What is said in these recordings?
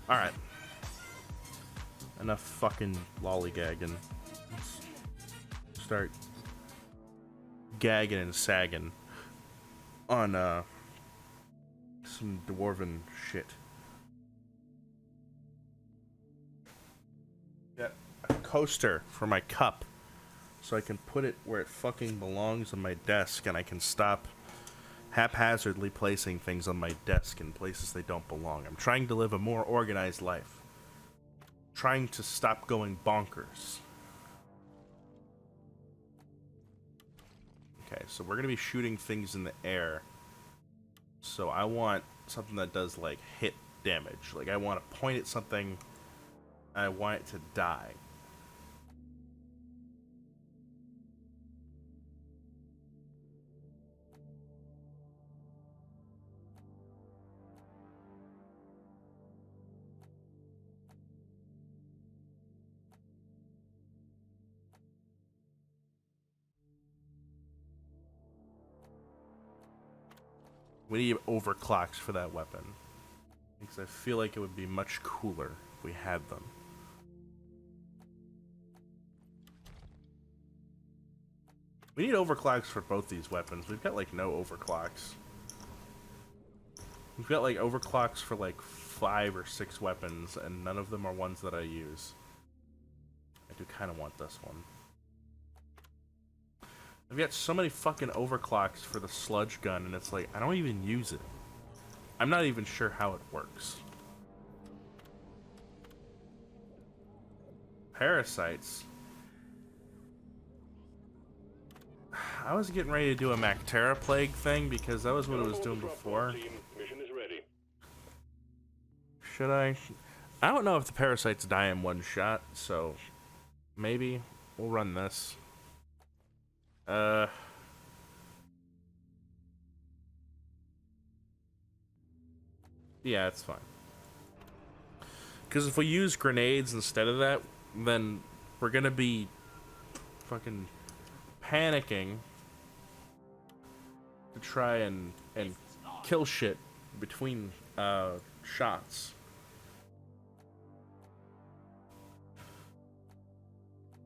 Alright. Enough fucking lollygagging. Let's start gagging and sagging on some dwarven shit. Got a coaster for my cup so I can put it where it fucking belongs on my desk, and I can stop haphazardly placing things on my desk in places they don't belong. I'm trying to live a more organized life. Trying to stop going bonkers. Okay, so we're gonna be shooting things in the air. So I want something that does, like, hit damage. Like, I want to point at something, and I want it to die. We need overclocks for that weapon, because I feel like it would be much cooler if we had them. We need overclocks for both these weapons. We've got, like, no overclocks. We've got, like, overclocks for, like, 5 or 6 weapons, and none of them are ones that I use. I do kind of want this one. I've got so many fucking overclocks for the sludge gun, and it's like, I don't even use it. I'm not even sure how it works. Parasites. I was getting ready to do a Mactera Plague thing, because that was what it was doing before. Should I? I don't know if the parasites die in one shot, so maybe we'll run this. Yeah, it's fine. Because if we use grenades instead of that, then we're gonna be fucking panicking to try and kill shit between shots.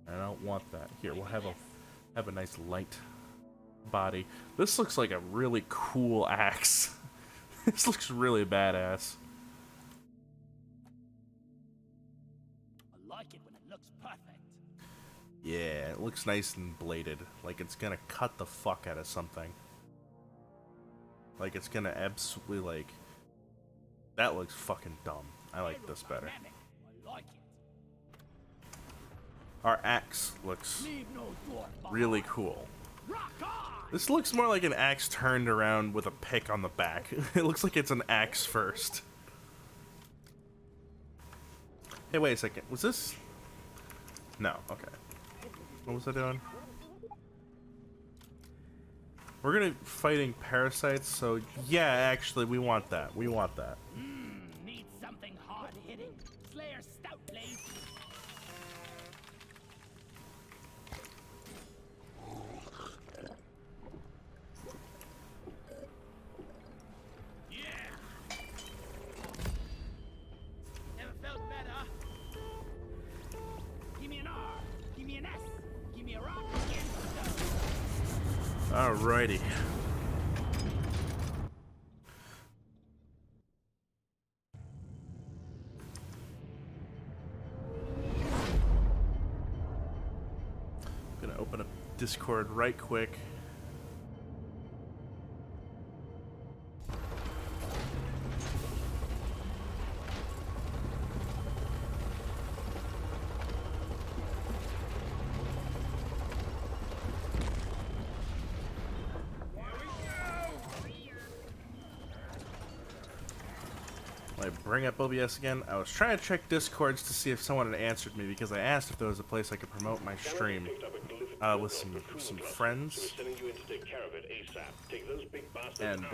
I don't want that. Here, we'll have a nice light body. This looks like a really cool axe. This looks really badass. I like it when it looks perfect. Yeah, it looks nice and bladed. Like it's gonna cut the fuck out of something. Like it's gonna absolutely, like... That looks fucking dumb. I like this better. I like it. Our axe looks really cool. This looks more like an axe turned around with a pick on the back. It looks like it's an axe first. Hey, wait a second. Was this... No, okay. What was I doing? We're gonna be fighting parasites, so yeah, actually, we want that. We want that. Need something hard-hitting. Slayer stout, please. Never felt better. Give me an R. Give me an S. Give me a rock. Alrighty. Gonna open up Discord right quick. Bring up OBS again. I was trying to check Discords to see if someone had answered me, because I asked if there was a place I could promote my stream with some friends, and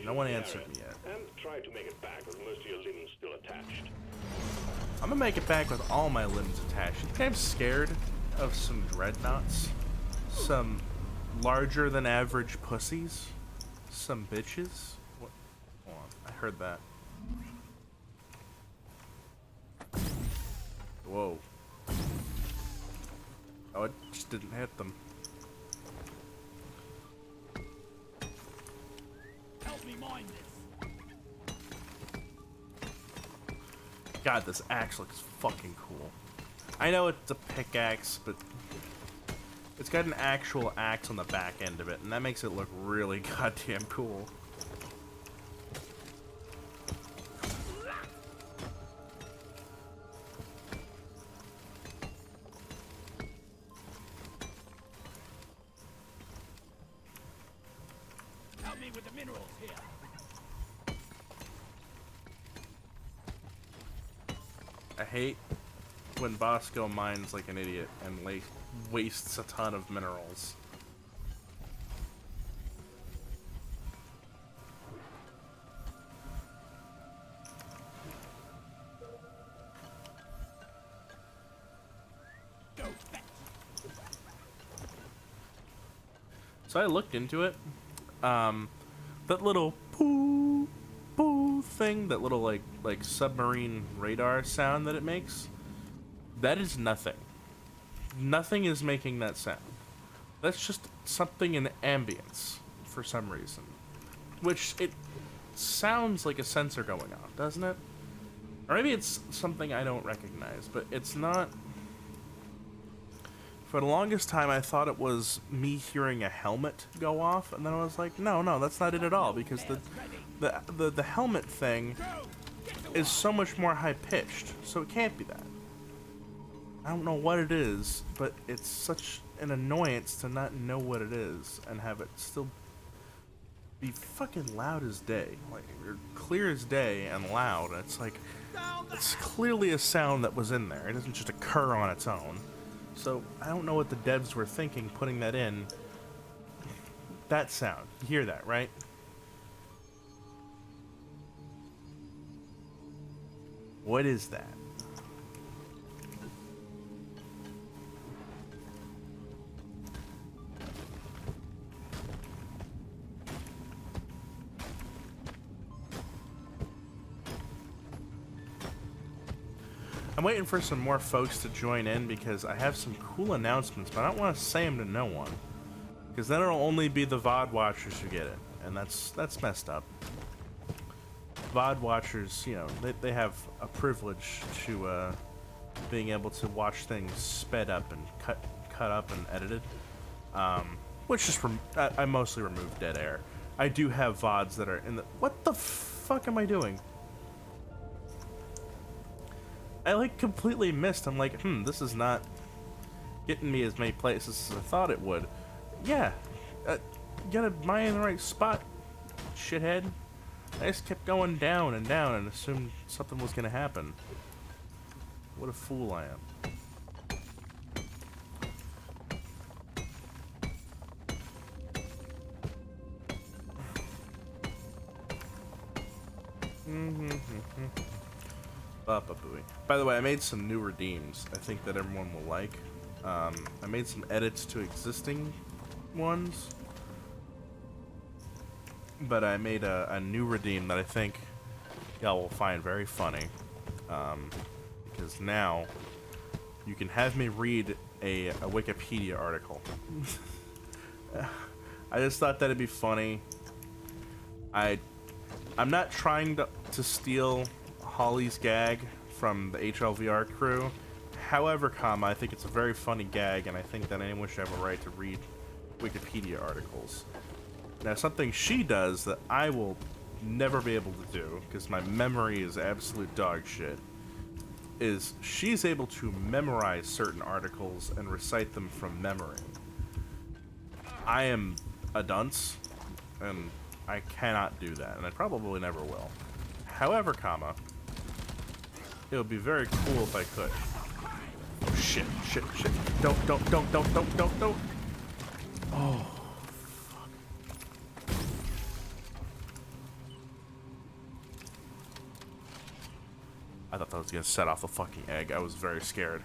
no one answered me yet. I'm gonna make it back with all my limbs attached. I think I'm scared of some dreadnoughts, some larger than average pussies, some bitches. I heard that. Whoa. Oh, it just didn't hit them. Help me mine this. God, this axe looks fucking cool. I know it's a pickaxe, but it's got an actual axe on the back end of it, and that makes it look really goddamn cool. Help me with the minerals here. I hate when Bosco mines like an idiot and like wastes a ton of minerals. Go fetch. So I looked into it. That little poo poo thing, that little like submarine radar sound that it makes, that is nothing. Nothing is making that sound. That's just something in ambience for some reason. Which it sounds like a sensor going on, doesn't it? Or maybe it's something I don't recognize, but it's not. For the longest time, I thought it was me hearing a helmet go off, and then I was like, no, that's not it at all, because the helmet thing is so much more high-pitched, so it can't be that. I don't know what it is, but it's such an annoyance to not know what it is, and have it still be fucking loud as day. Like, or clear as day and loud, and it's like, it's clearly a sound that was in there. It doesn't just occur on its own. So, I don't know what the devs were thinking putting that in. That sound. You hear that, right? What is that? I'm waiting for some more folks to join in because I have some cool announcements, but I don't want to say them to no one. Because then it'll only be the VOD watchers who get it, and that's messed up. VOD watchers, you know, they have a privilege to being able to watch things sped up and cut up and edited. Which just I mostly remove dead air. I do have VODs that are in the... What the fuck am I doing? I like completely missed. I'm like, this is not getting me as many places as I thought it would. Yeah, you gotta mine in the right spot, shithead. I just kept going down and down and assumed something was gonna happen. What a fool I am. By the way, I made some new redeems. I think that everyone will like. I made some edits to existing ones, but I made a new redeem that I think y'all will find very funny, because now you can have me read a Wikipedia article. I just thought that'd be funny. I'm not trying to steal Holly's gag from the HLVR crew. However, I think it's a very funny gag, and I think that anyone should have a right to read Wikipedia articles. Now, something she does that I will never be able to do, because my memory is absolute dog shit, is she's able to memorize certain articles and recite them from memory. I am a dunce, and I cannot do that, and I probably never will. However, it would be very cool if I could. Oh, shit. Don't. Oh, fuck. I thought that was gonna set off the fucking egg. I was very scared.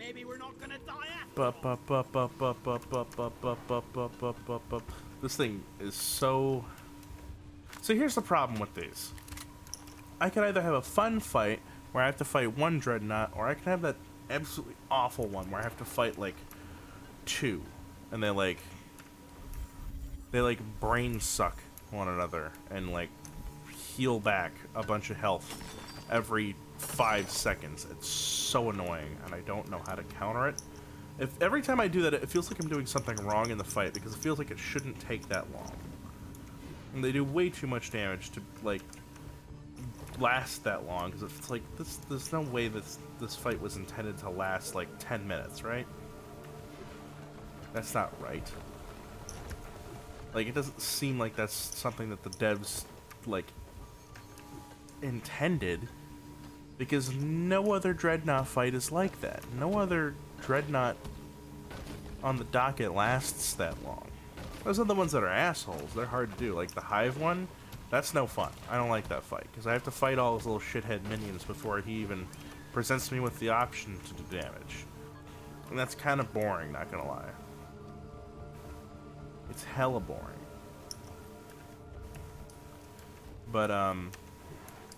Maybe we're not gonna die after Bup, bup, bup, bup, bup, bup, bup, bup, bup, bup, bup, bup, bup, bup. This thing is so... So here's the problem with these. I could either have a fun fight where I have to fight one dreadnought, or I can have that absolutely awful one where I have to fight like two, and they like brain suck one another and like heal back a bunch of health every 5 seconds. It's so annoying, and I don't know how to counter it. If every time I do that, it feels like I'm doing something wrong in the fight, because it feels like it shouldn't take that long. And they do way too much damage to like last that long, because it's like there's no way this fight was intended to last like 10 minutes, right? That's not right. Like, it doesn't seem like that's something that the devs like intended, because no other dreadnought fight is like that. No other dreadnought on the docket lasts that long. Those are the ones that are assholes. They're hard to do. Like the Hive one, that's no fun. I don't like that fight, because I have to fight all those little shithead minions before he even presents me with the option to do damage. And that's kind of boring, not gonna lie. It's hella boring. But,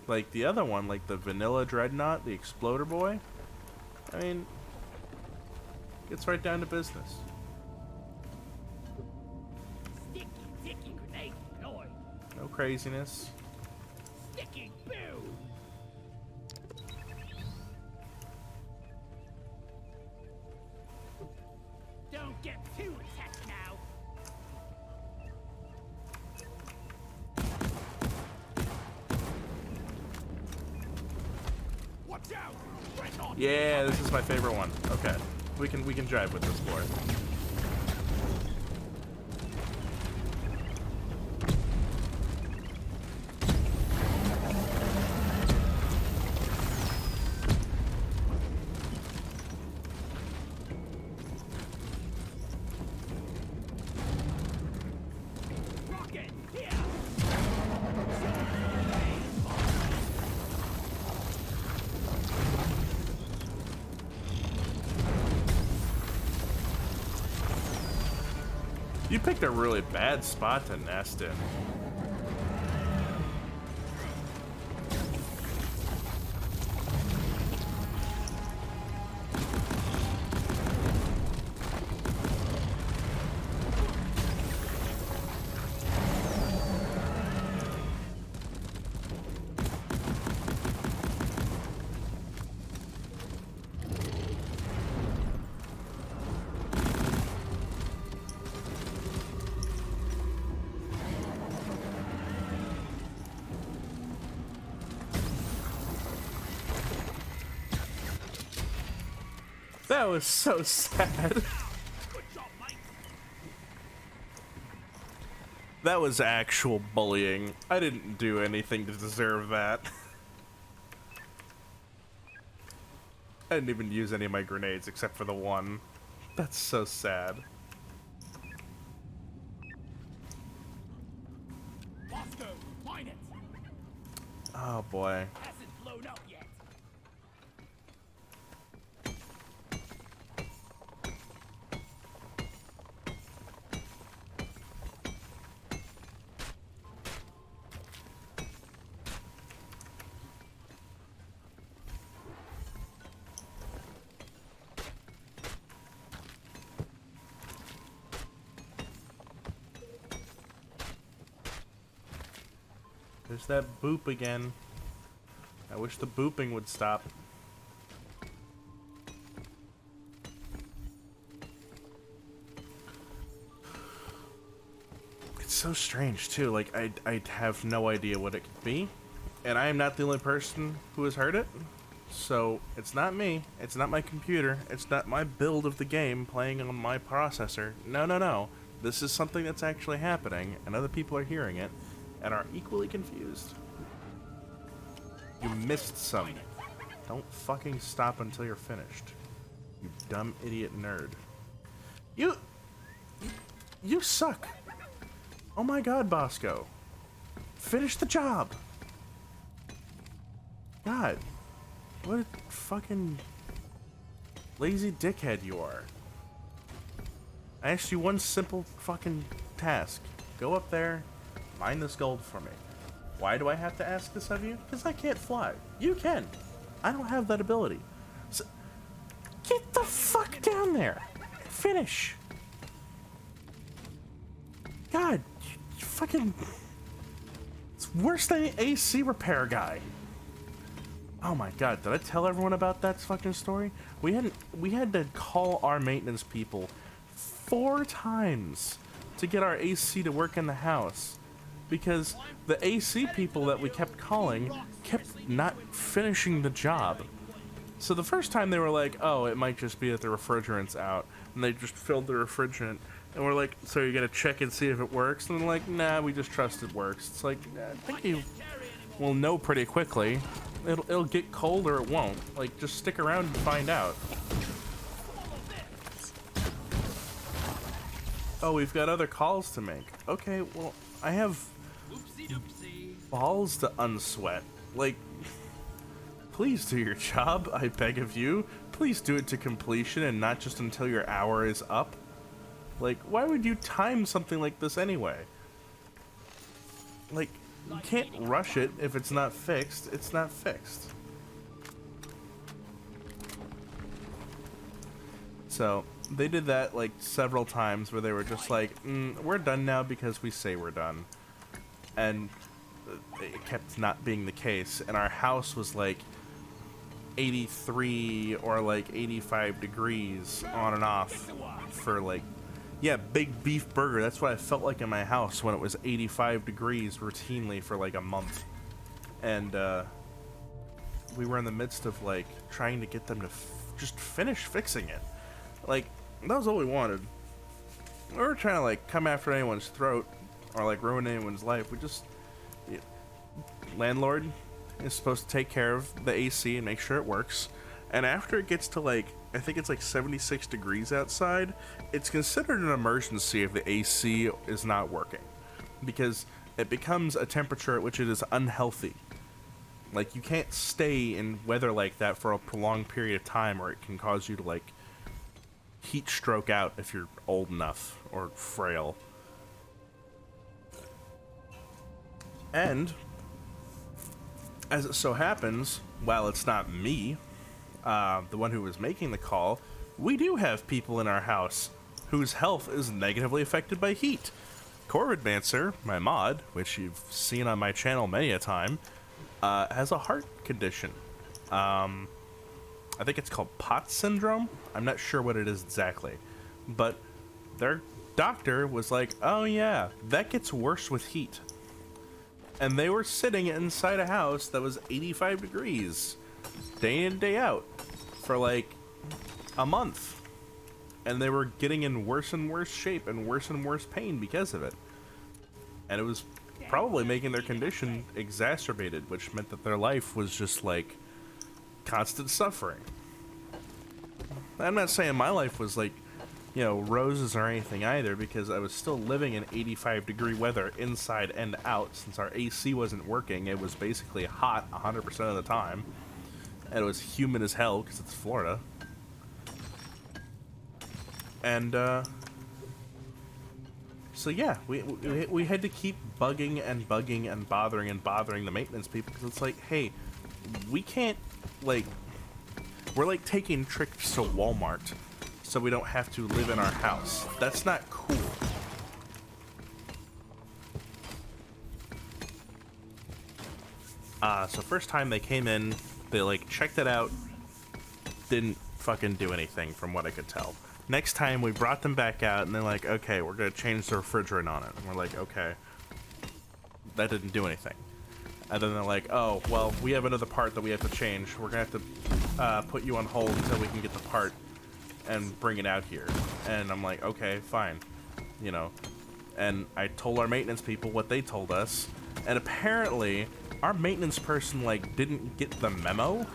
like the other one, like the vanilla dreadnought, the exploder boy, I mean, gets right down to business. sticky, sticky grenade noise. No craziness. Sticky boo. Don't get too attached now. Watch out! Dreadnought. Yeah, this is my favorite one. Okay, we can jive with this boy. Rocket, here! You picked a really bad spot to nest in. That was so sad. Good job, mate. That was actual bullying. I didn't do anything to deserve that. I didn't even use any of my grenades except for the one. That's so sad. Bosco, find it. Oh boy. Hasn't blown up yet. There's that boop again. I wish the booping would stop. It's so strange too. Like I have no idea what it could be, and I am not the only person who has heard it. So it's not me. It's not my computer. It's not my build of the game playing on my processor. No, no, no. This is something that's actually happening, and other people are hearing it and are equally confused. You missed some. Don't fucking stop until you're finished. You dumb idiot nerd. You suck. Oh my god, Bosco. Finish the job. God. What a fucking... Lazy dickhead you are. I asked you one simple fucking task. Go up there, mine this gold for me. Why do I have to ask this of you? Because I can't fly. You can. I don't have that ability. So, get the fuck down there. Finish. God, you fucking... It's worse than an AC repair guy. Oh my god, did I tell everyone about that fucking story? We had to call our maintenance people 4 times to get our AC to work in the house, because the AC people that we kept calling kept not finishing the job. So the first time they were like, oh, it might just be that the refrigerant's out, and they just filled the refrigerant, and we're like, so you're gonna check and see if it works? And they're like, nah, we just trust it works. It's like, I think you will know pretty quickly. It'll get cold or it won't. Like, just stick around and find out. Oh, we've got other calls to make. Okay, well, I have balls to unsweat. Like, please do your job, I beg of you. Please do it to completion and not just until your hour is up. Like, why would you time something like this anyway? Like, you can't rush it if it's not fixed. It's not fixed. So, they did that like several times where they were just like, we're done now because we say we're done. And it kept not being the case. And our house was like 83 or like 85 degrees on and off for like, yeah, big beef burger. That's what I felt like in my house when it was 85 degrees routinely for like a month. And we were in the midst of like trying to get them to just finish fixing it. Like, that was all we wanted. We were trying to like come after anyone's throat or like ruin anyone's life. We just, landlord is supposed to take care of the AC and make sure it works. And after it gets to like, I think it's like 76 degrees outside, it's considered an emergency if the AC is not working, because it becomes a temperature at which it is unhealthy. Like, you can't stay in weather like that for a prolonged period of time, or it can cause you to like heat stroke out if you're old enough or frail. And as it so happens, while it's not me, the one who was making the call, we do have people in our house whose health is negatively affected by heat. Corvidmancer, my mod, which you've seen on my channel many a time, has a heart condition. I think it's called POTS syndrome. I'm not sure what it is exactly, but their doctor was like, oh yeah, that gets worse with heat. And they were sitting inside a house that was 85 degrees day in, day out for like a month. And they were getting in worse and worse shape and worse pain because of it. And it was probably making their condition exacerbated, which meant that their life was just like constant suffering. I'm not saying my life was like, you know, roses or anything either, because I was still living in 85 degree weather inside and out. Since our AC wasn't working, it was basically hot 100% of the time, and it was humid as hell because it's Florida. And so yeah, we had to keep bugging and bothering the maintenance people, because it's like, hey, we can't, like, we're like taking trips to Walmart so we don't have to live in our house. That's not cool. So first time they came in, they like checked it out, didn't fucking do anything from what I could tell. Next time we brought them back out and they're like, okay, we're gonna change the refrigerant on it. And we're like, okay. That didn't do anything. And then they're like, oh, well, we have another part that we have to change. We're gonna have to put you on hold until we can get the part and bring it out here. And I'm like, okay, fine. You know, and I told our maintenance people what they told us. And apparently our maintenance person like didn't get the memo,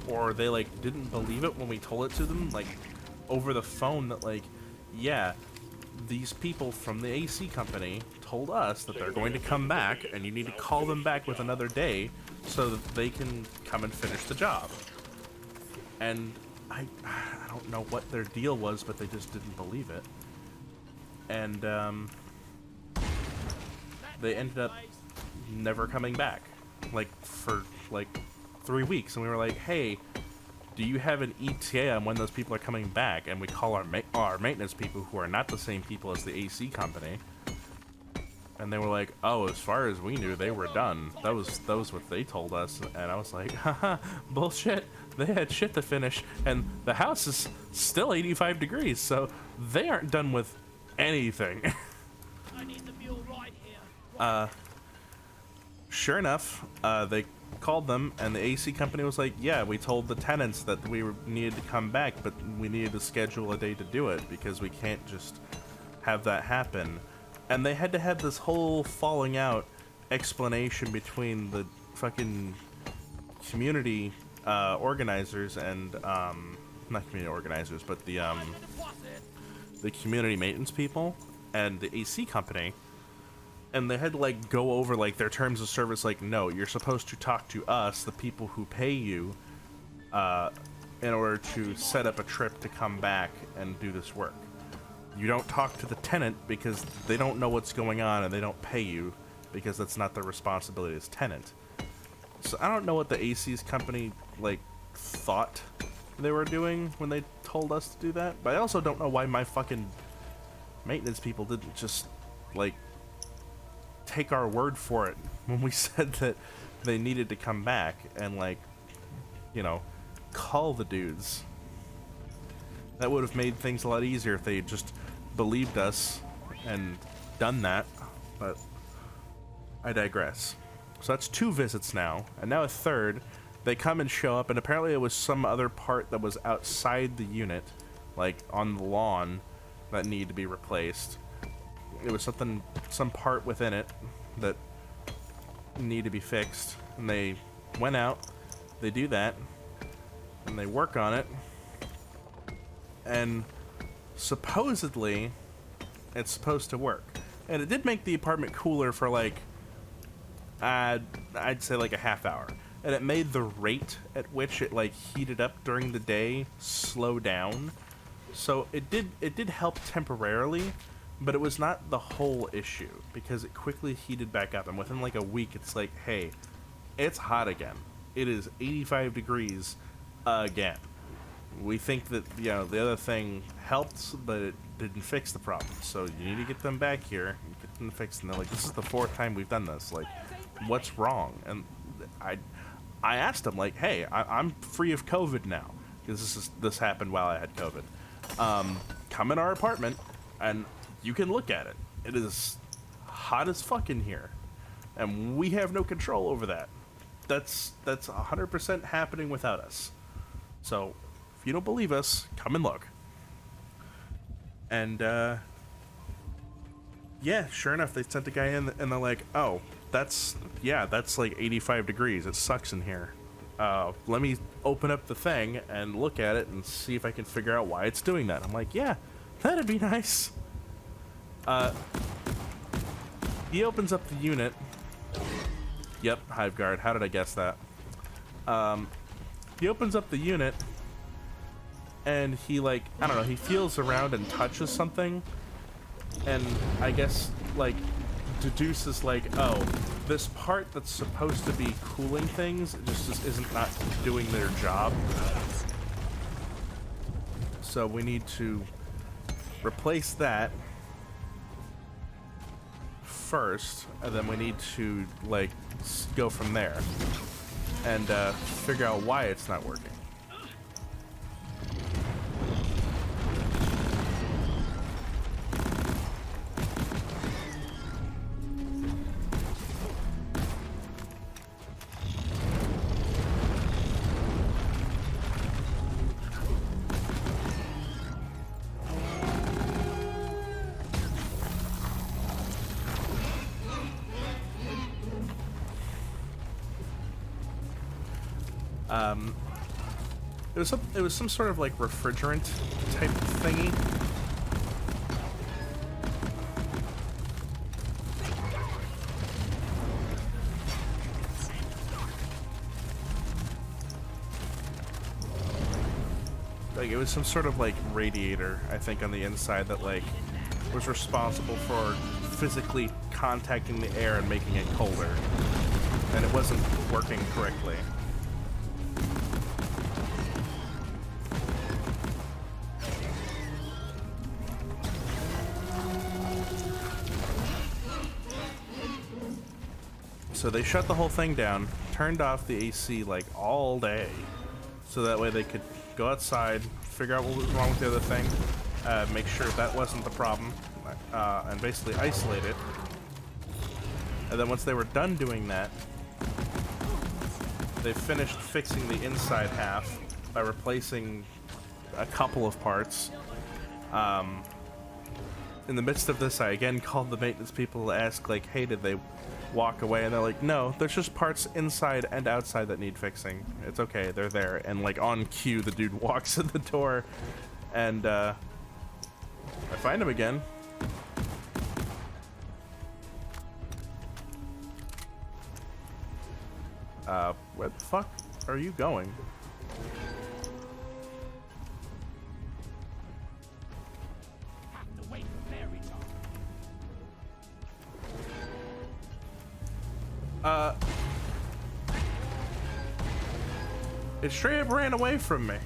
or they like didn't believe it when we told it to them like over the phone that like, yeah, these people from the AC company told us that they're going to come back and you need to call them back with another day so that they can come and finish the job. And I don't know what their deal was, but they just didn't believe it. And they ended up never coming back, like for like 3 weeks. And we were like, hey, do you have an ETA on when those people are coming back? And we call our maintenance people, who are not the same people as the AC company. And they were like, oh, as far as we knew, they were done. That was what they told us. And I was like, haha, bullshit. They had shit to finish, and the house is still 85 degrees, so they aren't done with anything. I need the fuel right here. Sure enough, they called them, and the AC company was like, yeah, we told the tenants that we needed to come back, but we needed to schedule a day to do it, because we can't just have that happen. And they had to have this whole falling out explanation between the fucking community organizers and not community organizers, but the community maintenance people and the AC company, and they had to like go over like their terms of service. Like, no, you're supposed to talk to us, the people who pay you, in order to set up a trip to come back and do this work. You don't talk to the tenant because they don't know what's going on, and they don't pay you because that's not their responsibility as tenant. So I don't know what the AC's company like thought they were doing when they told us to do that, but I also don't know why my fucking maintenance people didn't just like take our word for it when we said that they needed to come back and like, you know, call the dudes. That would have made things a lot easier if they had just believed us and done that, but I digress. So that's 2 visits now, and now a 3rd. They come and show up, and apparently it was some other part that was outside the unit, like on the lawn, that needed to be replaced. It was some part within it that needed to be fixed, and they went out, they do that, and they work on it, and supposedly it's supposed to work. And it did make the apartment cooler for like I'd say like a half hour, and it made the rate at which it like heated up during the day slow down. So it did help temporarily, but it was not the whole issue, because it quickly heated back up, and within like a week it's like, hey, it's hot again. It is 85 degrees again. We think that, you know, the other thing helped, but it didn't fix the problem. So you need to get them back here, get them fixed. And they're like, this is the 4th time we've done this. Like, what's wrong? And I asked them, like, hey, I'm free of COVID now, because this happened while I had COVID. Come in our apartment, and you can look at it. It is hot as fuck in here, and we have no control over that. That's 100% happening without us. So if you don't believe us, come and look. And yeah, sure enough, they sent the guy in, and they're like, oh, that's like 85 degrees. It sucks in here. Let me open up the thing and look at it and see if I can figure out why it's doing that. I'm like, yeah, that'd be nice. He opens up the unit. Yep, Hive Guard. How did I guess that? He opens up the unit, and he, like, I don't know, he feels around and touches something, and I guess, like, deduces, like, oh, this part that's supposed to be cooling things just isn't not doing their job. So we need to replace that first, and then we need to, like, go from there and figure out why it's not working. It was some sort of like refrigerant type thingy. like it was some sort of like radiator, I think, on the inside that like was responsible for physically contacting the air and making it colder, and it wasn't working correctly. So they shut the whole thing down, turned off the AC like all day, so that way they could go outside, figure out what was wrong with the other thing, make sure that wasn't the problem, and basically isolate it. And then once they were done doing that, they finished fixing the inside half by replacing a couple of parts. In the midst of this, I again called the maintenance people to ask, like, hey, did they walk away? And they're like, no, there's just parts inside and outside that need fixing. It's okay, they're there. And like on cue, the dude walks in the door, and I find him again. Where the fuck are you going? Have to wait very long. It straight up ran away from me.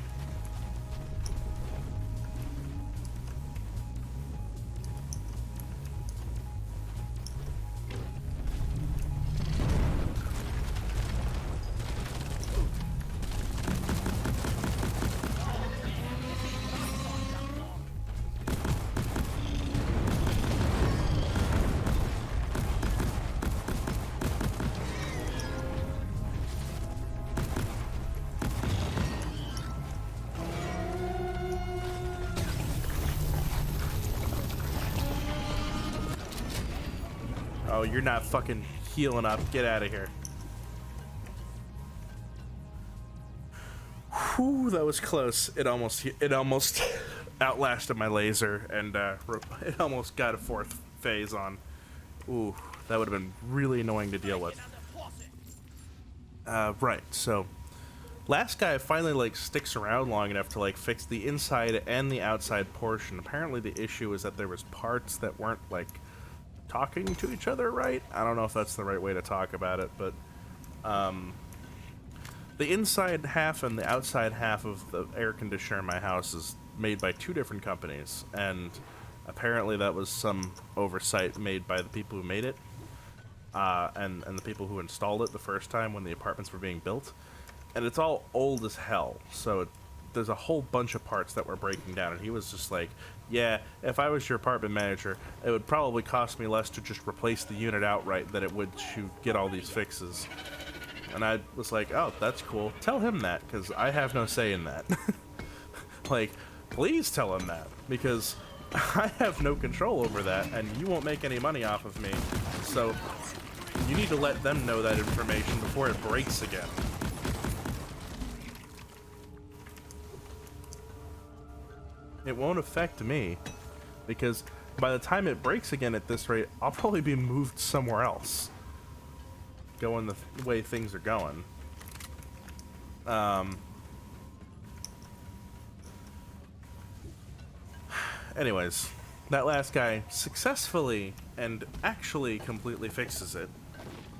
Oh, you're not fucking healing up. Get out of here. Whew, that was close. It almost outlasted my laser, and it almost got a fourth phase on. Ooh, that would have been really annoying to deal with. Right, so last guy finally like sticks around long enough to like fix the inside and the outside portion. Apparently the issue is that there was parts that weren't like talking to each other right. I don't know if that's the right way to talk about it, but the inside half and the outside half of the air conditioner in my house is made by two different companies, and apparently that was some oversight made by the people who made it, and the people who installed it the first time when the apartments were being built. And it's all old as hell, so there's a whole bunch of parts that were breaking down, and he was just like, yeah, if I was your apartment manager, it would probably cost me less to just replace the unit outright than it would to get all these fixes. And I was like, oh, that's cool. Tell him that, because I have no say in that. Like, please tell him that, because I have no control over that, and you won't make any money off of me. So you need to let them know that information before it breaks again. It won't affect me, because by the time it breaks again at this rate, I'll probably be moved somewhere else, going the way things are going. Anyways, that last guy successfully and actually completely fixes it,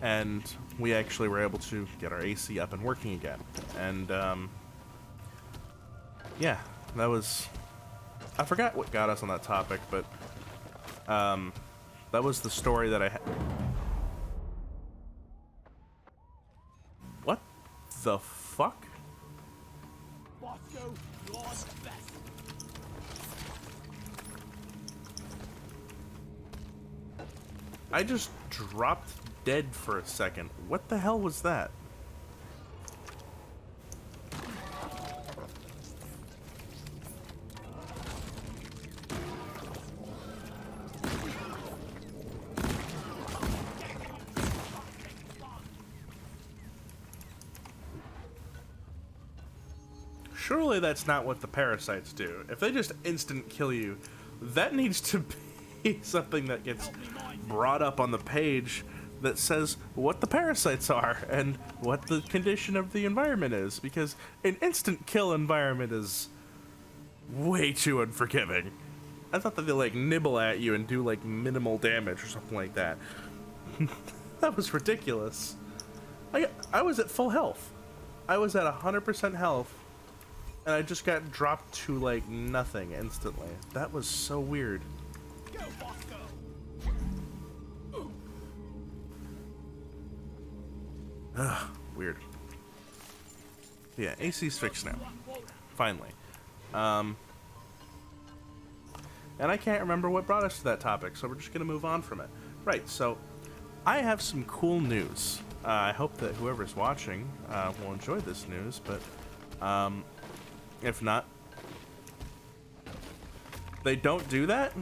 and we actually were able to get our AC up and working again. And yeah, that was... I forgot what got us on that topic, but that was the story that I had. What the fuck? Bosco, you're the best. I just dropped dead for a second. What the hell was that? Surely that's not what the parasites do. If they just instant kill you, that needs to be something that gets brought up on the page that says what the parasites are and what the condition of the environment is, because an instant kill environment is way too unforgiving. I thought that they like nibble at you and do like minimal damage or something like that. That was ridiculous. I was at full health. I was at 100% health, and I just got dropped to like nothing instantly. That was so weird. Go, Bosco. Ugh, weird. Yeah, AC's fixed now. Finally. And I can't remember what brought us to that topic, so we're just gonna move on from it. Right, so I have some cool news. I hope that whoever's watching will enjoy this news, but if not, they don't do that?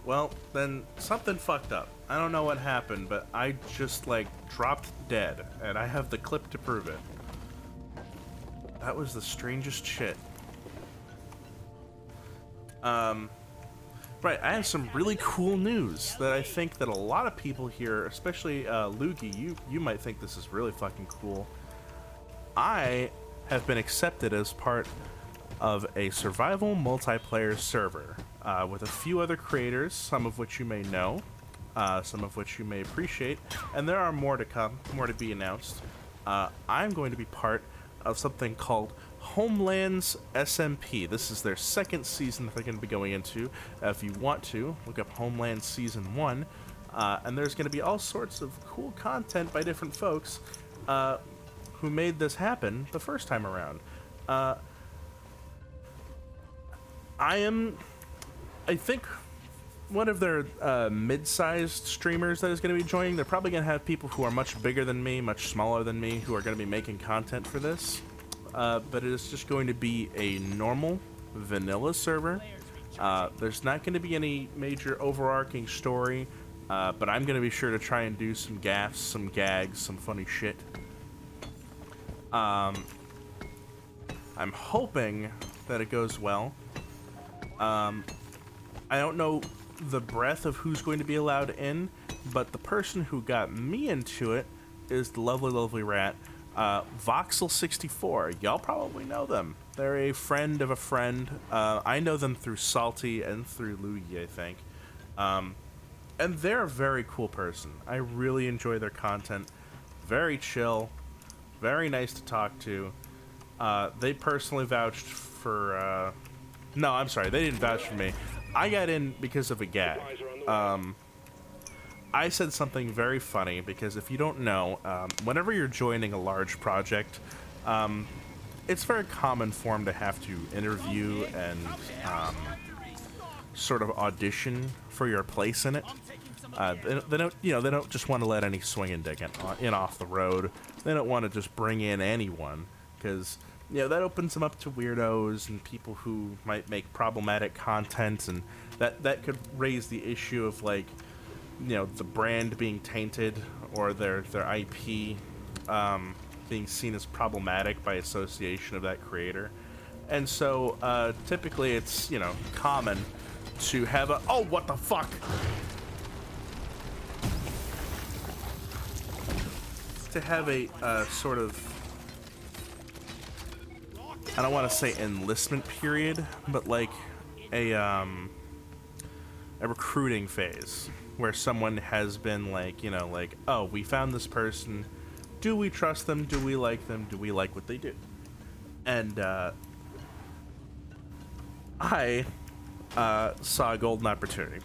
Well, then something fucked up. I don't know what happened, but I just like dropped dead, and I have the clip to prove it. That was the strangest shit. Right, I have some really cool news that I think that a lot of people here, especially Loogie, you might think this is really fucking cool. I have been accepted as part of a survival multiplayer server with a few other creators, some of which you may know, some of which you may appreciate, and there are more to come, more to be announced. I'm going to be part of something called Homeland's SMP. This is their second season that they're going to be going into. If you want to, look up Homeland Season 1. And there's going to be all sorts of cool content by different folks who made this happen the first time around. I think, one of their mid-sized streamers that is going to be joining. They're probably going to have people who are much bigger than me, much smaller than me, who are going to be making content for this. But it is just going to be a normal vanilla server. There's not going to be any major overarching story, but I'm going to be sure to try and do some gaffes, some gags, some funny shit. I'm hoping that it goes well. I don't know the breadth of who's going to be allowed in, but the person who got me into it is the lovely, lovely rat. Voxel64, y'all probably know them. They're a friend of a friend. I know them through Salty and through Luigi, I think. And they're a very cool person. I really enjoy their content. Very chill, very nice to talk to. They personally vouched for, no, I'm sorry, they didn't vouch for me. I got in because of a gag. I said something very funny because if you don't know, whenever you're joining a large project, it's very common for them to have to interview and sort of audition for your place in it. They don't just want to let any swinging dick in off the road. They don't want to just bring in anyone because that opens them up to weirdos and people who might make problematic content, and that could raise the issue of like, the brand being tainted or their IP being seen as problematic by association of that creator. And so typically it's, common to have oh, what the fuck? To have a sort of, I don't want to say enlistment period, but like a recruiting phase where someone has been like, oh, we found this person. Do we trust them? Do we like them? Do we like what they do? And I saw a golden opportunity.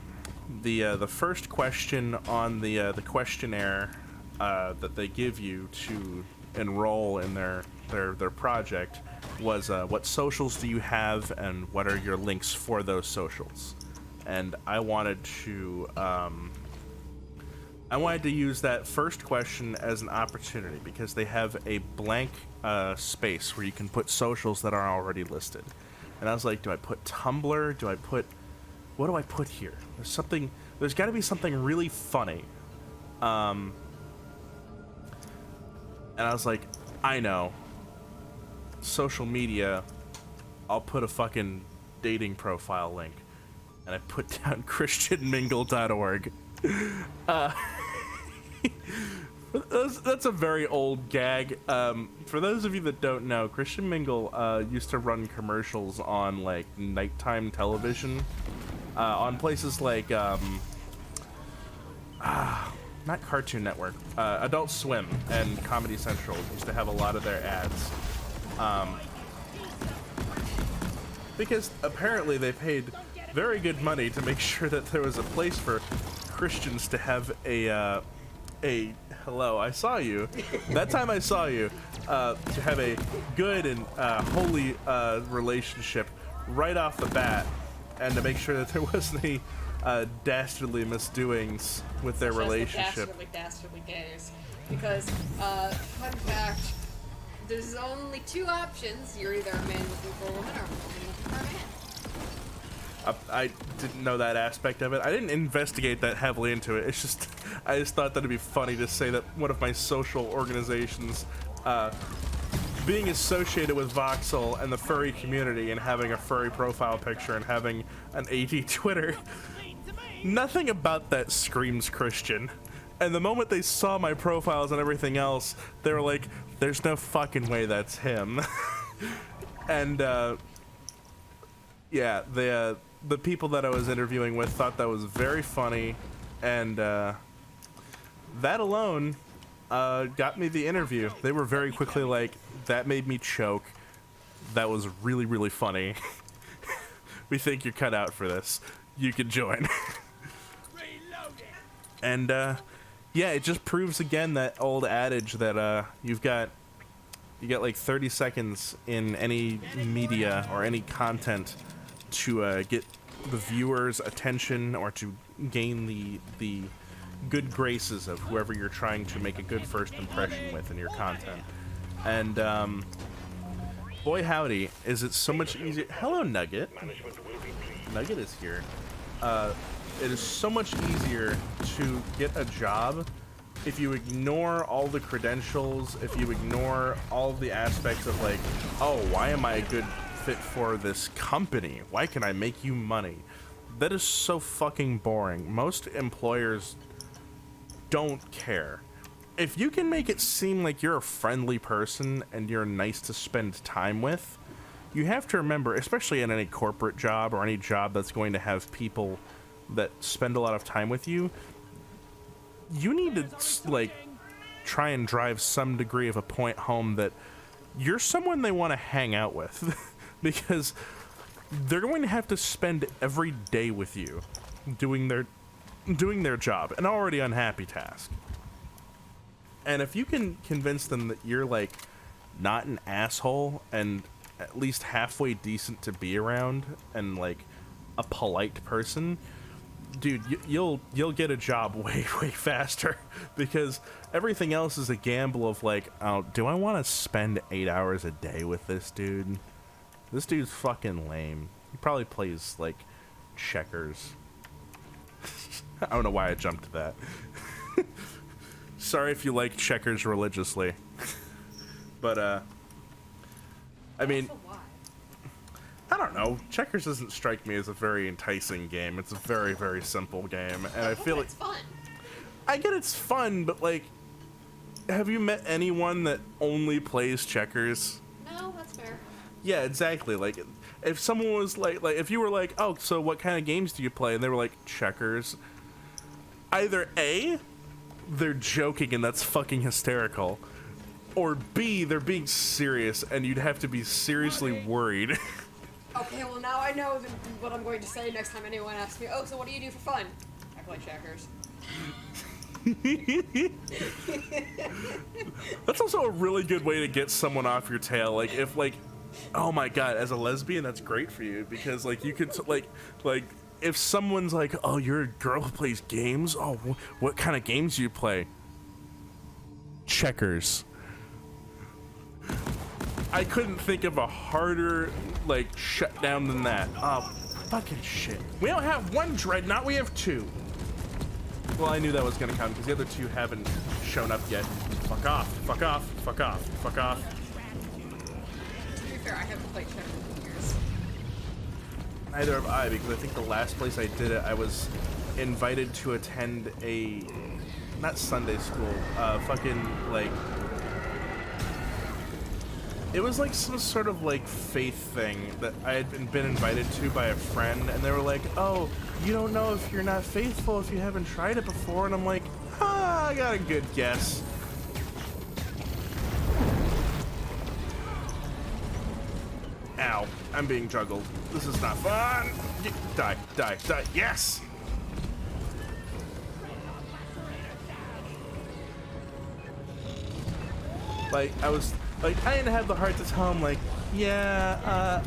The first question on the questionnaire that they give you to enroll in their project was what socials do you have and what are your links for those socials? And I wanted to use that first question as an opportunity because they have a blank space where you can put socials that are already listed. And I was like, do I put Tumblr? What do I put here? There's got to be something really funny. And I was like, I know. Social media, I'll put a fucking dating profile link. And I put down christianmingle.org. That's a very old gag. For those of you that don't know, Christian Mingle used to run commercials on like nighttime television, on places like not Cartoon Network, Adult Swim and Comedy Central used to have a lot of their ads. Because apparently they paid very good money to make sure that there was a place for Christians to have a hello, I saw you. That time I saw you. To have a good and holy relationship right off the bat, and to make sure that there wasn't any dastardly misdoings with their relationship. Dastardly gays. Because, fun fact, there's only two options. You're either a man looking for a woman or a woman looking for a man. I didn't know that aspect of it. I didn't investigate that heavily into it. It's just, I just thought that it'd be funny to say that one of my social organizations, being associated with Voxel and the furry community and having a furry profile picture and having an AD Twitter, nothing about that screams Christian. And the moment they saw my profiles and everything else, they were like, there's no fucking way that's him. And, yeah, the people that I was interviewing with thought that was very funny, and that alone got me the interview. They were very quickly like, that made me choke. That was really, really funny. We think you're cut out for this. You can join. And yeah, it just proves again that old adage that you get like 30 seconds in any media or any content to get the viewer's attention or to gain the good graces of whoever you're trying to make a good first impression with in your content. And boy howdy, is it so much easier. Hello, Nugget. Nugget is here. It is so much easier to get a job if you ignore all the credentials, if you ignore all the aspects of like, oh, why am I a good fit for this company? Why can I make you money? That is so fucking boring. Most employers don't care. If you can make it seem like you're a friendly person and you're nice to spend time with, you have to remember, especially in any corporate job or any job that's going to have people that spend a lot of time with you, you need to like try and drive some degree of a point home that you're someone they want to hang out with. Because they're going to have to spend every day with you doing their job, an already unhappy task. And if you can convince them that you're like not an asshole and at least halfway decent to be around and like a polite person, dude, you'll get a job way faster, because everything else is a gamble of like, oh, do I want to spend 8 hours a day with this dude? This dude's fucking lame. He probably plays, like, checkers. I don't know why I jumped to that. Sorry if you like checkers religiously. But, I mean, I don't know. Checkers doesn't strike me as a very enticing game. It's a very, very simple game. And I feel like it's fun. I get it's fun, but, like, have you met anyone that only plays checkers? No, that's fair. Yeah, exactly. Like, if someone was like if you were like, oh, so what kind of games do you play? And they were like, checkers. Either A, they're joking and that's fucking hysterical, or B, they're being serious and you'd have to be seriously worried. Okay, well now I know what I'm going to say next time anyone asks me, oh, so what do you do for fun? I play checkers. That's also a really good way to get someone off your tail. Like, if like, oh my god, as a lesbian, that's great for you, because like you could like if someone's like, oh, you're a girl who plays games. Oh, what kind of games do you play? Checkers. I couldn't think of a harder like shutdown than that. Oh, fucking shit. We don't have one dreadnought, we have two. Well, I knew that was gonna come because the other two haven't shown up yet. Fuck off, fuck off, fuck off, fuck off. To be fair, I haven't played checkers in years. Neither have I, because I think the last place I did it, I was invited to attend a not Sunday school, fucking, like, it was like some sort of like faith thing that I had been invited to by a friend, and they were like, oh, you don't know if you're not faithful if you haven't tried it before, and I'm like, I got a good guess. Ow, I'm being juggled. This is not fun. Die, die, die, yes! Like, I didn't have the heart to tell him, like, yeah,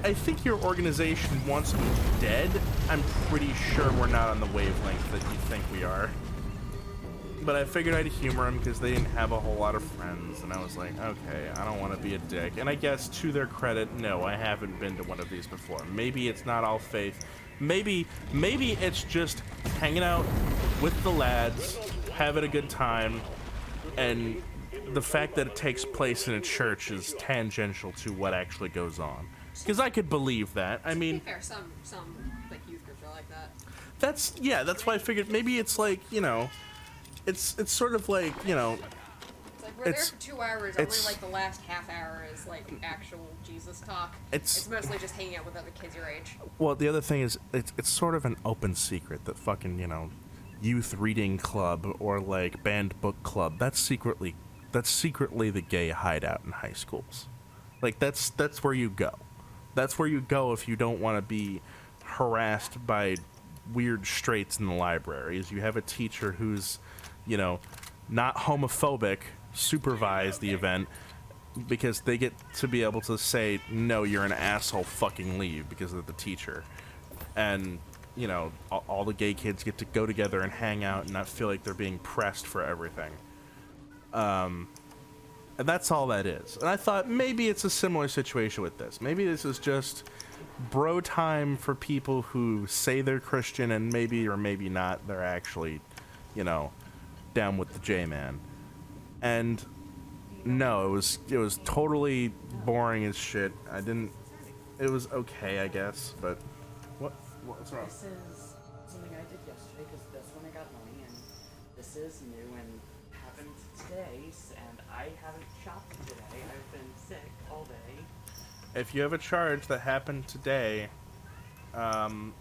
I think your organization wants me dead. I'm pretty sure we're not on the wavelength that you think we are. But I figured I'd humor them because they didn't have a whole lot of friends, and I was like, okay, I don't want to be a dick. And I guess, to their credit, no, I haven't been to one of these before. Maybe it's not all faith. Maybe it's just hanging out with the lads, having a good time, and the fact that it takes place in a church is tangential to what actually goes on. Because I could believe that. I mean, to be fair, some like youth groups are like that. That's why I figured maybe it's like, you know, it's sort of like, you know, It's like we're there for 2 hours. Only like the last half hour is like actual Jesus talk. It's mostly just hanging out with other kids your age. Well, the other thing is it's sort of an open secret that fucking, you know, youth reading club or like band book club, that's secretly the gay hideout in high schools. Like that's where you go. That's where you go if you don't want to be harassed by weird straights in the library. Is you have a teacher who's, you know, not homophobic, supervise the event because they get to be able to say, no, you're an asshole, fucking leave, because of the teacher. And, you know, all the gay kids get to go together and hang out and not feel like they're being pressed for everything. And that's all that is. And I thought maybe it's a similar situation with this. Maybe this is just bro time for people who say they're Christian and maybe or maybe not they're actually, you know, down with the J-man. And no, it was totally boring as shit. It was okay, I guess, but what's wrong? This is something I did yesterday because that's when I got money, and this is new and happened today, and I haven't shopped today. I've been sick all day. If you have a charge that happened today, and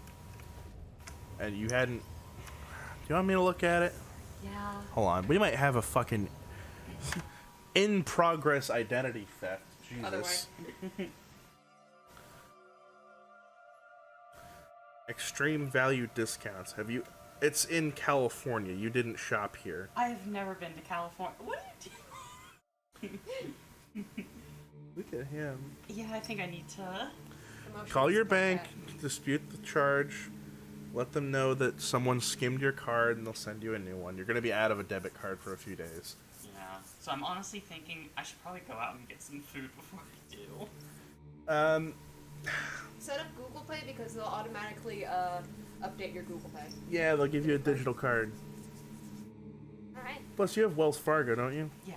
you hadn't, do you want me to look at it? Yeah. Hold on, we might have a fucking in progress identity theft. Jesus. Other way. Extreme value discounts. Have you? It's in California. You didn't shop here. I've never been to California. What are you doing? Look at him. Yeah, I think I need to. Call your bank, dispute the charge, let them know that someone skimmed your card, and they'll send you a new one. You're going to be out of a debit card for a few days. Yeah, so I'm honestly thinking I should probably go out and get some food before I do. Set up Google Pay because they'll automatically update your Google Pay. Yeah, they'll give you a digital card. Alright. Plus, you have Wells Fargo, don't you? Yeah.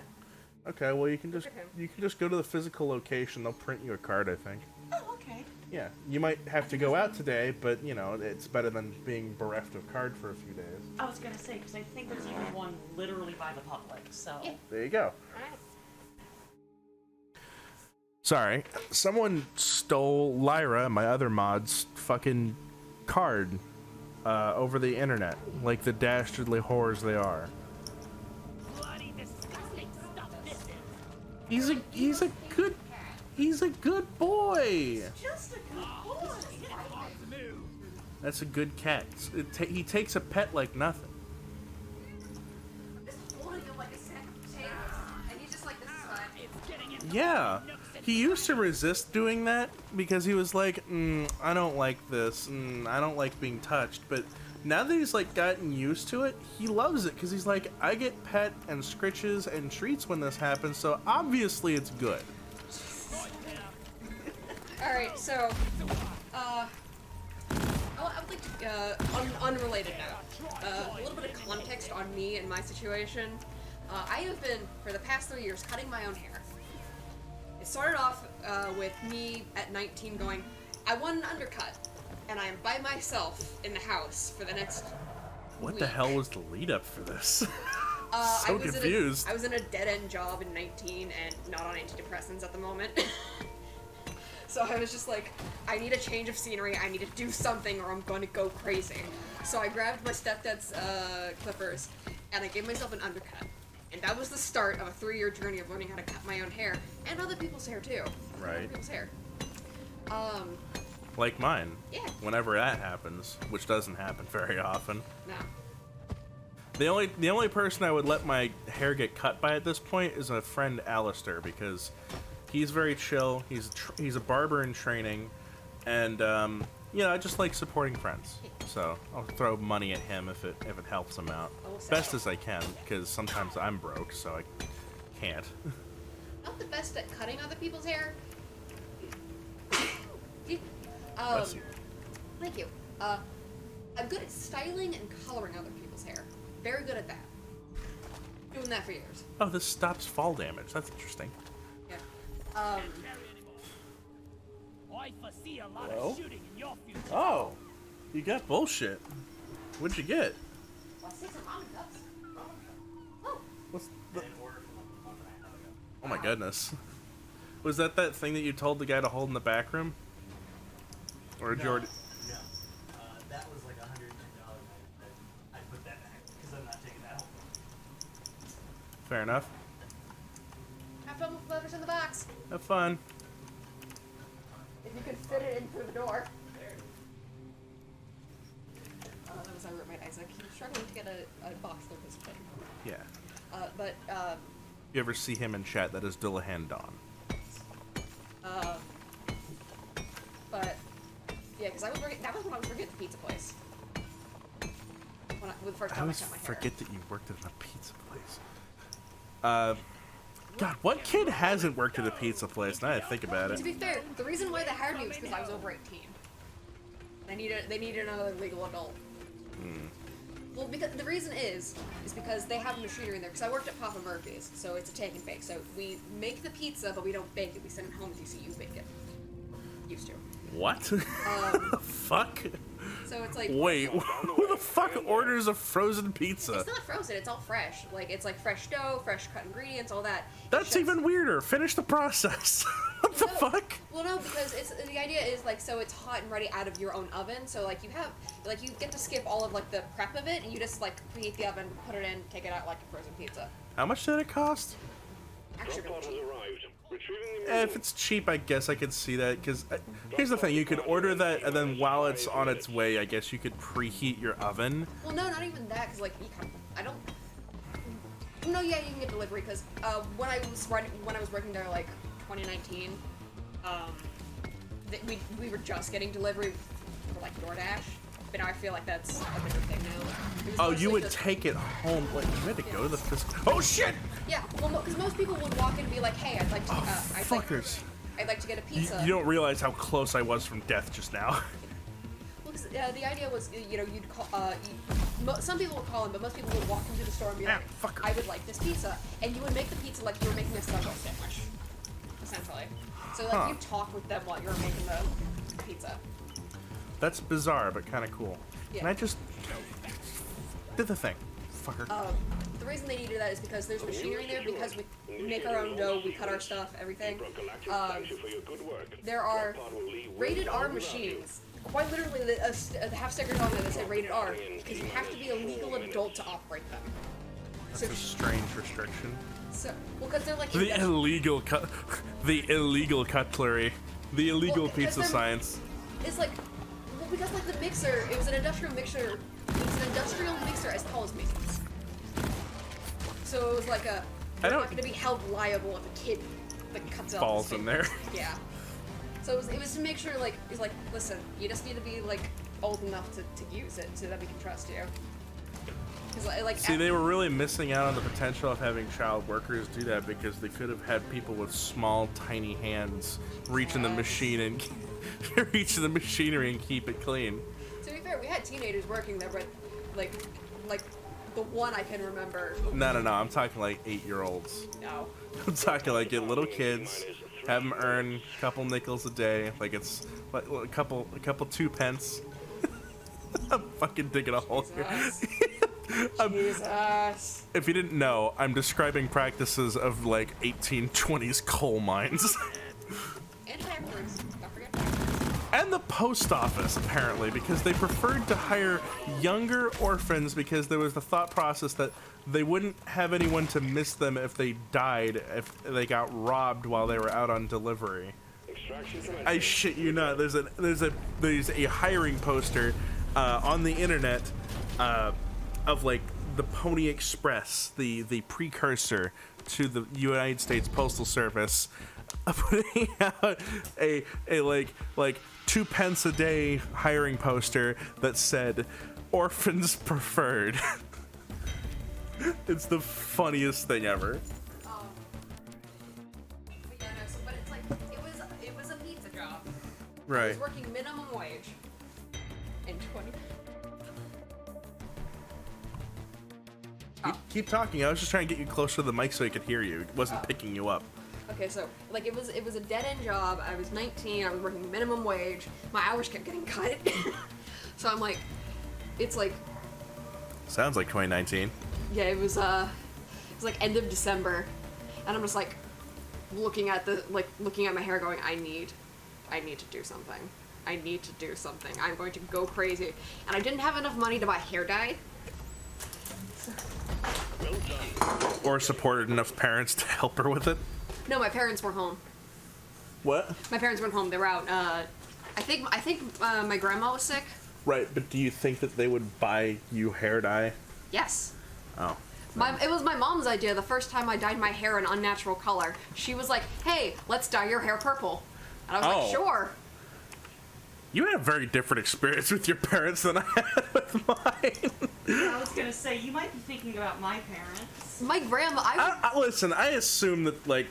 Okay, well, you can just go to the physical location. They'll print you a card, I think. Oh, okay. Yeah, you might have to go out today, but, you know, it's better than being bereft of card for a few days. I was gonna say, because I think there's even one literally by the public, so... Yeah. There you go. Alright. Sorry, someone stole Lyra, my other mod's fucking card over the internet, like the dastardly whores they are. Bloody disgusting stuff this is. He's a good boy. Just a good boy! That's a good cat. He takes a pet like nothing. I'm just holding him like a sack of potatoes, and he's just like, this is fine. It's getting into Yeah. nooks and He used to resist doing that because he was like, I don't like this, I don't like being touched. But now that he's like gotten used to it, he loves it because he's like, I get pet and scritches and treats when this happens, so obviously it's good. Alright, so, I would like to, unrelated note, a little bit of context on me and my situation. I have been, for the past 3 years, cutting my own hair. It started off with me at 19 going, I want an undercut, and I am by myself in the house for the next What week. the hell was the lead up for this? I So was confused. I was in a dead-end job in 19 and not on antidepressants at the moment. So I was just like, I need a change of scenery, I need to do something or I'm going to go crazy. So I grabbed my stepdad's clippers and I gave myself an undercut. And that was the start of a 3-year journey of learning how to cut my own hair and other people's hair too. Right. Other people's hair. Like mine. Yeah. Whenever that happens, which doesn't happen very often. No. The only person I would let my hair get cut by at this point is a friend Alistair, because he's very chill. He's a barber in training, and you know, I just like supporting friends. So I'll throw money at him if it helps him out, best as I can, because sometimes I'm broke, so I can't. Not the best at cutting other people's hair. Bless you. Thank you. I'm good at styling and coloring other people's hair. Very good at that. Doing that for years. Oh, this stops fall damage. That's interesting. Yeah. I foresee a lot Hello? of shooting in your future. Oh, you got bullshit. What'd you get? Let's see some ramen cups. Oh, What's the... Oh my goodness. Was that thing that you told the guy to hold in the back room? Or did you already... No. That was like $110. I put that back because I'm not taking that home. Fair enough. have fun with whatever's in the box. Have fun. If you could fit it in through the door. That was our roommate Isaac. He was struggling to get a box through his pin. Yeah. But You ever see him in chat? That is Dillahan Dawn. But yeah, because I was working. That was when I was working at the pizza place. The first I time I always cut my hair. forget that you worked at a pizza place. God, what kid hasn't worked at a pizza place? Now that I think about To it. be fair, the reason why they hired me was because I was over 18. They needed another legal adult. Well, because the reason is because they have machinery in there. Because I worked at Papa Murphy's, so it's a take and bake. So we make the pizza, but we don't bake it. We send it home to you bake it. Used to. What? Fuck? So it's like Wait, who the fuck orders a frozen pizza? it's not frozen. It's all fresh. Like it's like fresh dough, fresh cut ingredients, all that. That's It's just- even weirder. Finish the process. What the No. fuck? Well, no, because the idea is like so it's hot and ready out of your own oven. So like you get to skip all of like the prep of it, and you just like preheat the oven, put it in, take it out like a frozen pizza. How much did it cost? Actually, really cheap. If it's cheap, I guess I could see that, because here's the thing, you could order that, and then while it's on its way, I guess you could preheat your oven. Well, no, not even that, because like I don't. No, yeah, you can get delivery because when I was working there like 2019, we were just getting delivery for like DoorDash, but now I feel like that's a bigger thing now. It was Oh, mostly you would just- take it home. Like, you had to go to the physical. Oh shit! Yeah, well, because most people would walk in and be like, "Hey, I'd like to, Fuckers. I'd like to get a You, pizza." you don't realize how close I was from death just now. Well, 'cause, the idea was, you know, you'd call. Some people would call in, but most people would walk into the store and be Ah, like, fucker. "I would like this pizza," and you would make the pizza like you were making a Subway sandwich, essentially. So like you talk with them while you're making the pizza. That's bizarre, but kind of cool. Yeah. And I just did the thing. Fucker. The reason they needed that is because there's machinery there, because we make our own dough, we cut our stuff, everything. There are rated R machines. Quite literally, the half stickers on there that say rated R, because you have to be a legal adult to operate them. That's a strange restriction. Well, because they're like The illegal cutlery. The illegal Well, because pizza they're- science. It's like, well, because like the mixer, it was an industrial mixer. It was an industrial mixer as tall as me. So it was like a. I You're don't- not going to be held liable if a kid like cuts out. Falls his in fingers. there. Yeah. So it was to make sure like it's like listen, you just need to be like old enough to use it so that we can trust you. Because like See, they were really missing out on the potential of having child workers do that, because they could have had people with small, tiny hands reach in the machine and reach in the machinery and keep it clean. To be fair, we had teenagers working there, but like the one I can remember. No, I'm talking like 8-year-olds. No. I'm talking like get little kids, have them earn a couple nickels a day, like it's like a couple 2 pence. I'm fucking digging a hole here. Jesus. Jesus. If you didn't know, I'm describing practices of like 1820s coal mines. And backwards. Don't forget backwards. And the post office, apparently, because they preferred to hire younger orphans because there was the thought process that they wouldn't have anyone to miss them if they died, if they got robbed while they were out on delivery. I shit you not. There's a hiring poster on the internet of like the Pony Express, the precursor to the United States Postal Service, putting out a like 2 pence a day hiring poster that said orphans preferred. It's the funniest thing ever. But yeah, no, but it's like it was a pizza job. I Right. was working minimum wage. And 20. Keep talking. I was just trying to get you closer to the mic so I could hear you. It wasn't picking you up. Okay, so like it was a dead end job. I was 19. I was working minimum wage. My hours kept getting cut. So I'm like, it's like, Sounds like 2019. yeah, it was like end of December, and I'm just like looking at my hair, going, I need to do something. I need to do something. I'm going to go crazy, and I didn't have enough money to buy hair dye. Or supported enough parents to help her with it. No, my parents were home. What? My parents weren't home. They were out. I think my grandma was sick. Right, but do you think that they would buy you hair dye? Yes. Oh. It was my mom's idea the first time I dyed my hair an unnatural color. She was like, hey, let's dye your hair purple. And I was Oh. like, sure. You had a very different experience with your parents than I had with mine. I was gonna say, you might be thinking about my parents. My grandma, Listen, I assume that like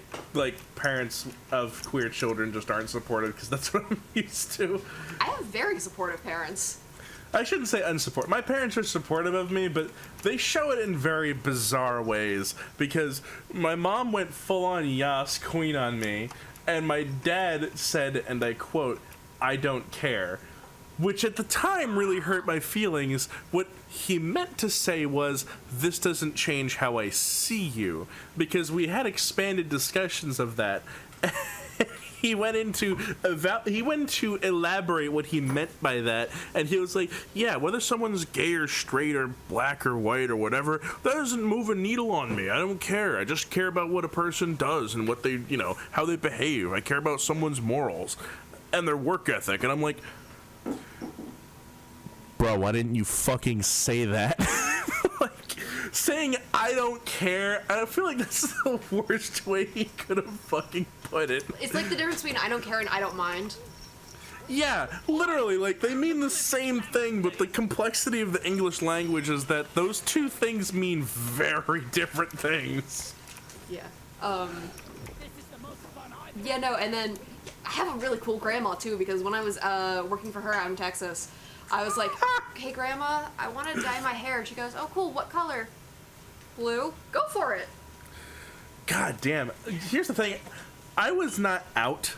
parents of queer children just aren't supportive because that's what I'm used to. I have very supportive parents. I shouldn't say unsupportive. My parents are supportive of me, but they show it in very bizarre ways because my mom went full on Yas Queen on me, and my dad said, and I quote, I don't care, which at the time really hurt my feelings. What he meant to say was, this doesn't change how I see you, because we had expanded discussions of that. He went into elaborate what he meant by that, and he was like, yeah, whether someone's gay or straight or black or white or whatever, that doesn't move a needle on me. I don't care. I just care about what a person does and what they, how they behave. I care about someone's morals and their work ethic. And I'm like, bro, why didn't you fucking say that? Like, saying I don't care, I feel like that's the worst way he could have fucking put it. It's like the difference between I don't care and I don't mind. Yeah, literally, like, they mean the same thing, but the complexity of the English language is that those two things mean very different things. Yeah. Yeah, no, and then I have a really cool grandma, too, because when I was working for her out in Texas, I was like, hey, Grandma, I want to dye my hair. And she goes, oh, cool, what color? Blue? Go for it. God damn. Here's the thing. I was not out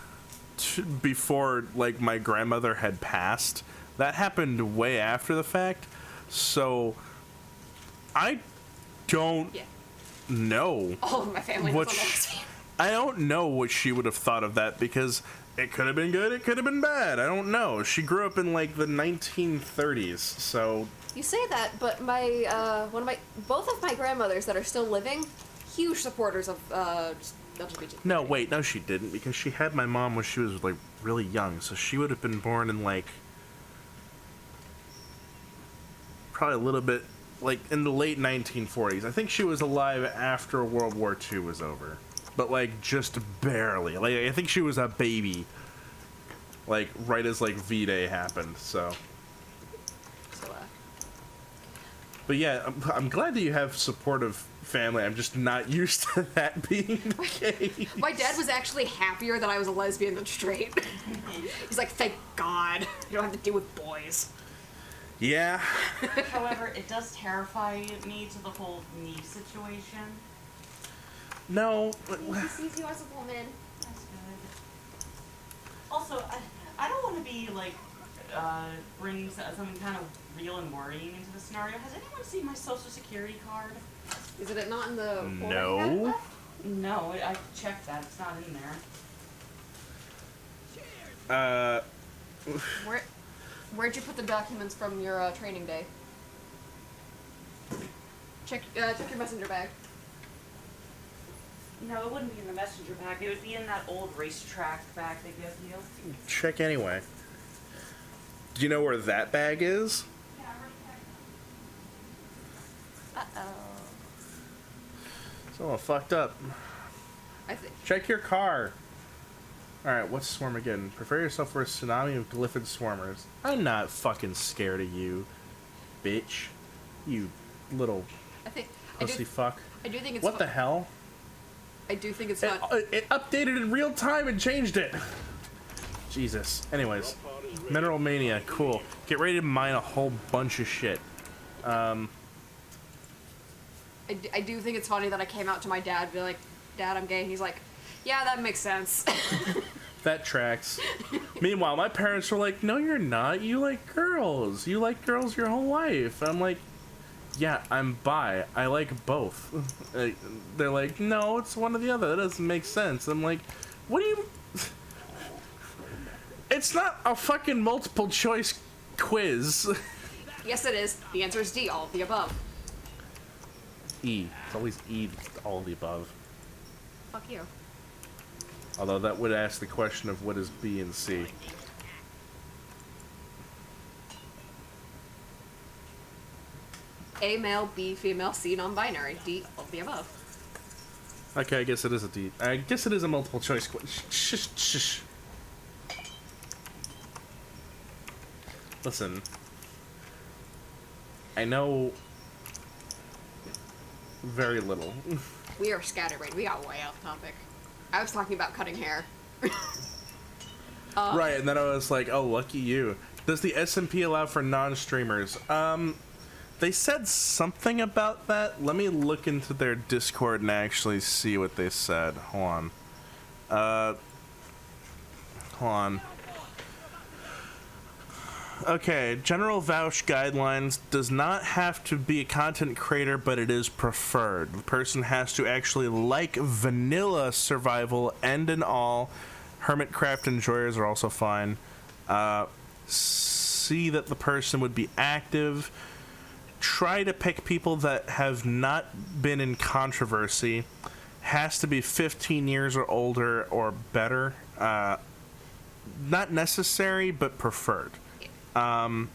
before, like, my grandmother had passed. That happened way after the fact. So, I don't know. All of my family was on the lesbian. I don't know what she would have thought of that, because it could have been good, it could have been bad. I don't know. She grew up in, like, the 1930s, so... You say that, but both of my grandmothers that are still living, huge supporters of LGBT. No, wait, no, she didn't, because she had my mom when she was, like, really young, so she would have been born in, like, probably a little bit, like, in the late 1940s. I think she was alive after World War II was over, but, like, just barely. Like, I think she was a baby, like, right as, like, V-Day happened, so... But yeah, I'm glad that you have supportive family. I'm just not used to that being the case. My dad was actually happier that I was a lesbian than straight. He's like, thank God, you don't have to deal with boys. Yeah. However, it does terrify me to the whole knee situation. No. He sees you as a woman. That's good. Also, I don't want to be, like, bring something kind of real and worrying into the scenario. Has anyone seen my social security card? Is it not in the folder you had No. left? No, I checked that. It's not in there. Where'd you put the documents from your training day? Check your messenger bag. No, it wouldn't be in the messenger bag. It would be in that old racetrack bag they give you. Check anyway. Do you know where that bag is? Uh-oh. Someone fucked up. I think. Check your car. Alright, what's swarm again? Prepare yourself for a tsunami of glyphid swarmers. I'm not fucking scared of you, bitch. You little pussy fuck. I do think it's What the hell? I do think it's fun. It updated in real time and changed it. Jesus. Anyways, Mineral Mania, cool. Get ready to mine a whole bunch of shit. I do think it's funny that I came out to my dad and be like, Dad, I'm gay. And he's like, yeah, that makes sense. That tracks. Meanwhile, my parents were like, no, you're not. You like girls. You like girls your whole life. I'm like, yeah, I'm bi. I like both. They're like, no, it's one or the other. That doesn't make sense. I'm like, what do you... It's not a fucking multiple choice quiz. Yes, it is. The answer is D, all of the above. E. It's always E, all of the above. Fuck you. Although that would ask the question of what is B and C. A, male, B, female, C, non-binary, D, all of the above. Okay, I guess it is a D. I guess it is a multiple choice quiz. Shh, shh, shh. Listen. I know very little. We are scatterbrained. We got way off topic. I was talking about cutting hair. Right, and then I was like, oh, lucky you. Does the SMP allow for non-streamers? They said something about that. Let me look into their Discord and actually see what they said. Hold on. Hold on. Okay, General Vouch Guidelines does not have to be a content creator, but it is preferred. The person has to actually like vanilla survival, end and all. Hermitcraft enjoyers are also fine. See that the person would be active. Try to pick people that have not been in controversy. Has to be 15 years or older or better. Not necessary, but preferred. Yeah,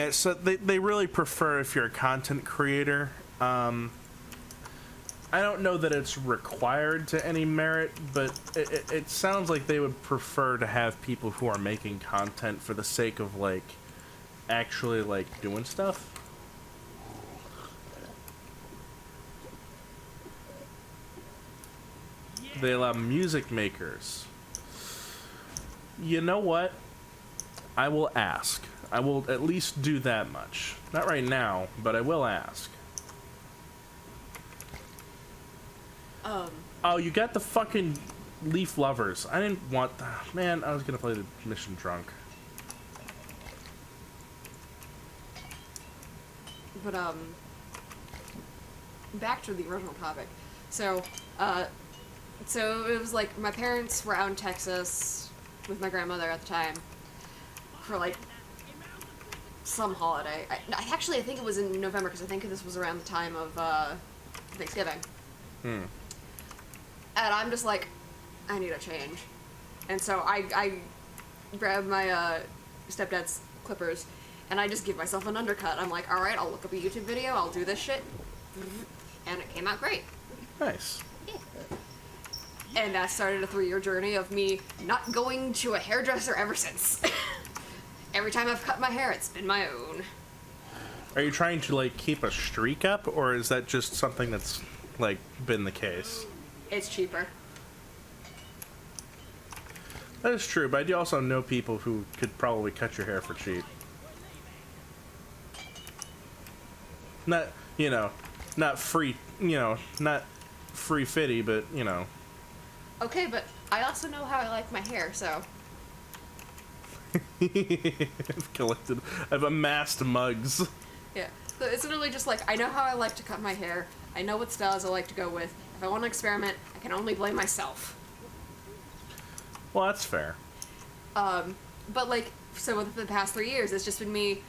so they really prefer if you're a content creator. I don't know that it's required to any merit, but it sounds like they would prefer to have people who are making content for the sake of, like, actually, like, doing stuff. They allow music makers. You know what? I will ask. I will at least do that much. Not right now, but I will ask. Oh, you got the fucking Leaf Lovers. I didn't want... Man, I was gonna play the mission drunk. But, back to the original topic. So it was like, my parents were out in Texas with my grandmother at the time for, like, some holiday. I think it was in November, because I think this was around the time of, Thanksgiving. And I'm just like, I need a change. And so I grab my, stepdad's clippers, and I just give myself an undercut. I'm like, alright, I'll look up a YouTube video, I'll do this shit. And it came out great. Nice. Yeah. And that started a 3-year journey of me not going to a hairdresser ever since. Every time I've cut my hair, it's been my own. Are you trying to, like, keep a streak up, or is that just something that's, like, been the case? It's cheaper. That is true, but I do also know people who could probably cut your hair for cheap. Not, you know, not free, you know, not free fitty, but, you know. Okay, but I also know how I like my hair, so... I've amassed mugs. Yeah. So it's literally just like, I know how I like to cut my hair. I know what styles I like to go with. If I want to experiment, I can only blame myself. Well, that's fair. But like, so with the past 3 years, it's just been me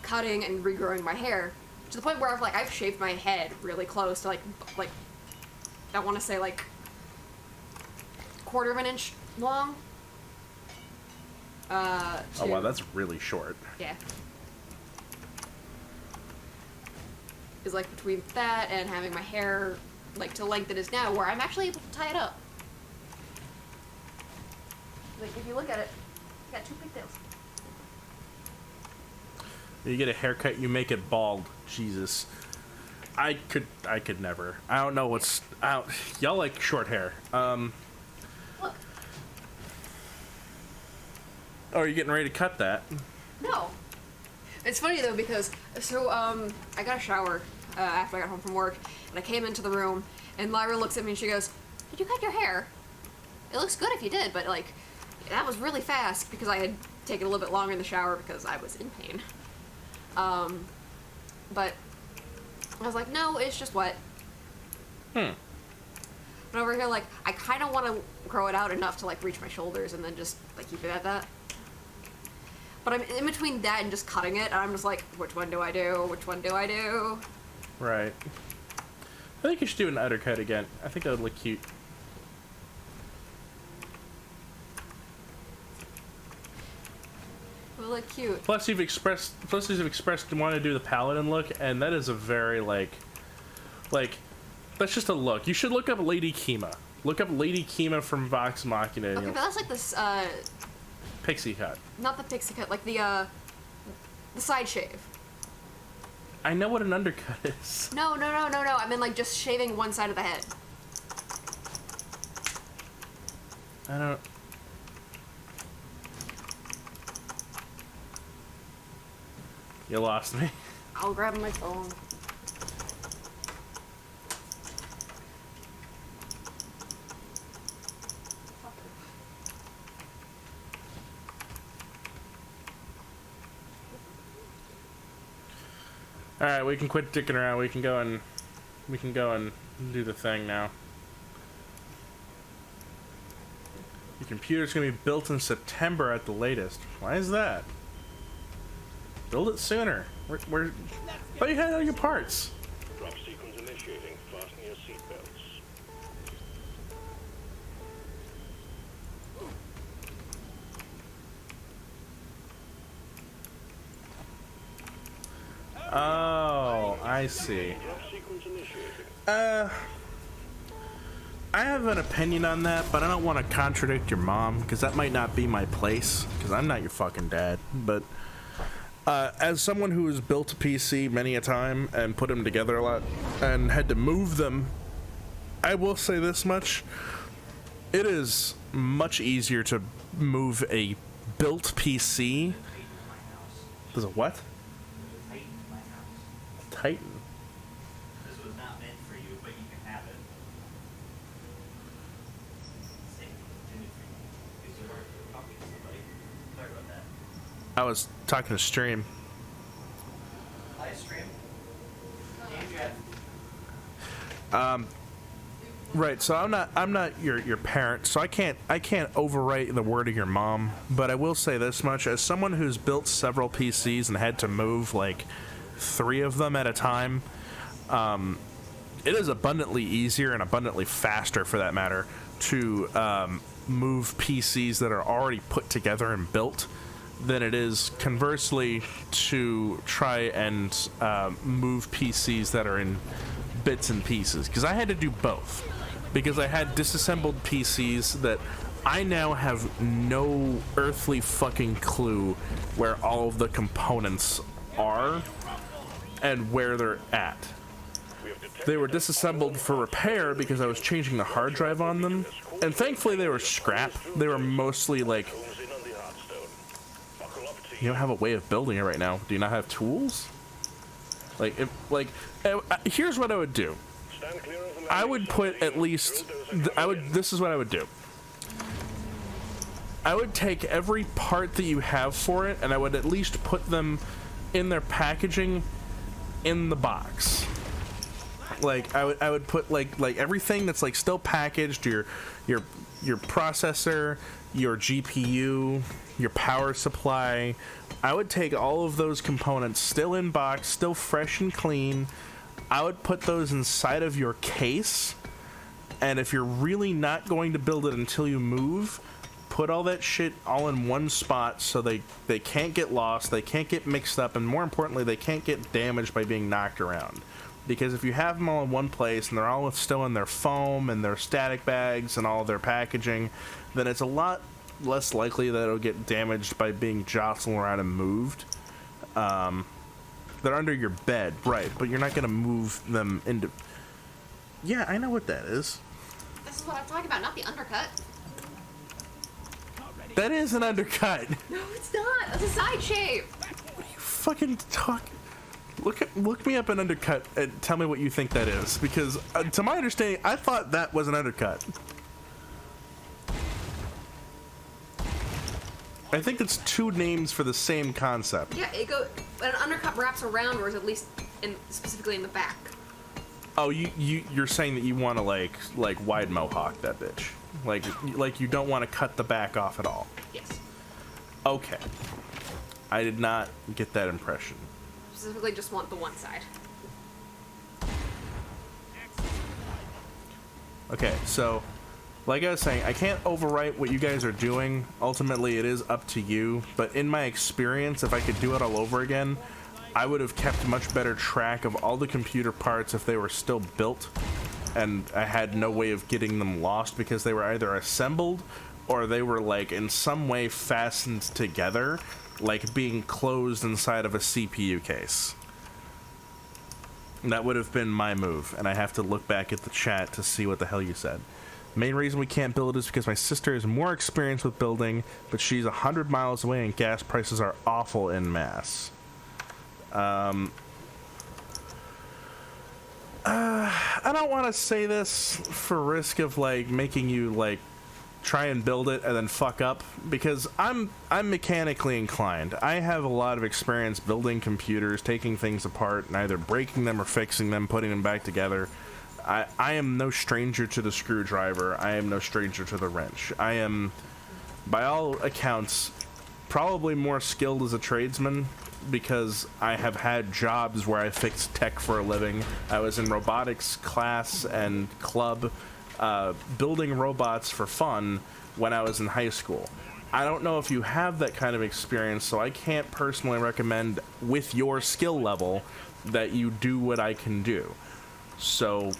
cutting and regrowing my hair to the point where I've shaved my head really close to like I want to say like 1/4 of an inch long. Oh wow, that's really short. Yeah. Is like between that and having my hair like to the length it is now, where I'm actually able to tie it up. Like if you look at it, it's got 2 pigtails. You get a haircut, you make it bald. Jesus. I could never. I don't know what's out. Y'all like short hair. Look. Oh, are you getting ready to cut that? No. It's funny though because I got a shower after I got home from work, and I came into the room, and Lyra looks at me and she goes, "Did you cut your hair? It looks good if you did, but like that was really fast," because I had taken a little bit longer in the shower because I was in pain. But I was like, no, it's just wet. But over here, like, I kind of want to grow it out enough to like reach my shoulders and then just like keep it at that. But I'm in between that and just cutting it, and I'm just like, which one do I do? Which one do I do? Right. I think you should do an undercut again. I think that would look cute. Will look cute. Plus you've expressed you want to do the paladin look, and that is a very like that's just a look. You should look up Lady Kima. Look up Lady Kima from Vox Machina. Okay, but that's like this pixie cut. not the pixie cut, like the side shave. I know what an undercut is. No. I mean like just shaving one side of the head. I don't. You lost me. I'll grab my phone. All right, we can quit dicking around. We can go and do the thing now. Your computer's gonna be built in September at the latest. Why is that? Build it sooner. Where? Oh, you had all your parts. Drop sequence initiating. Fasten your seatbelts. Oh, I see. I have an opinion on that, but I don't want to contradict your mom, because that might not be my place, because I'm not your fucking dad. But as someone who has built a PC many a time and put them together a lot and had to move them, I will say this much. It is much easier to move a built PC. There's a what? Titan. This was not meant for you, but you can have it. Because you weren't talking to somebody. Sorry about that. I was talking to stream. Hi, stream. Hey, Jeff. Right, so I'm not your parent, so I can't overwrite the word of your mom, but I will say this much: as someone who's built several PCs and had to move like 3 of them at a time, it is abundantly easier and abundantly faster, for that matter, to move PCs that are already put together and built than it is, conversely, to try and move PCs that are in bits and pieces. Because I had to do both. Because I had disassembled PCs that I now have no earthly fucking clue where all of the components are and where they're at. They were disassembled for repair because I was changing the hard drive on them, and thankfully they were scrap. They were mostly like, you don't have a way of building it right now. Do you not have tools? Here's what I would do. I would put at least, this is what I would do. I would take every part that you have for it, and I would at least put them in their packaging in the box. Like I would put like everything that's like still packaged, your processor, your GPU, your power supply. I would take all of those components still in box, still fresh and clean. I would put those inside of your case, and if you're really not going to build it until you move, put all that shit all in one spot so they can't get lost, they can't get mixed up, and more importantly, they can't get damaged by being knocked around. Because if you have them all in one place and they're all still in their foam and their static bags and all their packaging, then it's a lot less likely that it'll get damaged by being jostled around and moved. They're under your bed, right, but you're not going to move them into... Yeah, I know what that is. This is what I'm talking about, not the undercut. That is an undercut. No, it's not. It's a side shape. What are you fucking talking... Look me up an undercut and tell me what you think that is, because to my understanding, I thought that was an undercut. I think it's two names for the same concept. Yeah, an undercut wraps around, or is at least specifically in the back. Oh, you're saying that you want to like wide mohawk that bitch, like you don't want to cut the back off at all. Yes. Okay, I did not get that impression. Specifically just want the one side. Okay, so like I was saying, I can't overwrite what you guys are doing. Ultimately, it is up to you. But in my experience, if I could do it all over again, I would have kept much better track of all the computer parts if they were still built, and I had no way of getting them lost because they were either assembled or they were like in some way fastened together, like being closed inside of a CPU case. That would have been my move, and I have to look back at the chat to see what the hell you said. Main reason we can't build it is because my sister is more experienced with building, but she's 100 miles away and gas prices are awful in Mass. I don't want to say this for risk of like making you like try and build it and then fuck up, because I'm mechanically inclined. I have a lot of experience building computers, taking things apart and either breaking them or fixing them, putting them back together. I am no stranger to the screwdriver. I am no stranger to the wrench. I am, by all accounts, probably more skilled as a tradesman because I have had jobs where I fixed tech for a living. I was in robotics class and club, building robots for fun when I was in high school. I don't know if you have that kind of experience, so I can't personally recommend with your skill level that you do what I can do. So,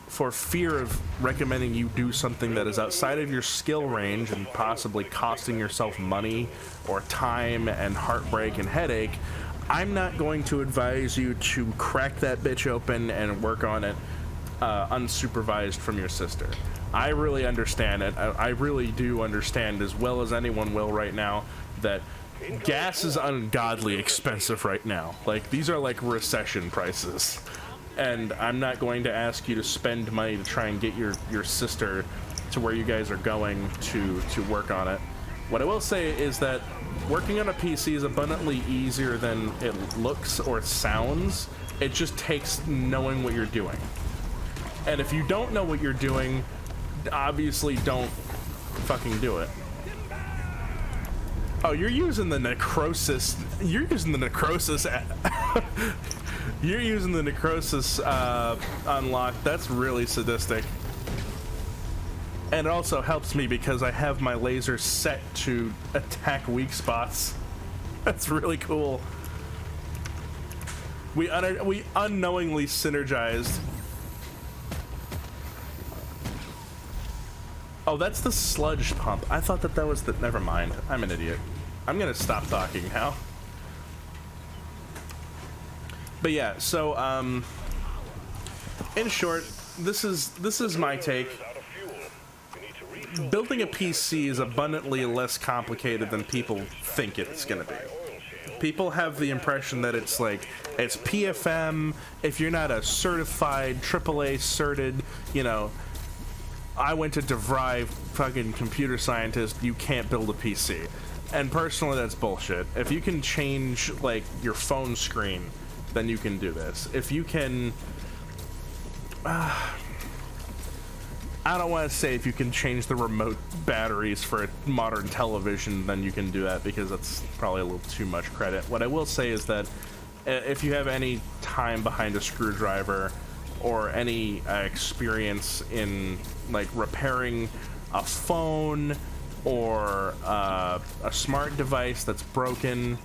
for fear of recommending you do something that is outside of your skill range and possibly costing yourself money or time and heartbreak and headache, I'm not going to advise you to crack that bitch open and work on it unsupervised from your sister. I really understand it. I really do understand as well as anyone will right now that gas is ungodly expensive right now. Like, these are like recession prices. And I'm not going to ask you to spend money to try and get your sister to where you guys are going to work on it. What I will say is that working on a PC is abundantly easier than it looks or sounds. It just takes knowing what you're doing. And if you don't know what you're doing, obviously don't fucking do it. Oh, you're using the necrosis. You're using the necrosis. You're using the necrosis unlock. That's really sadistic. And it also helps me because I have my laser set to attack weak spots. That's really cool. We unknowingly synergized. Oh, that's the sludge pump. I thought that was the... Never mind. I'm an idiot. I'm gonna stop talking now. But yeah, so, in short, this is my take. Building a PC is abundantly less complicated than people think it's gonna be. People have the impression that it's like, it's PFM, if you're not a certified, AAA certed, you know, I went to DeVry, fucking computer scientist, you can't build a PC. And personally, that's bullshit. If you can change, like, your phone screen, then you can do this. If you can... I don't want to say if you can change the remote batteries for a modern television, then you can do that, because that's probably a little too much credit. What I will say is that if you have any time behind a screwdriver or any experience in, like, repairing a phone or a smart device that's broken,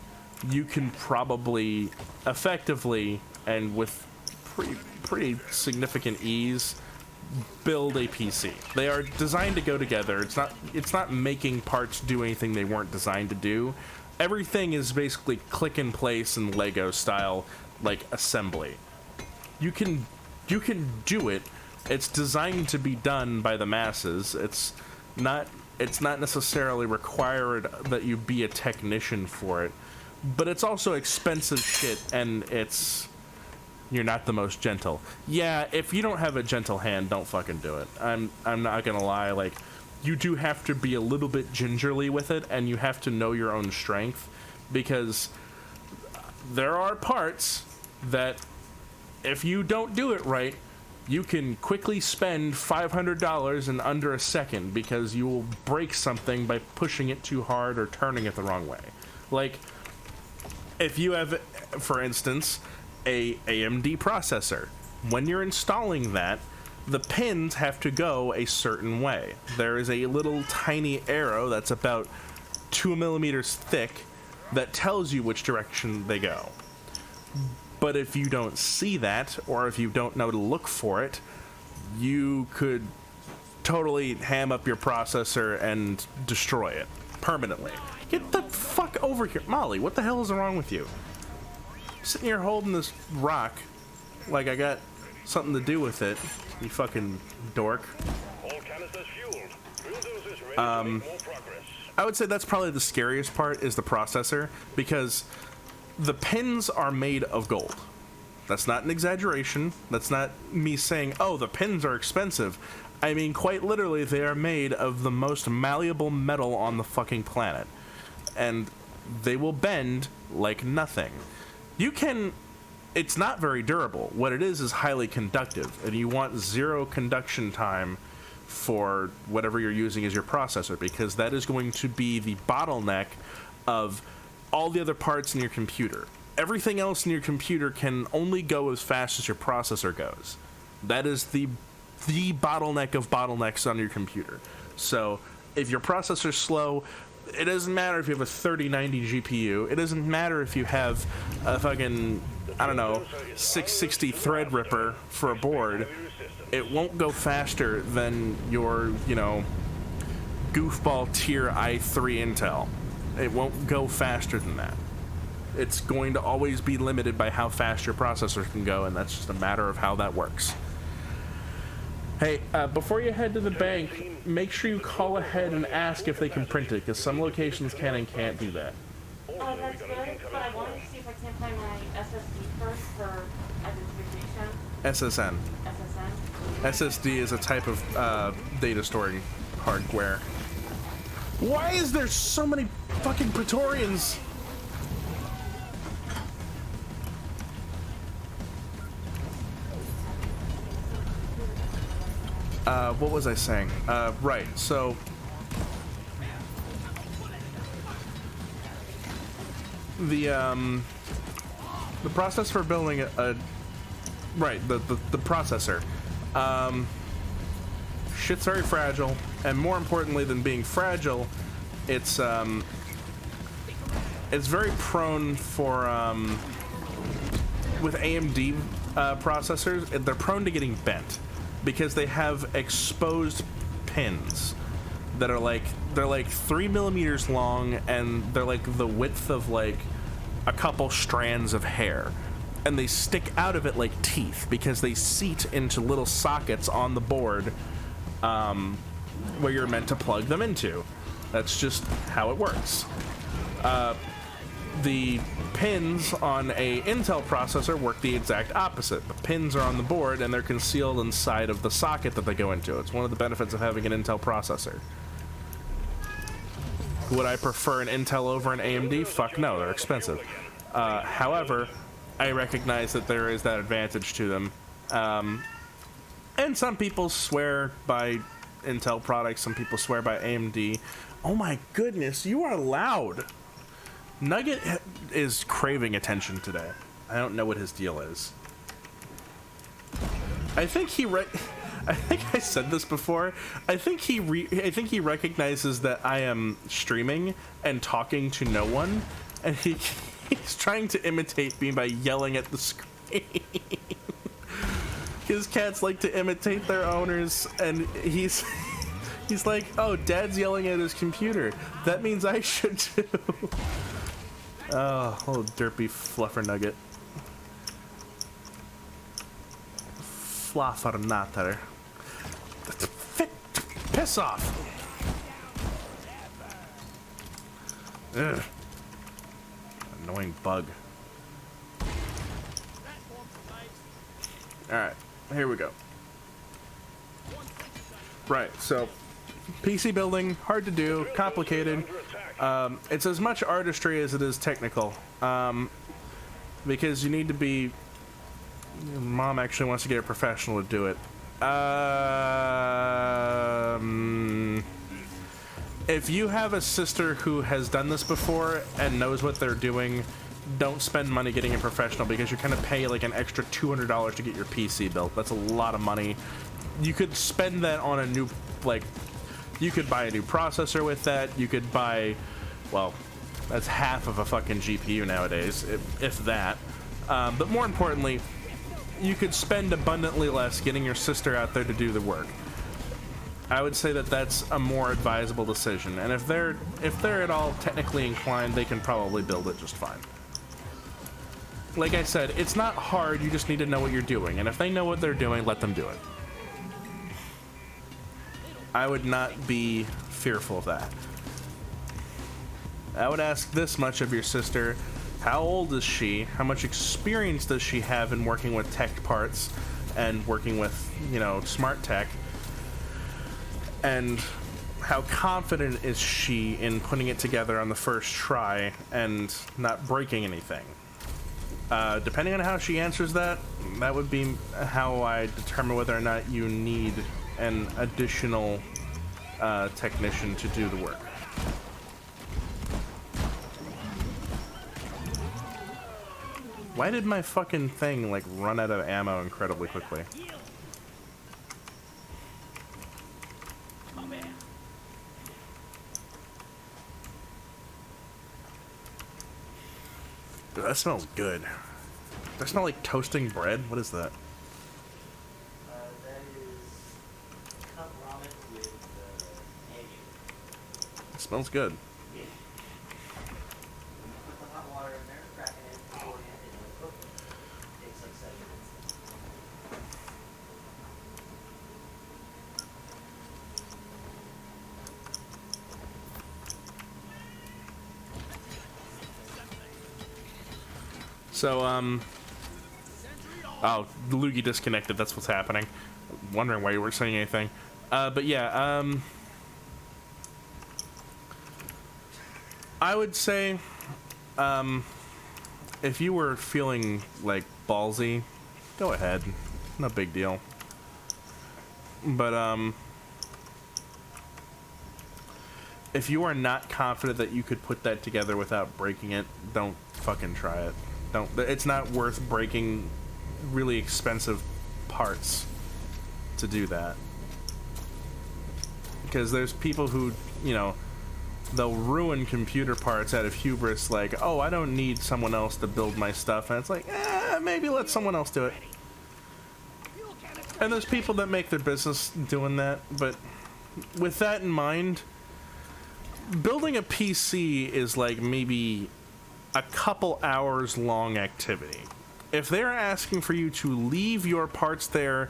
you can probably effectively and with pretty significant ease build a PC. They are designed to go together. It's not making parts do anything they weren't designed to do. Everything is basically click and place and Lego style, like, assembly. You can do it. It's designed to be done by the masses. It's not necessarily required that you be a technician for it, but it's also expensive shit, and you're not the most gentle. Yeah, if you don't have a gentle hand, don't fucking do it. I'm not gonna lie, like, you do have to be a little bit gingerly with it, and you have to know your own strength, because there are parts that if you don't do it right, you can quickly spend $500 in under a second because you will break something by pushing it too hard or turning it the wrong way. Like, if you have, for instance, a AMD processor, when you're installing that, the pins have to go a certain way. There is a little tiny arrow that's about 2 millimeters thick that tells you which direction they go. But if you don't see that, or if you don't know to look for it, you could totally ham up your processor and destroy it permanently. Get the fuck over here. Molly, what the hell is wrong with you? I'm sitting here holding this rock like I got something to do with it, you fucking dork. All canisters fueled. Bulldozers ready to make more progress. I would say that's probably the scariest part, is the processor, because the pins are made of gold. That's not an exaggeration. That's not me saying, oh, the pins are expensive. I mean, quite literally, they are made of the most malleable metal on the fucking planet. And they will bend like nothing. It's not very durable. What it is highly conductive, and you want zero conduction time for whatever you're using as your processor, because that is going to be the bottleneck of all the other parts in your computer. Everything else in your computer can only go as fast as your processor goes. That is the bottleneck of bottlenecks on your computer. So if your processor's slow, it doesn't matter if you have a 3090 GPU. It doesn't matter if you have a fucking, I don't know, 660 Threadripper for a board. It won't go faster than your, goofball tier i3 Intel. It won't go faster than that. It's going to always be limited by how fast your processor can go, and that's just a matter of how that works. Hey, before you head to the bank, make sure you call ahead and ask if they can print it, because some locations can and can't do that. Oh, that's good, but I wanted to see if I can find my SSD first for identification. SSN. SSD is a type of data storing hardware. Why is there so many fucking Praetorians? What was I saying? Right, so the process for building the processor, shit's very fragile, and more importantly than being fragile, it's very prone for with AMD processors, they're prone to getting bent because they have exposed pins that are they're like 3 millimeters long, and they're like the width of like a couple strands of hair, and they stick out of it like teeth because they seat into little sockets on the board where you're meant to plug them into. That's just how it works. The pins on a Intel processor work the exact opposite. The pins are on the board and they're concealed inside of the socket that they go into. It's one of the benefits of having an Intel processor. Would I prefer an Intel over an AMD? Fuck no, they're expensive. However, I recognize that there is that advantage to them. And some people swear by Intel products, some people swear by AMD. Oh my goodness, you are loud! Nugget is craving attention today. I don't know what his deal is. I think I think I said this before. I think he recognizes that I am streaming and talking to no one, and he's trying to imitate me by yelling at the screen. His cats like to imitate their owners, and he's like, "Oh, Dad's yelling at his computer. That means I should too." Oh, little derpy fluffer nugget. Fluffernutter. Piss off! Ugh. Annoying bug. Alright, here we go. Right, so PC building, hard to do, complicated. It's as much artistry as it is technical, because you need to be... Mom actually wants to get a professional to do it. If you have a sister who has done this before and knows what they're doing, don't spend money getting a professional, because you're gonna pay like an extra $200 to get your PC built. That's a lot of money. You could spend that on a new, like, you could buy a new processor with that. You could buy, well, that's half of a fucking GPU nowadays, if that. But more importantly, you could spend abundantly less getting your sister out there to do the work. I would say that that's a more advisable decision, and if they're at all technically inclined, they can probably build it just fine. Like I said, it's not hard, you just need to know what you're doing, and if they know what they're doing, let them do it. I would not be fearful of that. I would ask this much of your sister: how old is she? How much experience does she have in working with tech parts and working with, you know, smart tech? And how confident is she in putting it together on the first try and not breaking anything? Depending on how she answers that, that would be how I determine whether or not you need an additional technician to do the work. Why did my fucking thing, like, run out of ammo incredibly quickly? Ooh, that smells good. Does that smell like toasting bread? What is that? That is cup ramen with egg. It smells good. Put the hot water in there, crack it in beforehand, and then cook it. Takes like 7 minutes. So, oh, Loogie disconnected, that's what's happening. Wondering why you weren't saying anything. But yeah, I would say, if you were feeling, like, ballsy, go ahead. No big deal. But, if you are not confident that you could put that together without breaking it, don't fucking try it. Don't. It's not worth breaking really expensive parts to do that. Because there's people who, you know, they'll ruin computer parts out of hubris, like, oh, I don't need someone else to build my stuff, and it's like, maybe let someone else do it. And there's people that make their business doing that, but with that in mind, building a PC is like maybe a couple hours long activity. If they're asking for you to leave your parts there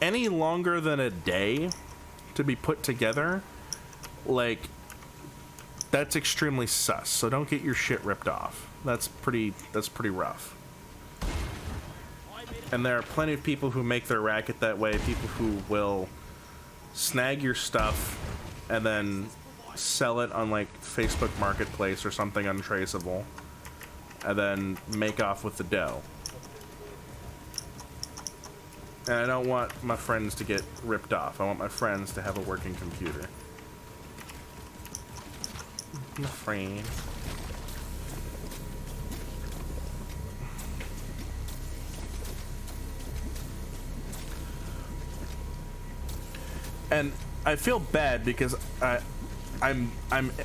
any longer than a day to be put together, like, that's extremely sus. So don't get your shit ripped off. That's pretty rough. And there are plenty of people who make their racket that way. People who will snag your stuff and then sell it on like Facebook Marketplace or something untraceable, and then make off with the dough. And I don't want my friends to get ripped off. I want my friends to have a working computer. My friend. And I feel bad because I'm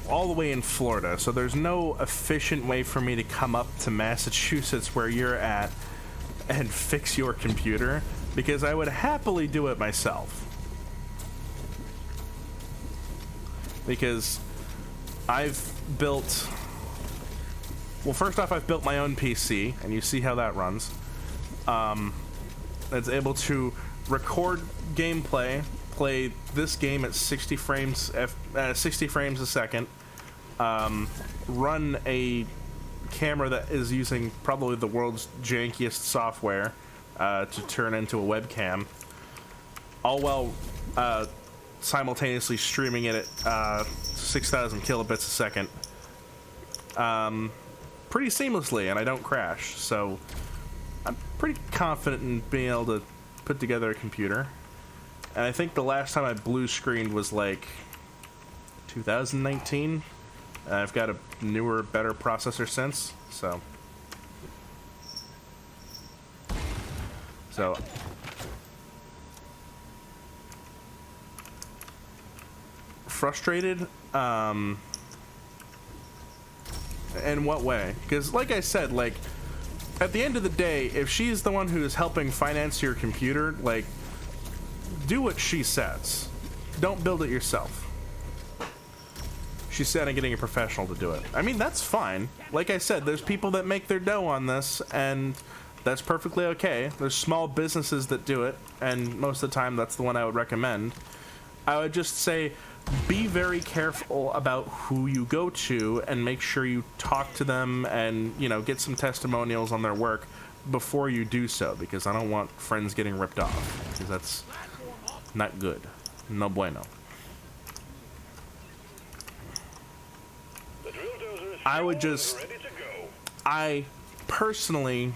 all the way in Florida, so there's no efficient way for me to come up to Massachusetts where you're at and fix your computer, because I would happily do it myself. Because I've built... Well, first off, I've built my own PC, and you see how that runs. That's able to record gameplay, play this game at 60 frames a second, run a camera that is using probably the world's jankiest software to turn into a webcam, all while simultaneously streaming it at 6,000 kilobits a second pretty seamlessly, and I don't crash, so I'm pretty confident in being able to put together a computer. And I think the last time I blue screened was like 2019. I've got a newer, better processor since, so frustrated. In what way? Because like I said, like at the end of the day, if she's the one who is helping finance your computer, like, do what she says. Don't build it yourself. She said I'm getting a professional to do it. I mean, that's fine. Like I said, there's people that make their dough on this, and that's perfectly okay. There's small businesses that do it, and most of the time that's the one I would recommend. I would just say, be very careful about who you go to, and make sure you talk to them and, you know, get some testimonials on their work before you do so, because I don't want friends getting ripped off, because that's not good. No bueno. I would just... I personally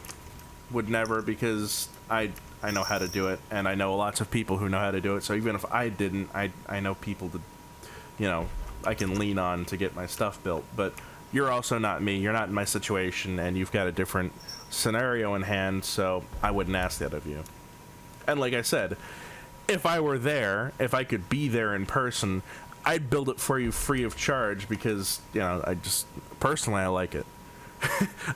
would never, because I know how to do it, and I know lots of people who know how to do it, so even if I didn't, I know people to, you know, I can lean on to get my stuff built. But you're also not me. You're not in my situation, and you've got a different scenario in hand, so I wouldn't ask that of you. And like I said, if I were there, if I could be there in person, I'd build it for you free of charge, because, you know, personally, I like it.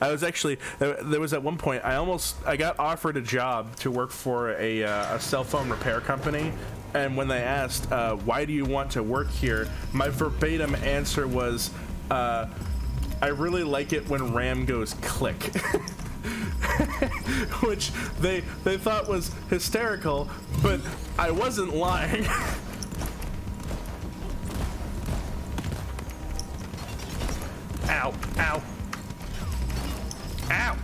I was actually, there was at one point, I got offered a job to work for a cell phone repair company, and when they asked, why do you want to work here, my verbatim answer was, I really like it when RAM goes click. Which they thought was hysterical, but I wasn't lying. Ow, ow. Ow!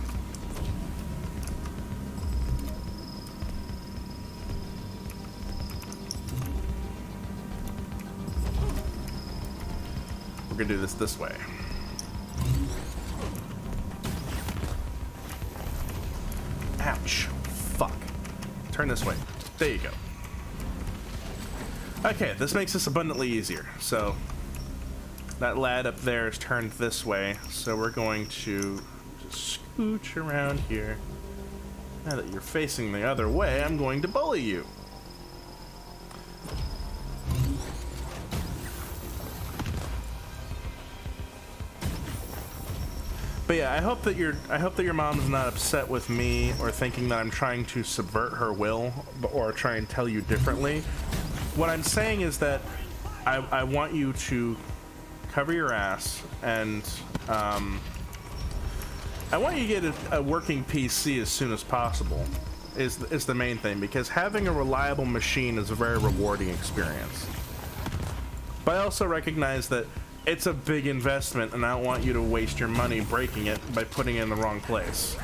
We're gonna do this way. Ouch. Fuck. Turn this way. There you go. Okay, this makes this abundantly easier. So, that lad up there is turned this way, so we're going to just scooch around here. Now that you're facing the other way, I'm going to bully you. But yeah, I hope that your mom's not upset with me or thinking that I'm trying to subvert her will or try and tell you differently. What I'm saying is that I want you to cover your ass, and I want you to get a working PC as soon as possible, is the main thing, because having a reliable machine is a very rewarding experience. But I also recognize that it's a big investment, and I don't want you to waste your money breaking it by putting it in the wrong place.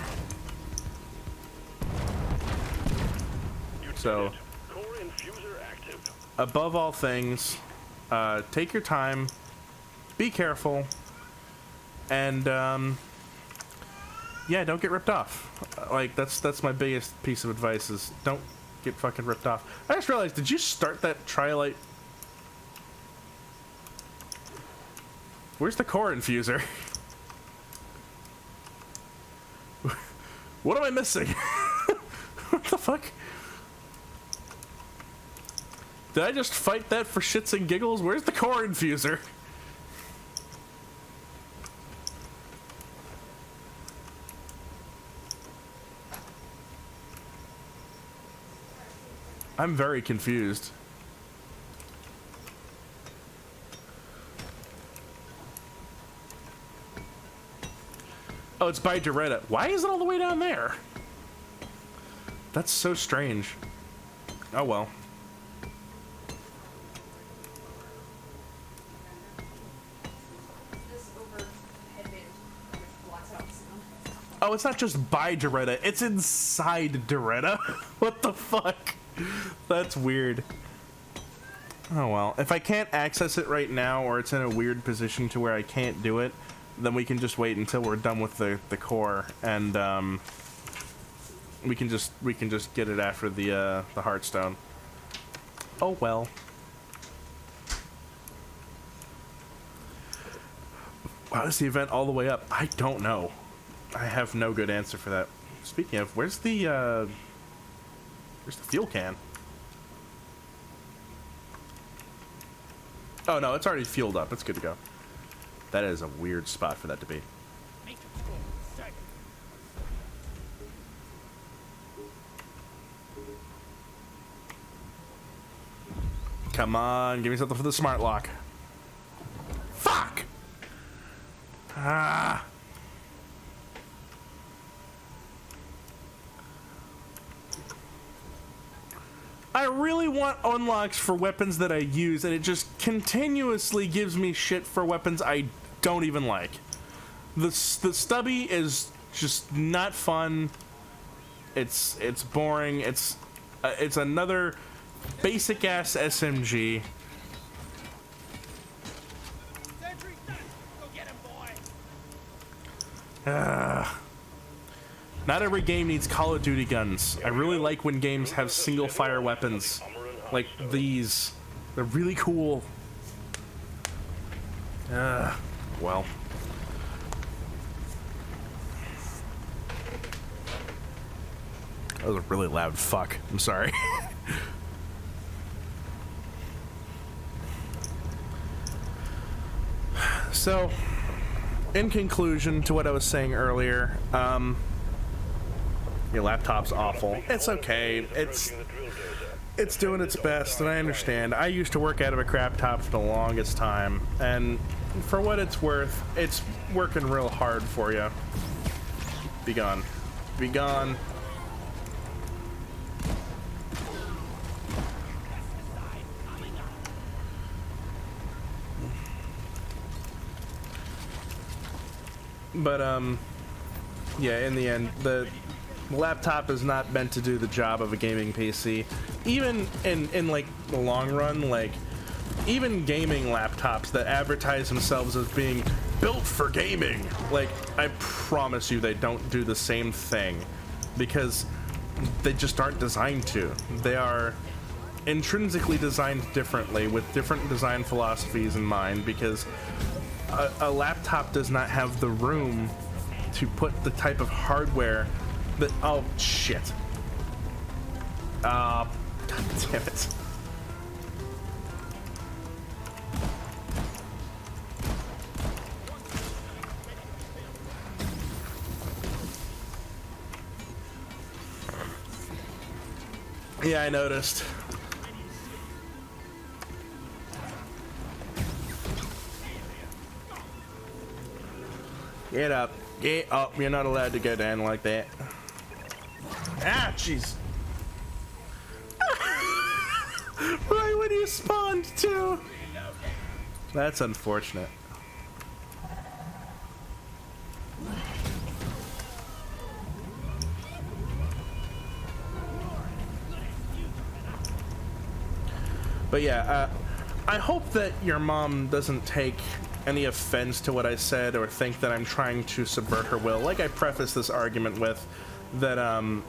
So, Core infuser active. above all things, take your time, be careful, and yeah, don't get ripped off. Like, that's my biggest piece of advice, is don't get fucking ripped off. I just realized, did you start that Triolite? Where's the core infuser? What am I missing? What the fuck? Did I just fight that for shits and giggles? Where's the core infuser? I'm very confused. Oh, it's by Doretta. Why is it all the way down there? That's so strange. Oh well. This overhead bin which blocks out the sound. Oh, it's not just by Doretta, it's inside Doretta. What the fuck? That's weird. Oh well. If I can't access it right now, or it's in a weird position to where I can't do it, then we can just wait until we're done with the core, and we can just get it after the Hearthstone. Oh well. Wow, is the event all the way up? I don't know. I have no good answer for that. Speaking of, where's the fuel can? Oh no, it's already fueled up. It's good to go. That is a weird spot for that to be. Matrix core inserted. Come on, give me something for the smart lock. Fuck! Ah! I really want unlocks for weapons that I use, and it just continuously gives me shit for weapons I don't even like. The stubby is just not fun. It's boring. It's another basic ass SMG. Sentry's done. Go get him, boy. Not every game needs Call of Duty guns. I really like when games have single fire weapons like these. They're really cool. Well. That was a really loud fuck. I'm sorry. So, in conclusion to what I was saying earlier, your laptop's awful. It's okay. It's doing its best, and I understand. I used to work out of a crap top for the longest time, and for what it's worth, it's working real hard for you. Be gone. Be gone. But, yeah, in the end, the laptop is not meant to do the job of a gaming PC. Even in like, the long run, like, even gaming laptops that advertise themselves as being built for gaming, like, I promise you they don't do the same thing. Because they just aren't designed to. They are intrinsically designed differently, with different design philosophies in mind, because a laptop does not have the room to put the type of hardware that... Oh, shit. God damn it. Yeah, I noticed. Get up. Get up. You're not allowed to go down like that. Ah, jeez. Right when you spawned, too. That's unfortunate. But yeah, I hope that your mom doesn't take any offense to what I said or think that I'm trying to subvert her will. Like I prefaced this argument with, that I'm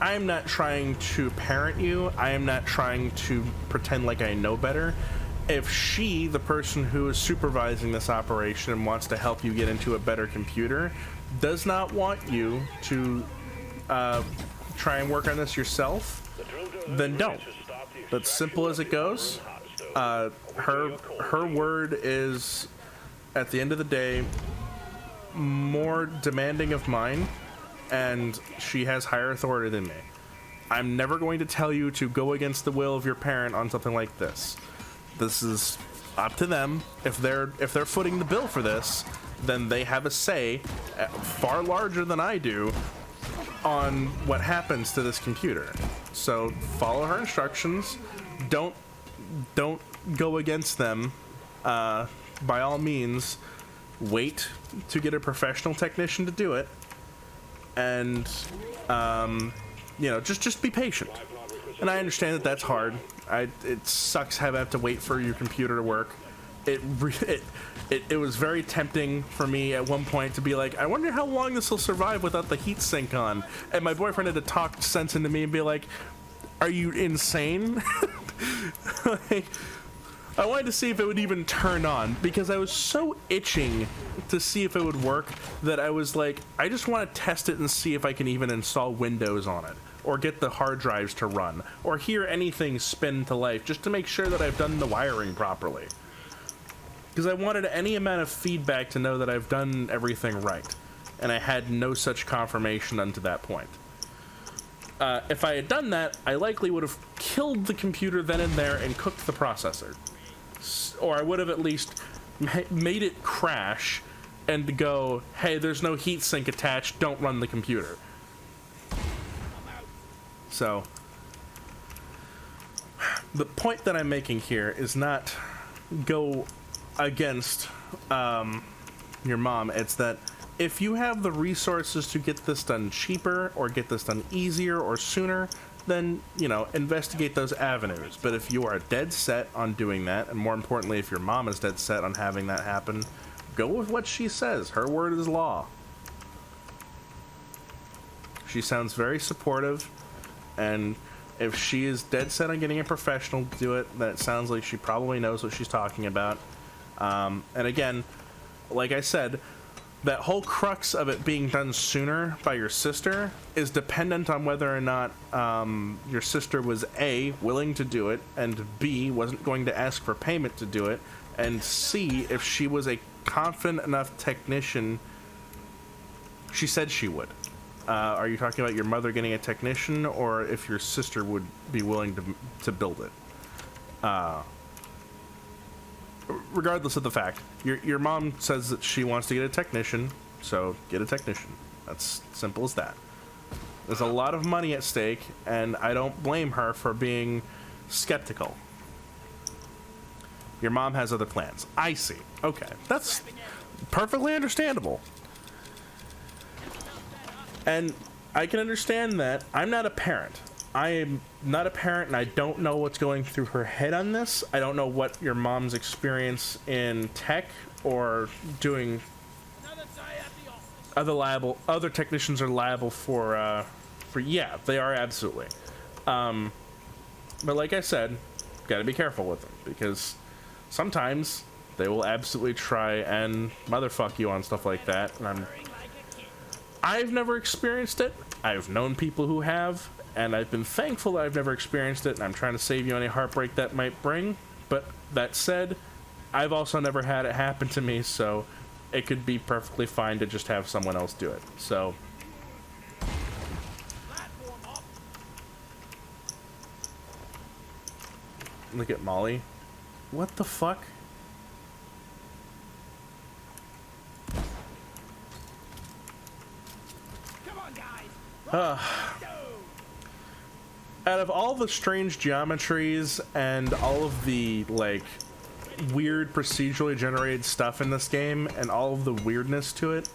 not trying to parent you. I am not trying to pretend like I know better. If she, the person who is supervising this operation and wants to help you get into a better computer, does not want you to try and work on this yourself, then don't. That's simple as it goes. Her word is, at the end of the day, more demanding of mine, and she has higher authority than me. I'm never going to tell you to go against the will of your parent on something like this. This is up to them. If they're footing the bill for this, then they have a say far larger than I do on what happens to this computer. So follow her instructions. Don't go against them. By all means, wait to get a professional technician to do it, and you know, just be patient. And I understand that that's hard. It sucks having to wait for your computer to work. It was very tempting for me at one point to be like, I wonder how long this will survive without the heat sink on. And my boyfriend had to talk sense into me and be like, are you insane? Like, I wanted to see if it would even turn on, because I was so itching to see if it would work that I was like, I just want to test it and see if I can even install Windows on it, or get the hard drives to run, or hear anything spin to life, just to make sure that I've done the wiring properly. Because I wanted any amount of feedback to know that I've done everything right, and I had no such confirmation unto that point. If I had done that, I likely would have killed the computer then and there and cooked the processor. Or I would have at least made it crash and go, hey, there's no heatsink attached, don't run the computer. So, the point that I'm making here is not go against your mom. It's that if you have the resources to get this done cheaper, or get this done easier or sooner, then, you know, investigate those avenues. But if you are dead set on doing that, and more importantly, if your mom is dead set on having that happen, go with what she says. Her word is law. She sounds very supportive, and if she is dead set on getting a professional to do it, then it sounds like she probably knows what she's talking about. And again, like I said, that whole crux of it being done sooner by your sister is dependent on whether or not your sister was A, willing to do it, and B, wasn't going to ask for payment to do it, and C, if she was a confident enough technician. She said she would. Are you talking about your mother getting a technician, or if your sister would be willing to build it? Regardless of the fact, your mom says that she wants to get a technician, so get a technician. That's simple as that. There's a lot of money at stake, and I don't blame her for being skeptical. Your mom has other plans. I see. Okay, that's perfectly understandable. And I can understand that. I'm not a parent. I am not a parent, and I don't know what's going through her head on this. I don't know what your mom's experience in tech or doing. Other technicians are liable for yeah, they are absolutely. But like I said, gotta be careful with them, because sometimes they will absolutely try and motherfuck you on stuff like that. And I've never experienced it. I've known people who have. And I've been thankful that I've never experienced it, and I'm trying to save you any heartbreak that might bring. But that said, I've also never had it happen to me, so it could be perfectly fine to just have someone else do it. So, look at Molly. What the fuck? Come on, guys. Out of all the strange geometries and all of the, like, weird procedurally generated stuff in this game and all of the weirdness to it,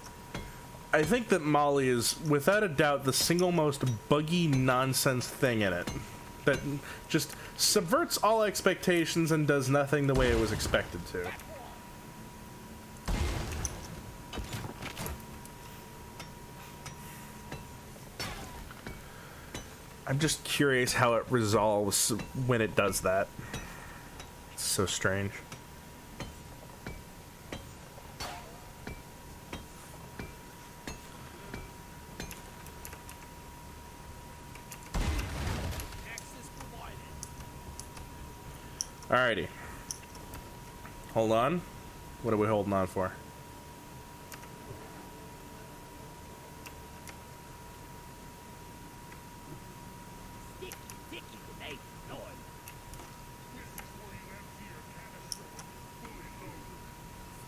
I think that Molly is, without a doubt, the single most buggy nonsense thing in it. that just subverts all expectations and does nothing the way it was expected to. I'm just curious how it resolves when it does that. It's so strange. Alrighty. Hold on. What are we holding on for?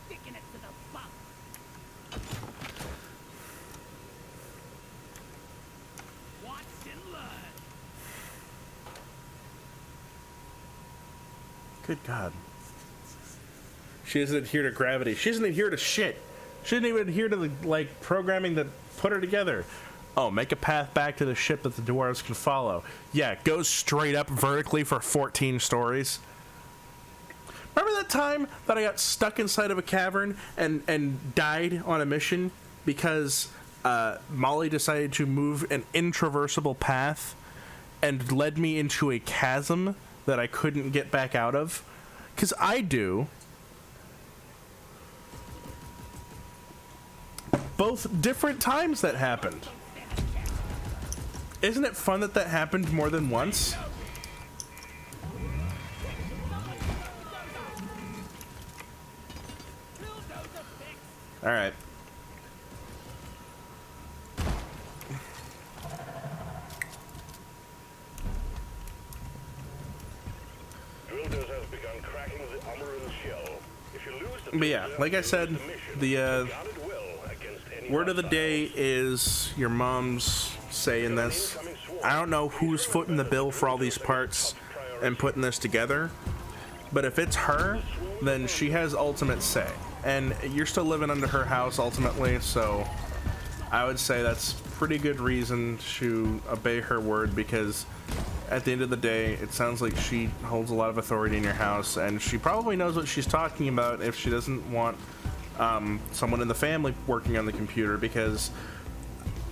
Sticking it to the bump. Watch and learn. Good God. She doesn't adhere to gravity. She doesn't adhere to shit. She didn't even adhere to the, like, programming that put her together. Oh, make a path back to the ship that the dwarves can follow. Yeah, it goes straight up vertically for 14 stories. Remember that time that I got stuck inside of a cavern and died on a mission because Molly decided to move an intraversible path and led me into a chasm that I couldn't get back out of? Because I do. Both different times that happened. Isn't it fun that that happened more than once? Alright. But yeah, like I said, the word of the day is your mom's saying this. I don't know who's footing the bill for all these parts and putting this together, but if it's her, then she has ultimate say. And you're still living under her house ultimately, so I would say that's pretty good reason to obey her word, because at the end of the day, it sounds like she holds a lot of authority in your house, and she probably knows what she's talking about if she doesn't want someone in the family working on the computer, because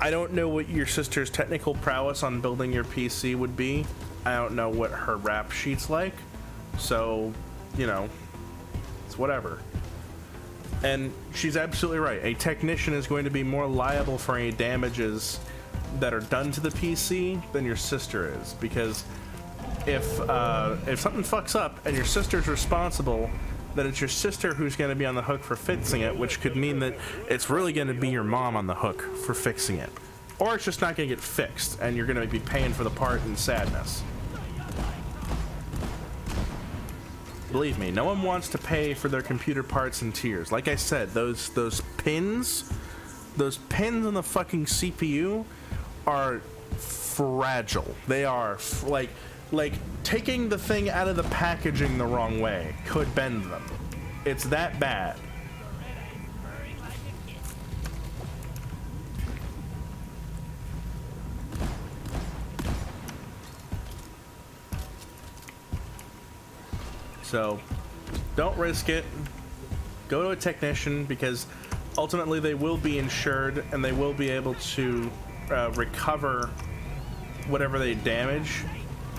I don't know what your sister's technical prowess on building your PC would be. I don't know what her rap sheet's like, so, you know, it's whatever. And she's absolutely right. A technician is going to be more liable for any damages that are done to the PC than your sister is, because if something fucks up and your sister's responsible, then it's your sister who's going to be on the hook for fixing it, which could mean that it's really going to be your mom on the hook for fixing it, or it's just not going to get fixed and you're going to be paying for the part in sadness. Believe me, no one wants to pay for their computer parts in tears. Like I said, those pins on the fucking CPU are fragile. They are like taking the thing out of the packaging the wrong way could bend them. It's that bad. So don't risk it. Go to a technician, because ultimately they will be insured and they will be able to recover whatever they damage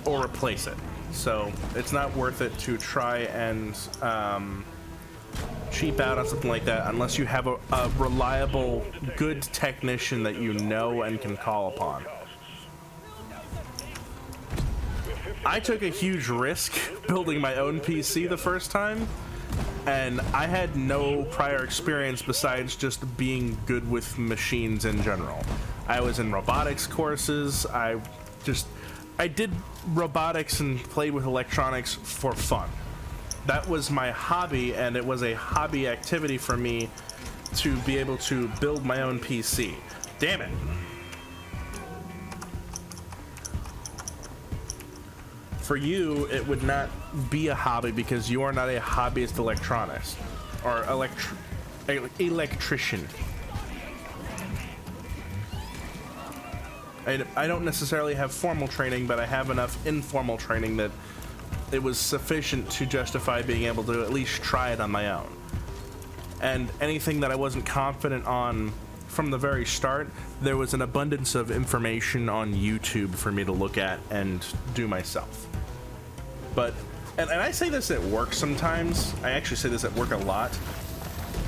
or replace it. So it's not worth it to try and cheap out on something like that unless you have a reliable, good technician that you know and can call upon. I took a huge risk building my own PC the first time, and I had no prior experience besides just being good with machines in general. I was in robotics courses. I did robotics and played with electronics for fun. That was my hobby, and it was a hobby activity for me to be able to build my own PC. Damn it. For you, it would not be a hobby because you are not a hobbyist electronist or electrician. I don't necessarily have formal training, but I have enough informal training that it was sufficient to justify being able to at least try it on my own. And anything that I wasn't confident on from the very start, there was an abundance of information on YouTube for me to look at and do myself. But, and I say this at work sometimes, I actually say this at work a lot,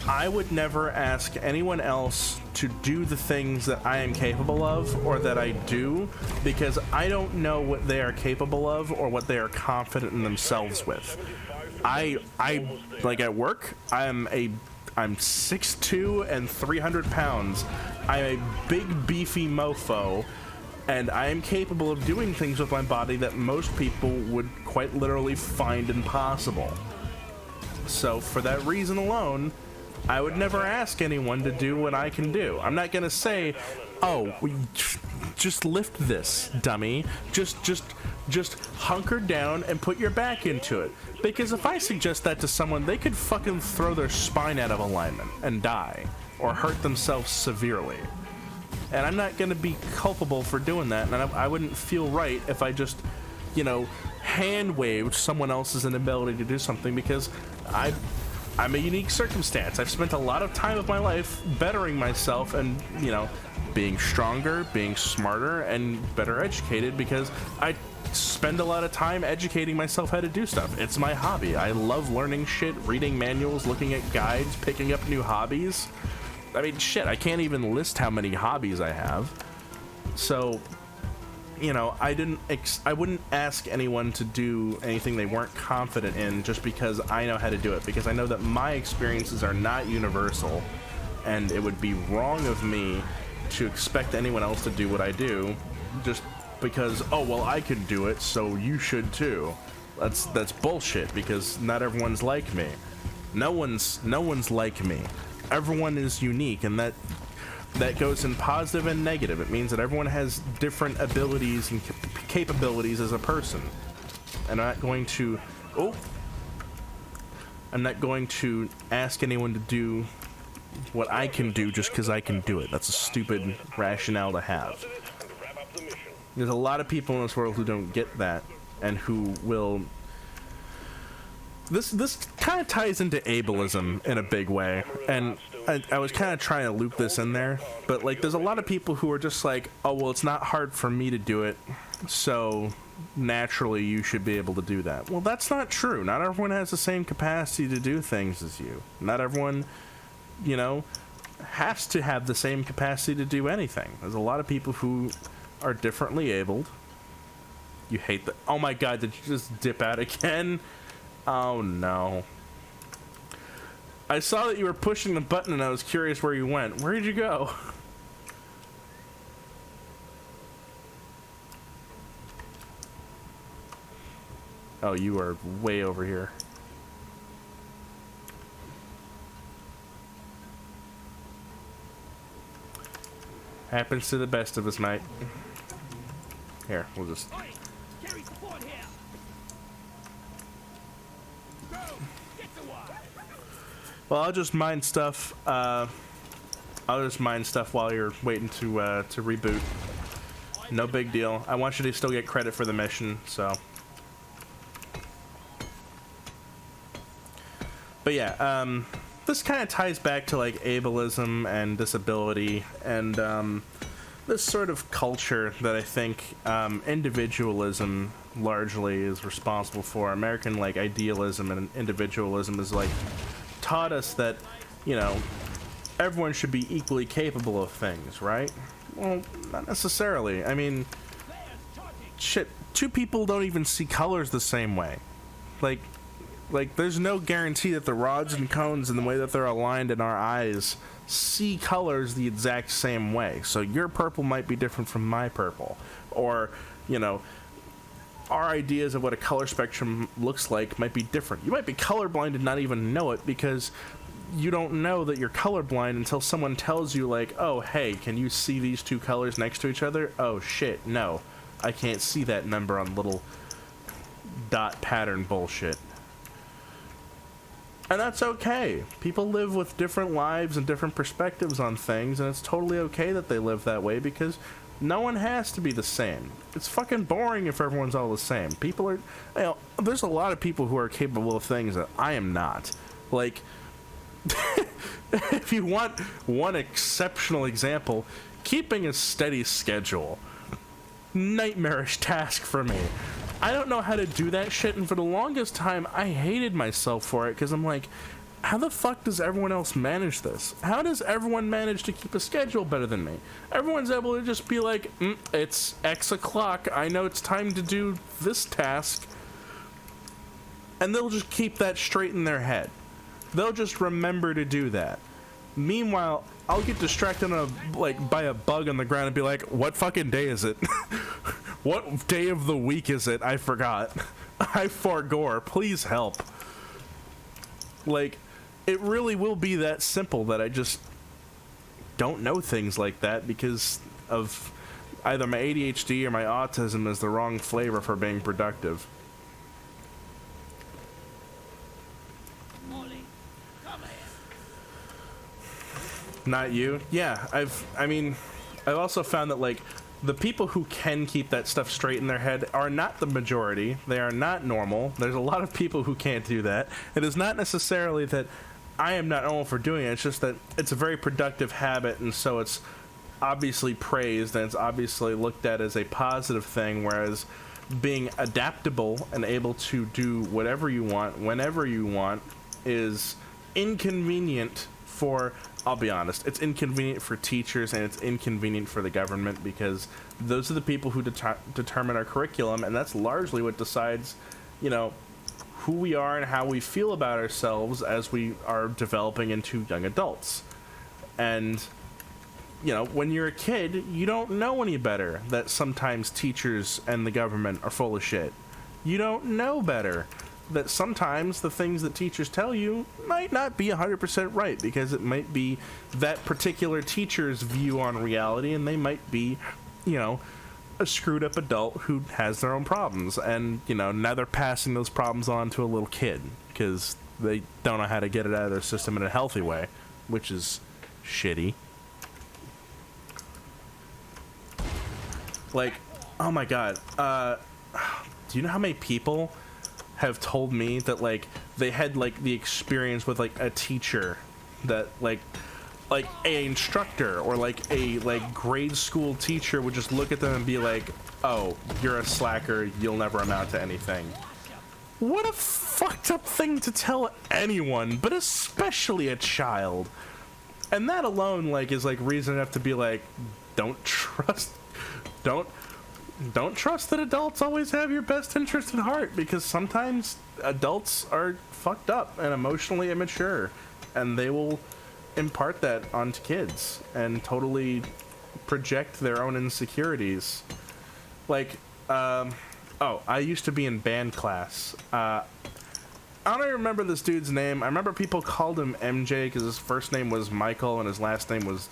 I would never ask anyone else to do the things that I am capable of or that I do, because I don't know what they are capable of or what they are confident in themselves with. I like at work, I'm 6'2" and 300 pounds. I'm a big beefy mofo, and I am capable of doing things with my body that most people would quite literally find impossible. So for that reason alone, I would never ask anyone to do what I can do. I'm not gonna say, oh, just lift this, dummy. Just hunker down and put your back into it. Because if I suggest that to someone, they could fucking throw their spine out of alignment and die, or hurt themselves severely. And I'm not gonna be culpable for doing that, and I wouldn't feel right if I just, you know, hand-waved someone else's inability to do something, because I'm a unique circumstance. I've spent a lot of time of my life bettering myself and, you know, being stronger, being smarter, and better educated, because I spend a lot of time educating myself how to do stuff. It's my hobby. I love learning shit, reading manuals, looking at guides, picking up new hobbies. I mean, shit, I can't even list how many hobbies I have. So, you know, I wouldn't ask anyone to do anything they weren't confident in just because I know how to do it, because I know that my experiences are not universal, and it would be wrong of me to expect anyone else to do what I do just because, oh, well, I can do it, so you should too. That's bullshit, because not everyone's like me. No one's like me. Everyone is unique, and that goes in positive and negative. It means that everyone has different abilities and capabilities as a person. And I'm not going to ask anyone to do what I can do just because I can do it. That's a stupid rationale to have. There's a lot of people in this world who don't get that, and who will... This kind of ties into ableism in a big way, and I was kind of trying to loop this in there, but like there's a lot of people who are just like, oh, well, it's not hard for me to do it, so naturally you should be able to do that. Well, that's not true. Not everyone has the same capacity to do things as you. Not everyone, you know, has to have the same capacity to do anything. There's a lot of people who are differently abled. You hate that. Oh my god, did you just dip out again? Oh no. I saw that you were pushing the button and I was curious where you went. Where did you go? Oh, you are way over here. Happens to the best of us, mate. Here, we'll just... Oi, carry support here. Go, get to work. Well, I'll just mine stuff. I'll just mine stuff while you're waiting to reboot. No big deal. I want you to still get credit for the mission, so. But yeah, this kind of ties back to like ableism and disability and this sort of culture that I think individualism largely is responsible for. American like idealism and individualism is like taught us that, you know, everyone should be equally capable of things, right? Well, not necessarily. I mean, shit, two people don't even see colors the same way. Like there's no guarantee that the rods and cones and the way that they're aligned in our eyes see colors the exact same way. So your purple might be different from my purple. Or, you know, our ideas of what a color spectrum looks like might be different. You might be colorblind and not even know it because you don't know that you're colorblind until someone tells you like, oh, hey, can you see these two colors next to each other? Oh, shit, no. I can't see that number on little dot pattern bullshit. And that's okay. People live with different lives and different perspectives on things, and it's totally okay that they live that way because No one has to be the same. It's fucking boring if everyone's all the same. People are, there's a lot of people who are capable of things that I am not. Like, if you want one exceptional example, keeping a steady schedule. Nightmarish task for me. I don't know how to do that shit, and for the longest time, I hated myself for it, because I'm like, how the fuck does everyone else manage this? How does everyone manage to keep a schedule better than me? Everyone's able to just be like, it's X o'clock, I know it's time to do this task. And they'll just keep that straight in their head. They'll just remember to do that. Meanwhile, I'll get distracted by a bug on the ground and be like, what fucking day is it? What day of the week is it? I forgot. I forgore. Please help. Like, it really will be that simple that I just don't know things like that because of either my ADHD or my autism is the wrong flavor for being productive. Molly, come here. Not you? Yeah, I've also found that, like, the people who can keep that stuff straight in their head are not the majority. They are not normal. There's a lot of people who can't do that. It is not necessarily that I am not normal for doing it. It's just that it's a very productive habit, and so it's obviously praised, and it's obviously looked at as a positive thing, whereas being adaptable and able to do whatever you want, whenever you want, is inconvenient for... I'll be honest, it's inconvenient for teachers and it's inconvenient for the government because those are the people who determine our curriculum, and that's largely what decides, you know, who we are and how we feel about ourselves as we are developing into young adults. And, you know, when you're a kid, you don't know any better that sometimes teachers and the government are full of shit. You don't know better that sometimes the things that teachers tell you might not be 100% right because it might be that particular teacher's view on reality, and they might be, you know, a screwed up adult who has their own problems, and, you know, now they're passing those problems on to a little kid because they don't know how to get it out of their system in a healthy way, which is shitty. Like, oh my god, do you know how many people have told me that, like, they had, like, the experience with, like, a teacher that, like a instructor or, like, a, like, grade school teacher would just look at them and be like, oh, you're a slacker, you'll never amount to anything. What a fucked up thing to tell anyone, but especially a child. And that alone, like, is, like, reason enough to be like, don't trust that adults always have your best interest at heart, because sometimes adults are fucked up and emotionally immature, and they will impart that onto kids and totally project their own insecurities. Like, I used to be in band class. I don't even remember this dude's name. I remember people called him MJ because his first name was Michael and his last name was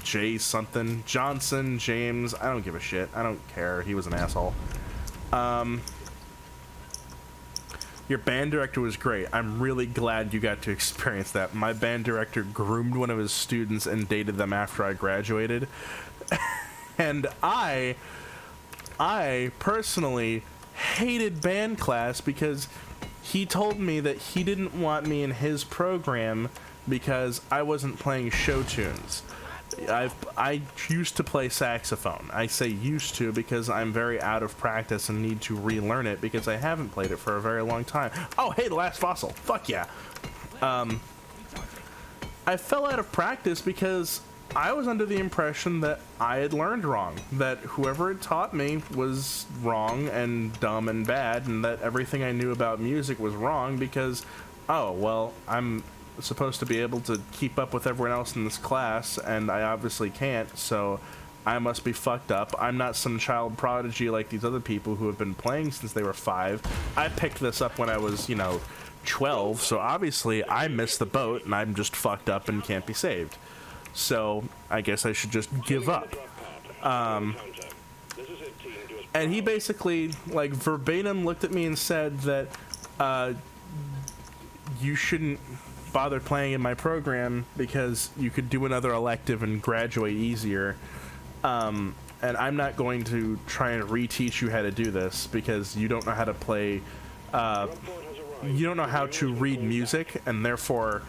J something. Johnson, James, I don't give a shit. I don't care. He was an asshole. Your band director was great. I'm really glad you got to experience that. My band director groomed one of his students and dated them after I graduated. And I personally hated band class because he told me that he didn't want me in his program because I wasn't playing show tunes. I used to play saxophone. I say used to because I'm very out of practice and need to relearn it because I haven't played it for a very long time. Oh, hey, the last fossil. Fuck yeah. I fell out of practice because I was under the impression that I had learned wrong, that whoever had taught me was wrong and dumb and bad, and that everything I knew about music was wrong because, oh, well, I'm supposed to be able to keep up with everyone else in this class, and I obviously can't, so I must be fucked up. I'm not some child prodigy like these other people who have been playing since they were 5. I picked this up when I was, 12, so obviously I missed the boat, and I'm just fucked up and can't be saved. So I guess I should just give up. And he basically, like, verbatim looked at me and said that you shouldn't bother playing in my program because you could do another elective and graduate easier. And and I'm not going to try and reteach you how to do this because you don't know how to play, you don't know how to read music, and therefore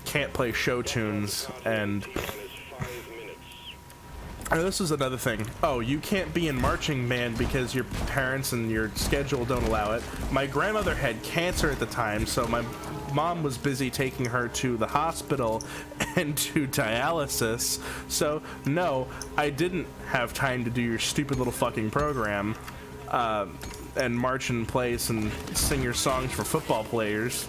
can't play show tunes. And this is another thing. Oh, you can't be in marching band because your parents and your schedule don't allow it. My grandmother had cancer at the time, so my mom was busy taking her to the hospital and to dialysis. So, no, I didn't have time to do your stupid little fucking program and march in place and sing your songs for football players.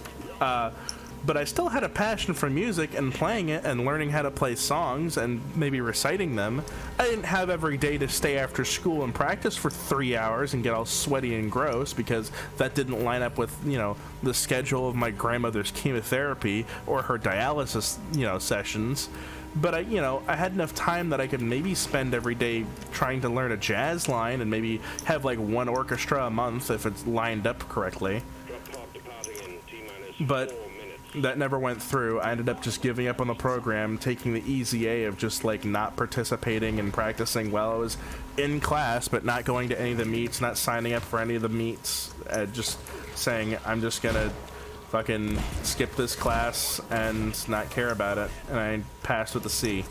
But I still had a passion for music and playing it and learning how to play songs and maybe reciting them. I didn't have every day to stay after school and practice for 3 hours and get all sweaty and gross because that didn't line up with, you know, the schedule of my grandmother's chemotherapy or her dialysis, you know, sessions. But I had enough time that I could maybe spend every day trying to learn a jazz line and maybe have like one orchestra a month if it's lined up correctly. But that never went through. I ended up just giving up on the program, taking the easy A of just like not participating and practicing while I was in class, but not going to any of the meets, not signing up for any of the meets, just saying I'm just gonna fucking skip this class and not care about it. And I passed with a C.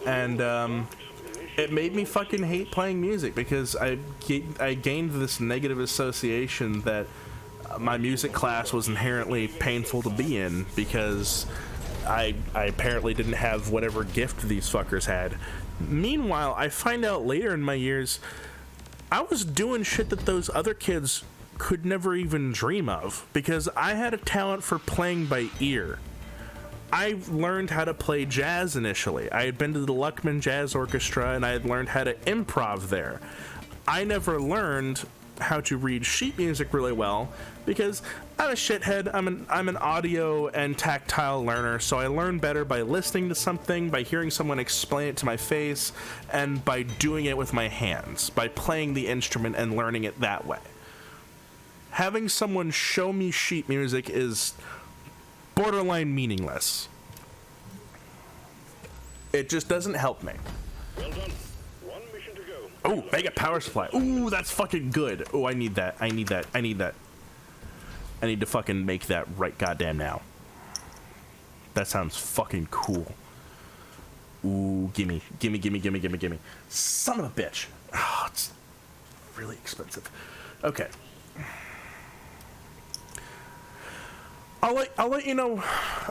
And it made me fucking hate playing music because I gained this negative association that my music class was inherently painful to be in because I apparently didn't have whatever gift these fuckers had. Meanwhile, I find out later in my years, I was doing shit that those other kids could never even dream of because I had a talent for playing by ear. I learned how to play jazz initially. I had been to the Luckman Jazz Orchestra and I had learned how to improv there. I never learned how to read sheet music really well because I'm a shithead. I'm an audio and tactile learner, so I learn better by listening to something, by hearing someone explain it to my face, and by doing it with my hands, by playing the instrument and learning it that way. Having someone show me sheet music is borderline meaningless. It just doesn't help me. Well done. One mission to go. Oh, mega power supply. Ooh, that's fucking good. Oh, I need that. I need that. I need that. I need to fucking make that right goddamn now. That sounds fucking cool. Ooh, gimme. Gimme, gimme, gimme, gimme, gimme. Son of a bitch. Oh, it's really expensive. Okay. I'll let you know.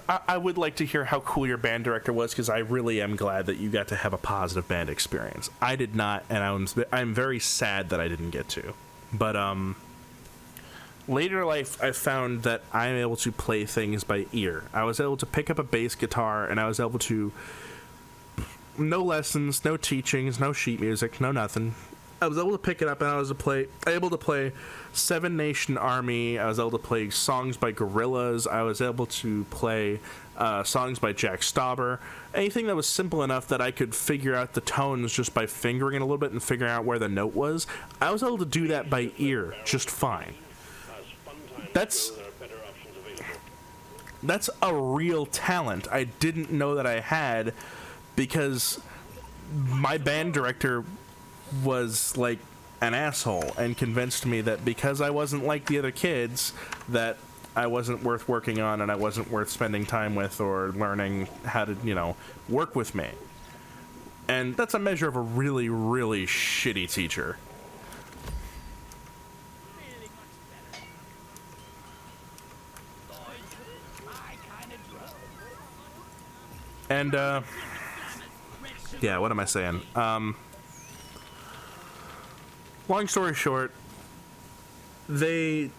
I would like to hear how cool your band director was because I really am glad that you got to have a positive band experience. I did not, and I'm very sad that I didn't get to. But later in life, I found that I'm able to play things by ear. I was able to pick up a bass guitar, and I was able to no lessons, no teachings, no sheet music, no nothing. I was able to pick it up and I was able to play Seven Nation Army. I was able to play songs by Gorillaz. I was able to play songs by Jack Stauber. Anything that was simple enough that I could figure out the tones just by fingering it a little bit and figuring out where the note was. I was able to do that by ear just fine. That's a real talent I didn't know that I had because my band director was like an asshole and convinced me that because I wasn't like the other kids that I wasn't worth working on and I wasn't worth spending time with or learning how to, work with me. And that's a measure of a really, really shitty teacher. Really much better. Boys, I kinda drove. And yeah, what am I saying? Long story short, that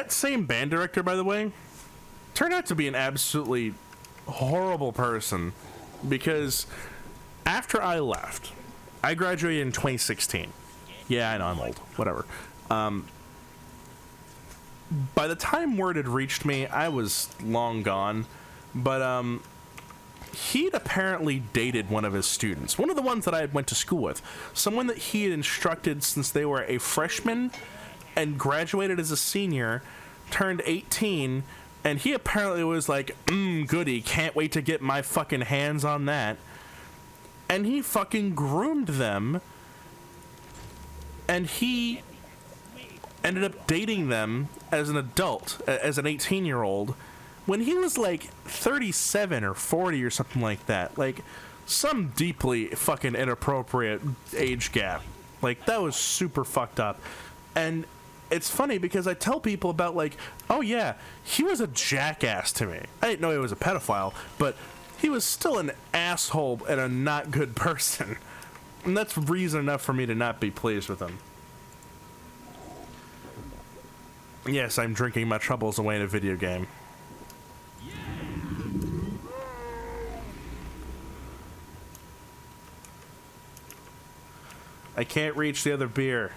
same band director, by the way, turned out to be an absolutely horrible person because after I left, I graduated in 2016. Yeah, I know I'm old. Whatever. By the time word had reached me, I was long gone, but he'd apparently dated one of his students, one of the ones that I had went to school with, someone that he had instructed since they were a freshman and graduated as a senior, turned 18, and he apparently was like, goody, can't wait to get my fucking hands on that. and he fucking groomed them, and he ended up dating them as an adult, as an 18-year-old, when he was like 37 or 40 or something like that. Like, some deeply fucking inappropriate age gap. Like, that was super fucked up. And it's funny because I tell people about, like, oh yeah, he was a jackass to me. I didn't know he was a pedophile, but he was still an asshole and a not good person. And that's reason enough for me to not be pleased with him. Yes, I'm drinking my troubles away in a video game. I can't reach the other beer.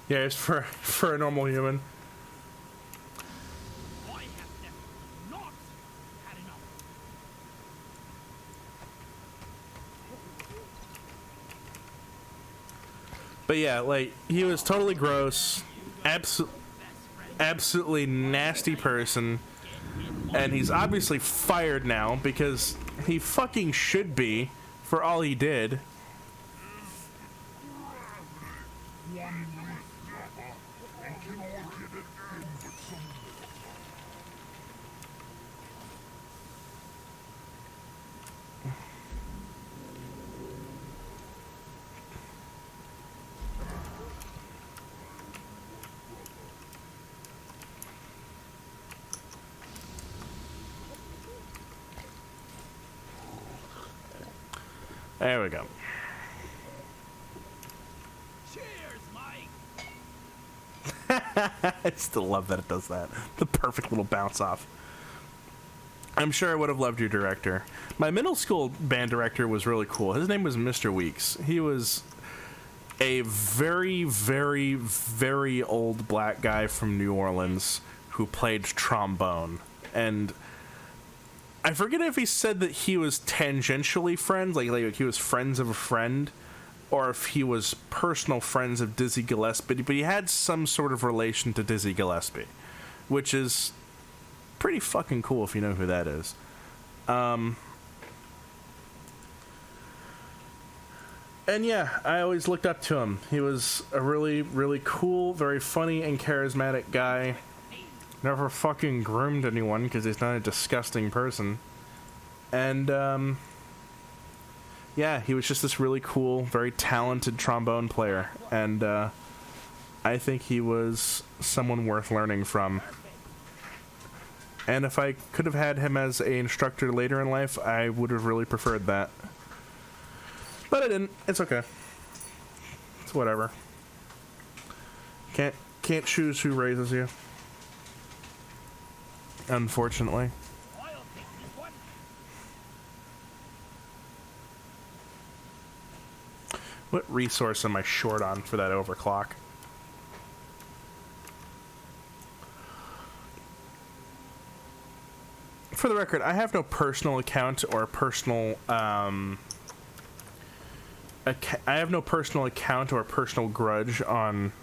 Yeah, it's for a normal human. I have never not had enough. But yeah, like, he was totally gross, absolutely nasty person, and he's obviously fired now because he fucking should be for all he did. There we go. Cheers, Mike. I still love that it does that. The perfect little bounce off. I'm sure I would have loved your director. My middle school band director was really cool. His name was Mr. Weeks. He was a very, very, very old black guy from New Orleans who played trombone. And I forget if he said that he was tangentially friends, like he was friends of a friend, or if he was personal friends of Dizzy Gillespie, but he had some sort of relation to Dizzy Gillespie, which is pretty fucking cool if you know who that is. And yeah, I always looked up to him. He was a really, really cool, very funny and charismatic guy. Never fucking groomed anyone because he's not a disgusting person. And, yeah, he was just this really cool, very talented trombone player. And, I think he was someone worth learning from. And if I could have had him as an instructor later in life, I would have really preferred that. But I didn't. It's okay. It's whatever. Can't choose who raises you. Unfortunately. I'll take this one. What resource am I short on for that overclock? For the record, I have no personal account or personal I have no personal account or personal grudge on.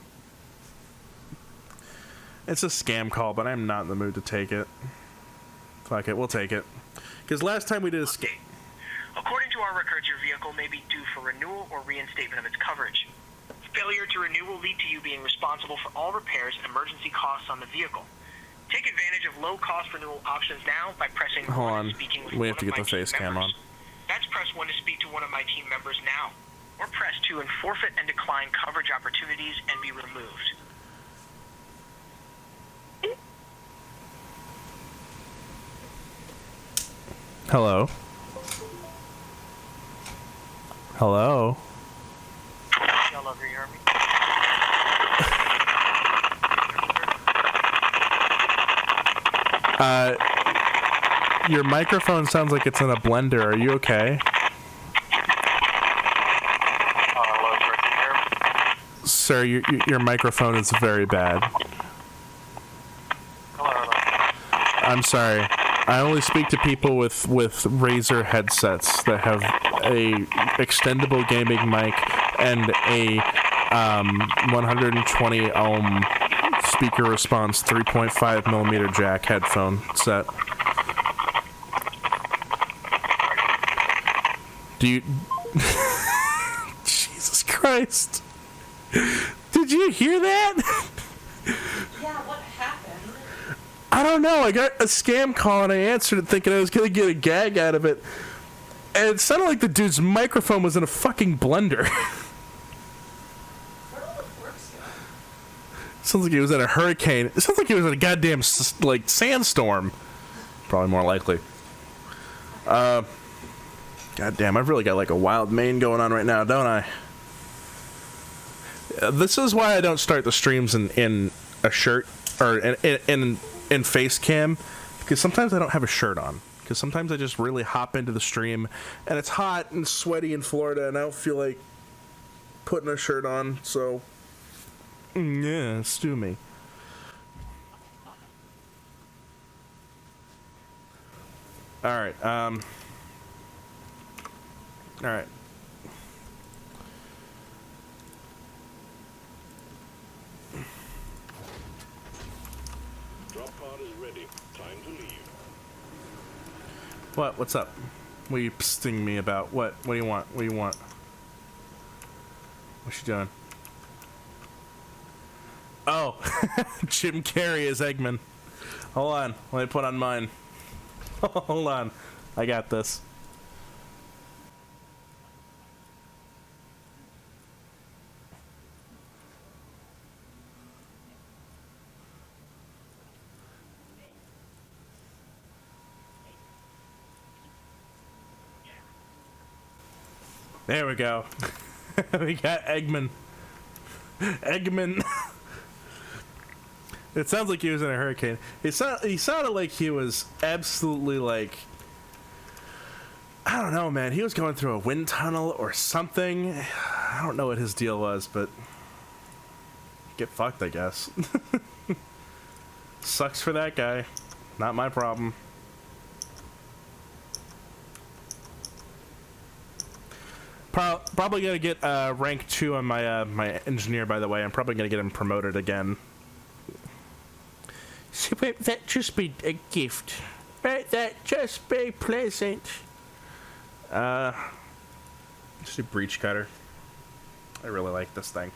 It's a scam call, but I'm not in the mood to take it. Fuck it, we'll take it. Because last time we did a scam. According to our records, your vehicle may be due for renewal or reinstatement of its coverage. Failure to renew will lead to you being responsible for all repairs and emergency costs on the vehicle. Take advantage of low-cost renewal options now by pressing Hold 1 on. and speaking with We one have to of get my the team face cam members. on. That's press 1 to speak to one of my team members now. Or press 2 and forfeit and decline coverage opportunities and be removed. Hello? Hello? Y'all over here, me? Your microphone sounds like it's in a blender. Are you okay? Hello, sir. Can you hear me? Sir, your microphone is very bad. Hello. I'm sorry. I only speak to people with Razer headsets that have a extendable gaming mic and a 120 ohm speaker response 3.5 millimeter jack headphone set. Do you... Jesus Christ. Did you hear that? Yeah, what happened? I don't know. I got a scam call and I answered it thinking I was going to get a gag out of it. And it sounded like the dude's microphone was in a fucking blender. Where all the forks go? Sounds like he was in a hurricane. It sounds like he was in a goddamn, like, sandstorm. Probably more likely. Goddamn, I've really got, like, a wild mane going on right now, don't I? This is why I don't start the streams in a shirt, or in face cam, because sometimes I don't have a shirt on. Because sometimes I just really hop into the stream, and it's hot and sweaty in Florida, and I don't feel like putting a shirt on, so... Yeah, stew me. Alright, alright. Drop pod is ready. Time to leave. What? What's up? What are you psting me about? What? What do you want? What do you want? What's she doing? Oh, Jim Carrey is Eggman. Hold on, let me put on mine. Hold on, I got this. There we go. We got Eggman. Eggman. It sounds like he was in a hurricane. He sounded like he was absolutely like... I don't know, man. He was going through a wind tunnel or something. I don't know what his deal was, but... Get fucked, I guess. Sucks for that guy. Not my problem. Probably gonna get rank 2 on my my engineer. By the way, I'm probably gonna get him promoted again. So won't that just be a gift? Won't that just be pleasant? Just a breach cutter. I really like this thing.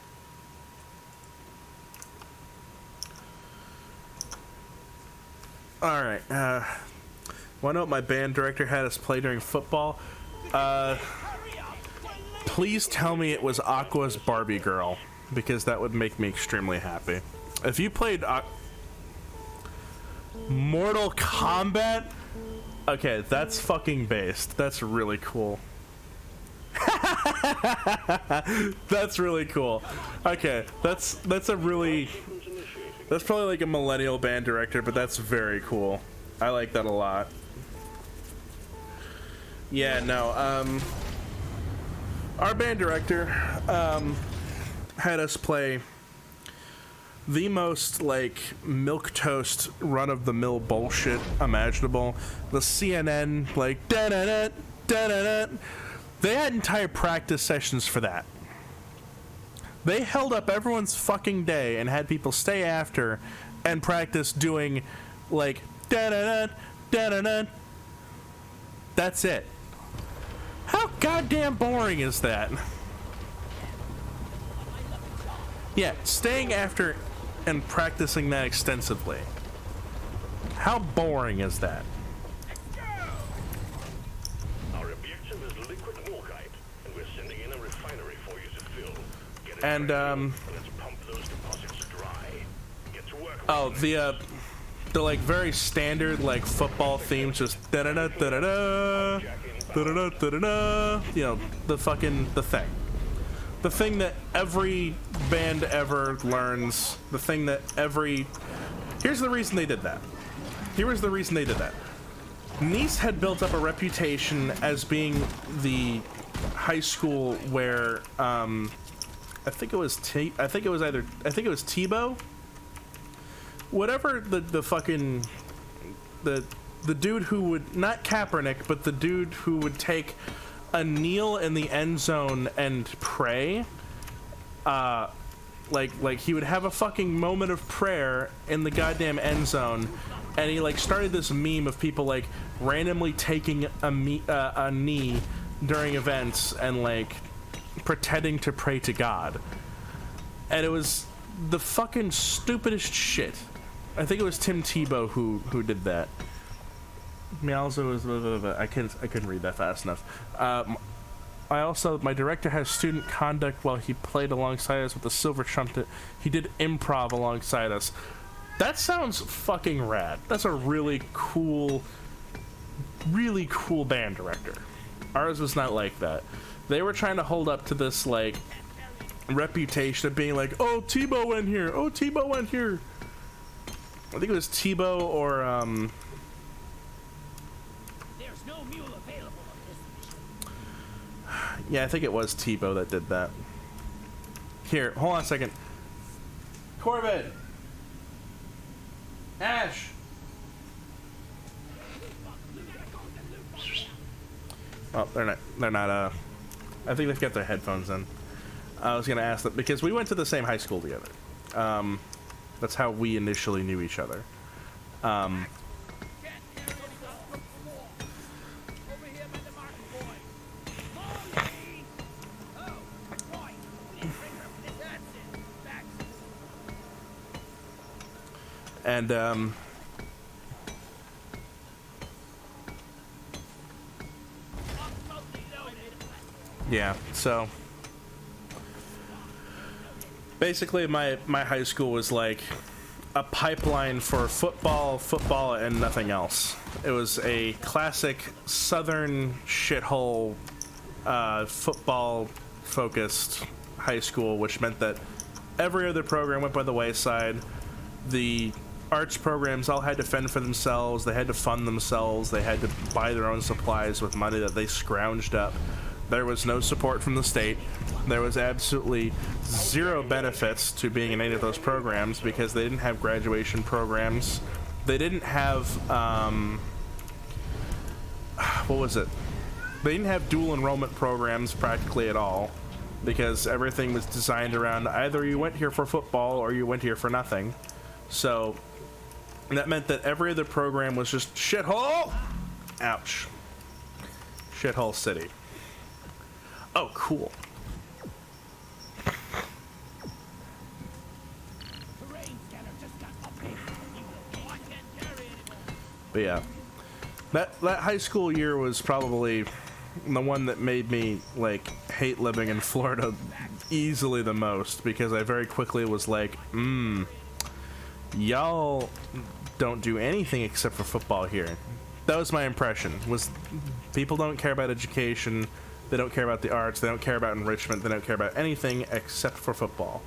All right. Want to know what my band director had us play during football? Please tell me it was Aqua's Barbie Girl, because that would make me extremely happy. If you played Mortal Kombat, okay, that's fucking based. That's really cool. That's really cool. Okay, that's probably like a millennial band director, but that's very cool. I like that a lot. Yeah, no, our band director had us play the most like milquetoast run-of-the-mill bullshit imaginable. The CNN like da-da-da, da-da-da. They had entire practice sessions for that. They held up everyone's fucking day and had people stay after and practice doing like da-da-da, da-da-da. That's it. How goddamn boring is that? Yeah, staying after and practicing that extensively. How boring is that? Our objective is liquid morkite, and we're sending in a refinery for you to fill. Get it And ready, let's pump those deposits dry. Get to work. oh, the like very standard like football themes, just da da da da da da da da da da. You know, the thing that every band ever learns. The thing that every... Here's the reason they did that. Here was the reason they did that. Nice had built up a reputation as being the high school where I think it was Tebow. Whatever the fucking the the dude who would, not Kaepernick, but the dude who would take a kneel in the end zone and pray. Like he would have a fucking moment of prayer in the goddamn end zone, and he like started this meme of people like randomly taking a knee during events and like pretending to pray to God. And it was the fucking stupidest shit. I think it was Tim Tebow who did that. I mean, also was I couldn't read that fast enough. My director has student conduct while he played alongside us with the silver trumpet. He did improv alongside us. That sounds fucking rad. That's a really cool band director. Ours was not like that. They were trying to hold up to this like reputation of being like, oh, Tebow went here. Oh, Tebow went here. I think it was Tebow or There's no mule available on this mission. yeah, I think it was Tebow that did that. Here, hold on a second. Corbin! Ash! Oh, they're not, I think they've got their headphones in. I was gonna ask them, because we went to the same high school together. That's how we initially knew each other. Over here by the market, boy. Molly! Oh, boy. We didn't bring her for this. That's it. Back. And, yeah, so basically my high school was like a pipeline for football and nothing else. It was a classic southern shithole football focused high school, which meant that every other program went by the wayside. The arts programs all had to fend for themselves, they had to fund themselves, they had to buy their own supplies with money that they scrounged up. There was no support from the state. There was absolutely zero benefits to being in any of those programs because they didn't have graduation programs. They didn't have, what was it? They didn't have dual enrollment programs practically at all because everything was designed around either you went here for football or you went here for nothing. So that meant that every other program was just shithole. Ouch. Shithole city. Oh, cool. But yeah, that high school year was probably the one that made me like hate living in Florida easily the most, because I very quickly was like, y'all don't do anything except for football here. That was my impression, was people don't care about education. They don't care about the arts, they don't care about enrichment, they don't care about anything except for football.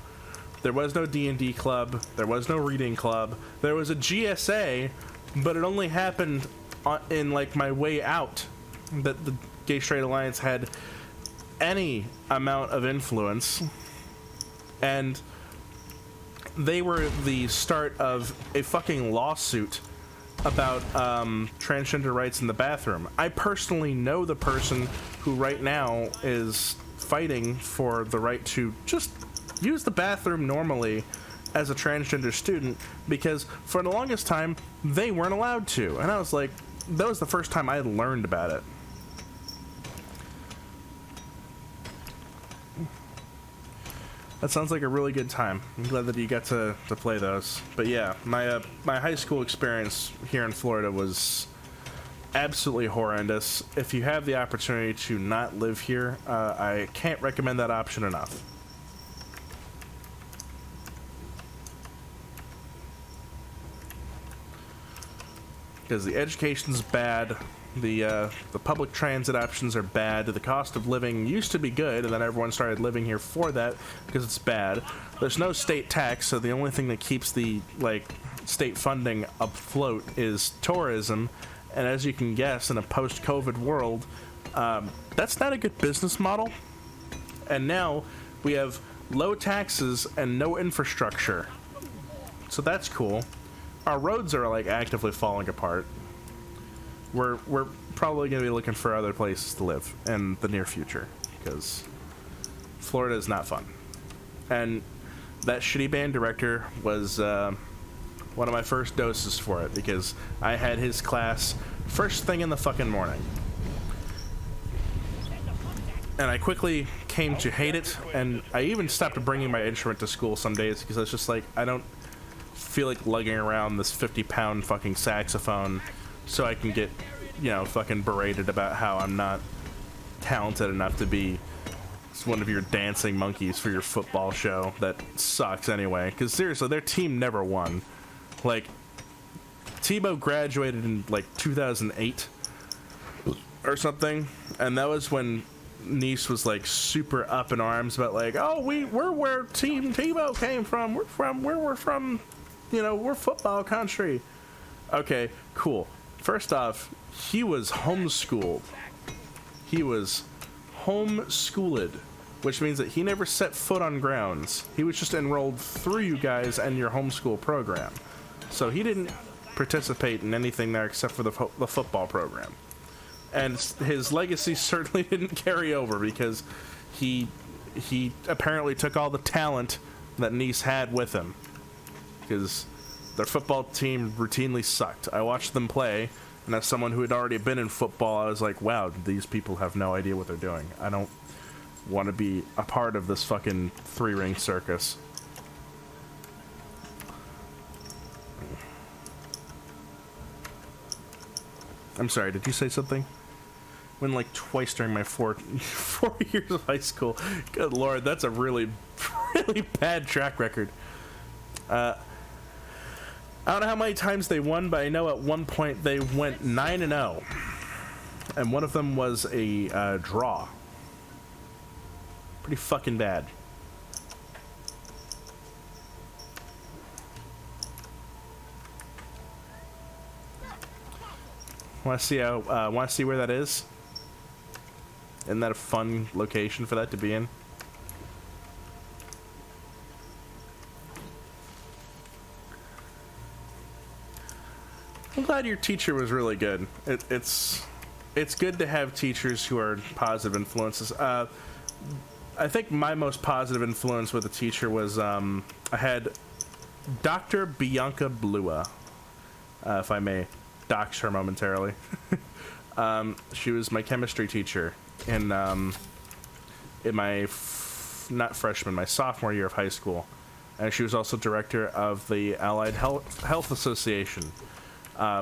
There was no D&D club, there was no reading club, there was a GSA, but it only happened in like my way out that the Gay Straight Alliance had any amount of influence, and they were the start of a fucking lawsuit about transgender rights in the bathroom. I personally know the person who right now is fighting for the right to just use the bathroom normally as a transgender student, because for the longest time they weren't allowed to, and I was like, that was the first time I learned about it. That sounds like a really good time. I'm glad that you got to play those. But yeah, my high school experience here in Florida was absolutely horrendous. If you have the opportunity to not live here, I can't recommend that option enough. Because the education's bad, the public transit options are bad, the cost of living used to be good, and then everyone started living here for that because it's bad. There's no state tax, so the only thing that keeps the state funding afloat is tourism, and as you can guess, in a post-COVID world, that's not a good business model. And now we have low taxes and no infrastructure, so that's cool. Our roads are like actively falling apart. we're probably going to be looking for other places to live in the near future, because Florida is not fun. And that shitty band director was one of my first doses for it, because I had his class first thing in the fucking morning. And I quickly came to hate it, and I even stopped bringing my instrument to school some days, because I was just like, I don't feel like lugging around this 50-pound fucking saxophone so I can get, you know, fucking berated about how I'm not talented enough to be one of your dancing monkeys for your football show that sucks anyway. Because seriously, their team never won. Like, Tebow graduated in like 2008 or something, and that was when Nice was like super up in arms about like, oh, we're where Team Tebow came from. We're from, you know, we're football country. Okay, cool. First off, he was homeschooled. He was homeschooled, which means that he never set foot on grounds. He was just enrolled through you guys and your homeschool program. So he didn't participate in anything there except for the football program. And his legacy certainly didn't carry over, because he apparently took all the talent that Nice had with him, because their football team routinely sucked. I watched them play, and as someone who had already been in football, I was like, wow, these people have no idea what they're doing. I don't want to be a part of this fucking three-ring circus. I'm sorry, did you say something? Went like twice during my 4 years of high school. Good lord, that's a really, really bad track record. I don't know how many times they won, but I know at one point they went 9-0. And one of them was a draw. Pretty fucking bad. Want to see where that is? Isn't that a fun location for that to be in? I'm glad your teacher was really good. It's good to have teachers who are positive influences. I think my most positive influence with a teacher was I had Dr. Bianca Blua, if I may dox her momentarily. She was my chemistry teacher in my my sophomore year of high school, and she was also director of the Allied Health Association,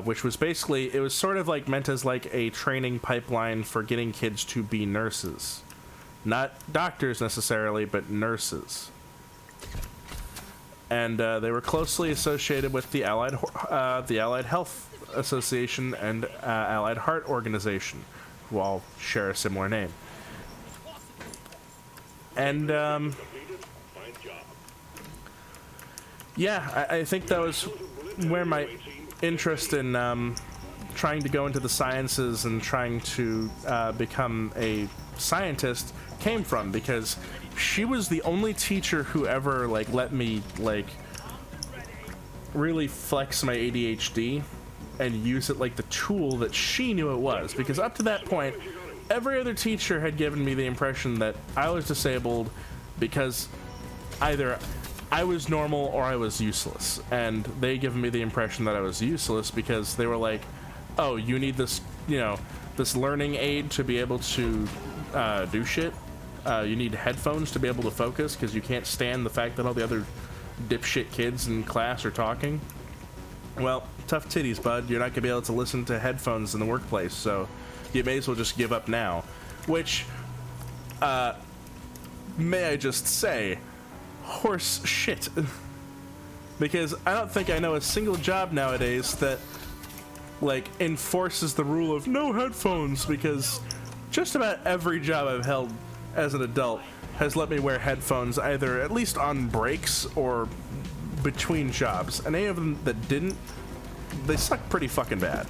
which was basically, it was sort of like meant as like a training pipeline for getting kids to be nurses, not doctors necessarily, but nurses. And they were closely associated with the Allied Health Association and Allied Heart Organization, who all share a similar name. And yeah, I think that was where my interest in trying to go into the sciences and trying to become a scientist came from, because she was the only teacher who ever like let me like really flex my ADHD and use it like the tool that she knew it was, because up to that point every other teacher had given me the impression that I was disabled because either I was normal or I was useless, and they given me the impression that I was useless because they were like, oh, you need this, you know, this learning aid to be able to do shit. You need headphones to be able to focus because you can't stand the fact that all the other dipshit kids in class are talking. Well, tough titties, bud. You're not gonna be able to listen to headphones in the workplace, so you may as well just give up now. Which, may I just say, horse shit. Because I don't think I know a single job nowadays that, like, enforces the rule of no headphones, because just about every job I've held as an adult has let me wear headphones either at least on breaks or between jobs, and any of them that didn't, they suck pretty fucking bad.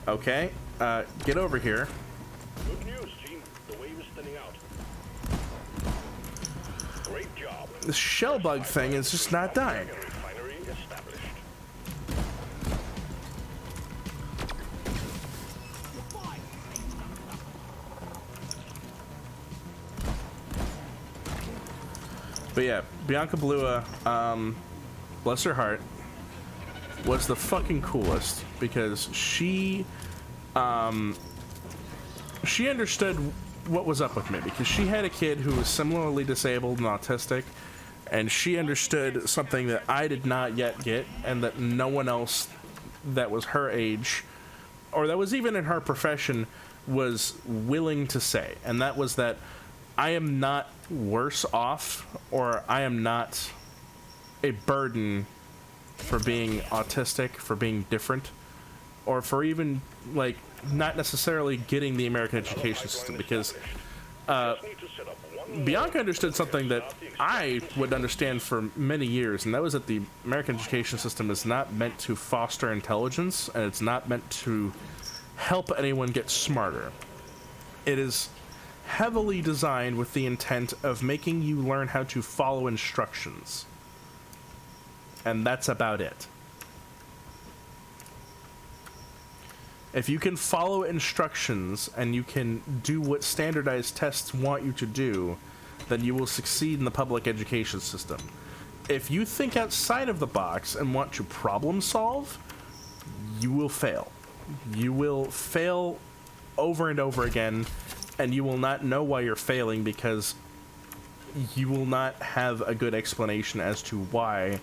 Okay, get over here. Good news, team. The wave is thinning out. Great job. This shell bug thing is just not dying. Refinery established. But yeah, Bianca Blua, bless her heart, was the fucking coolest because she understood what was up with me because she had a kid who was similarly disabled and autistic, and she understood something that I did not yet get and that no one else that was her age or that was even in her profession was willing to say, and that was that I am not worse off or I am not a burden for being autistic, for being different, or for even like not necessarily getting the American education system, because Bianca understood something that I would understand for many years, and that was that the American education system is not meant to foster intelligence, and it's not meant to help anyone get smarter. It is heavily designed with the intent of making you learn how to follow instructions. And that's about it. If you can follow instructions and you can do what standardized tests want you to do, then you will succeed in the public education system. If you think outside of the box and want to problem solve, you will fail. You will fail over and over again, and you will not know why you're failing because you will not have a good explanation as to why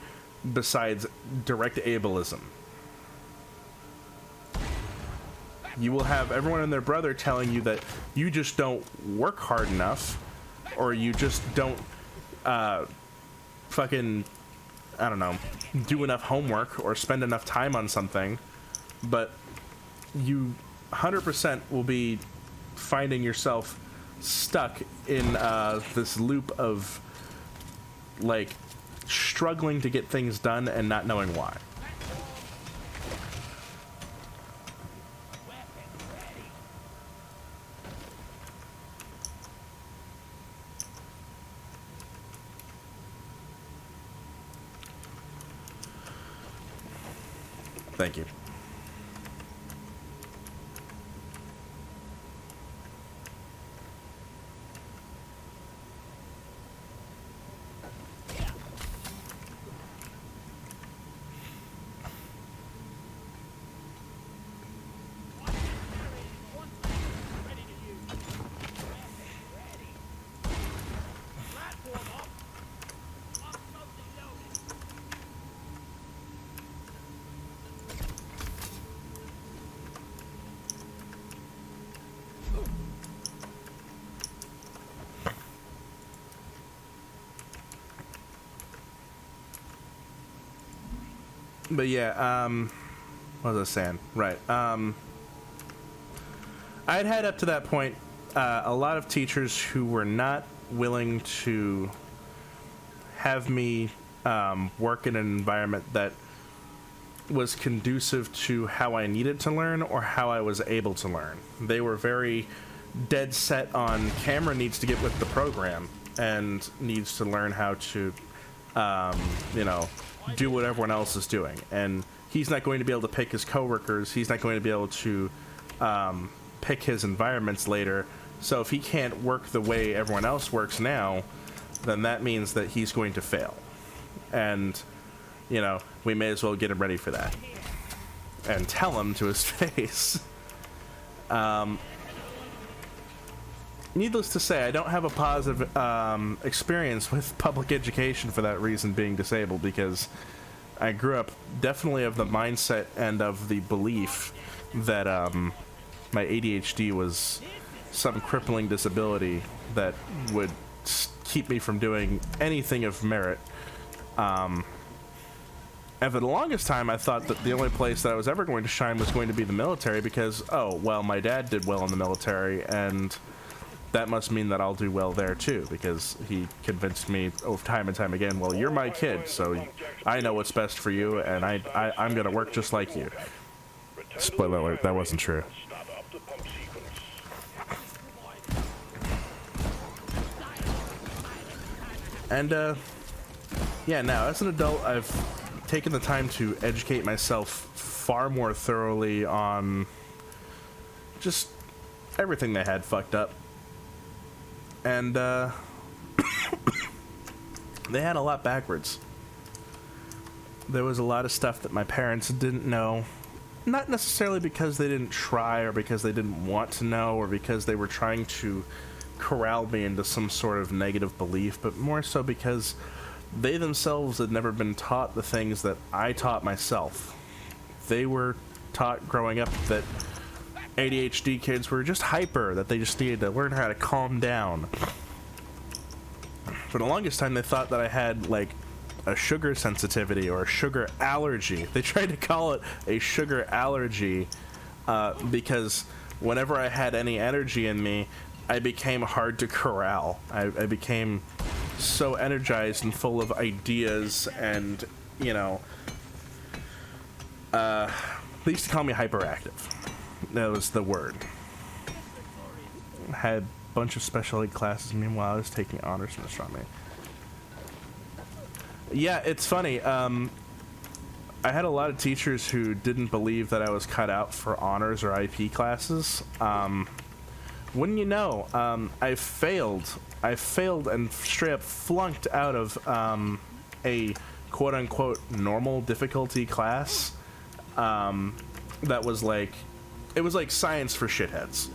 besides direct ableism. You will have everyone and their brother telling you that you just don't work hard enough, or you just don't fucking, I don't know, do enough homework or spend enough time on something, but you 100% will be finding yourself stuck in this loop of like struggling to get things done and not knowing why. Thank you. But yeah, what was I saying? Right. I'd had up to that point a lot of teachers who were not willing to have me work in an environment that was conducive to how I needed to learn or how I was able to learn. They were very dead set on Cameron needs to get with the program and needs to learn how to, you know, do what everyone else is doing, and he's not going to be able to pick his coworkers. He's not going to be able to pick his environments later. So if he can't work the way everyone else works now, then that means that he's going to fail. And, you know, we may as well get him ready for that and tell him to his face. Needless to say, I don't have a positive experience with public education for that reason, being disabled, because I grew up definitely of the mindset and of the belief that my ADHD was some crippling disability that would keep me from doing anything of merit. And for the longest time, I thought that the only place that I was ever going to shine was going to be the military because, oh, well, my dad did well in the military, and that must mean that I'll do well there too, because he convinced me time and time again, well, you're my kid, so I know what's best for you, and I'm going to work just like you. Spoiler alert, that wasn't true. And, yeah, now, as an adult, I've taken the time to educate myself far more thoroughly on just everything they had fucked up. And, they had a lot backwards. There was a lot of stuff that my parents didn't know, not necessarily because they didn't try or because they didn't want to know or because they were trying to corral me into some sort of negative belief, but more so because they themselves had never been taught the things that I taught myself. They were taught growing up that ADHD kids were just hyper, that they just needed to learn how to calm down. For the longest time, they thought that I had, like, a sugar sensitivity or a sugar allergy. They tried to call it a sugar allergy because whenever I had any energy in me, I became hard to corral. I became so energized and full of ideas and, you know, they used to call me hyperactive. That was the word. Had a bunch of special ed classes. Meanwhile, I was taking honors in astronomy. Yeah, it's funny. I had a lot of teachers who didn't believe that I was cut out for honors or IP classes. Wouldn't you know, I failed and straight up flunked out of a quote-unquote normal difficulty class that was like, it was like science for shitheads.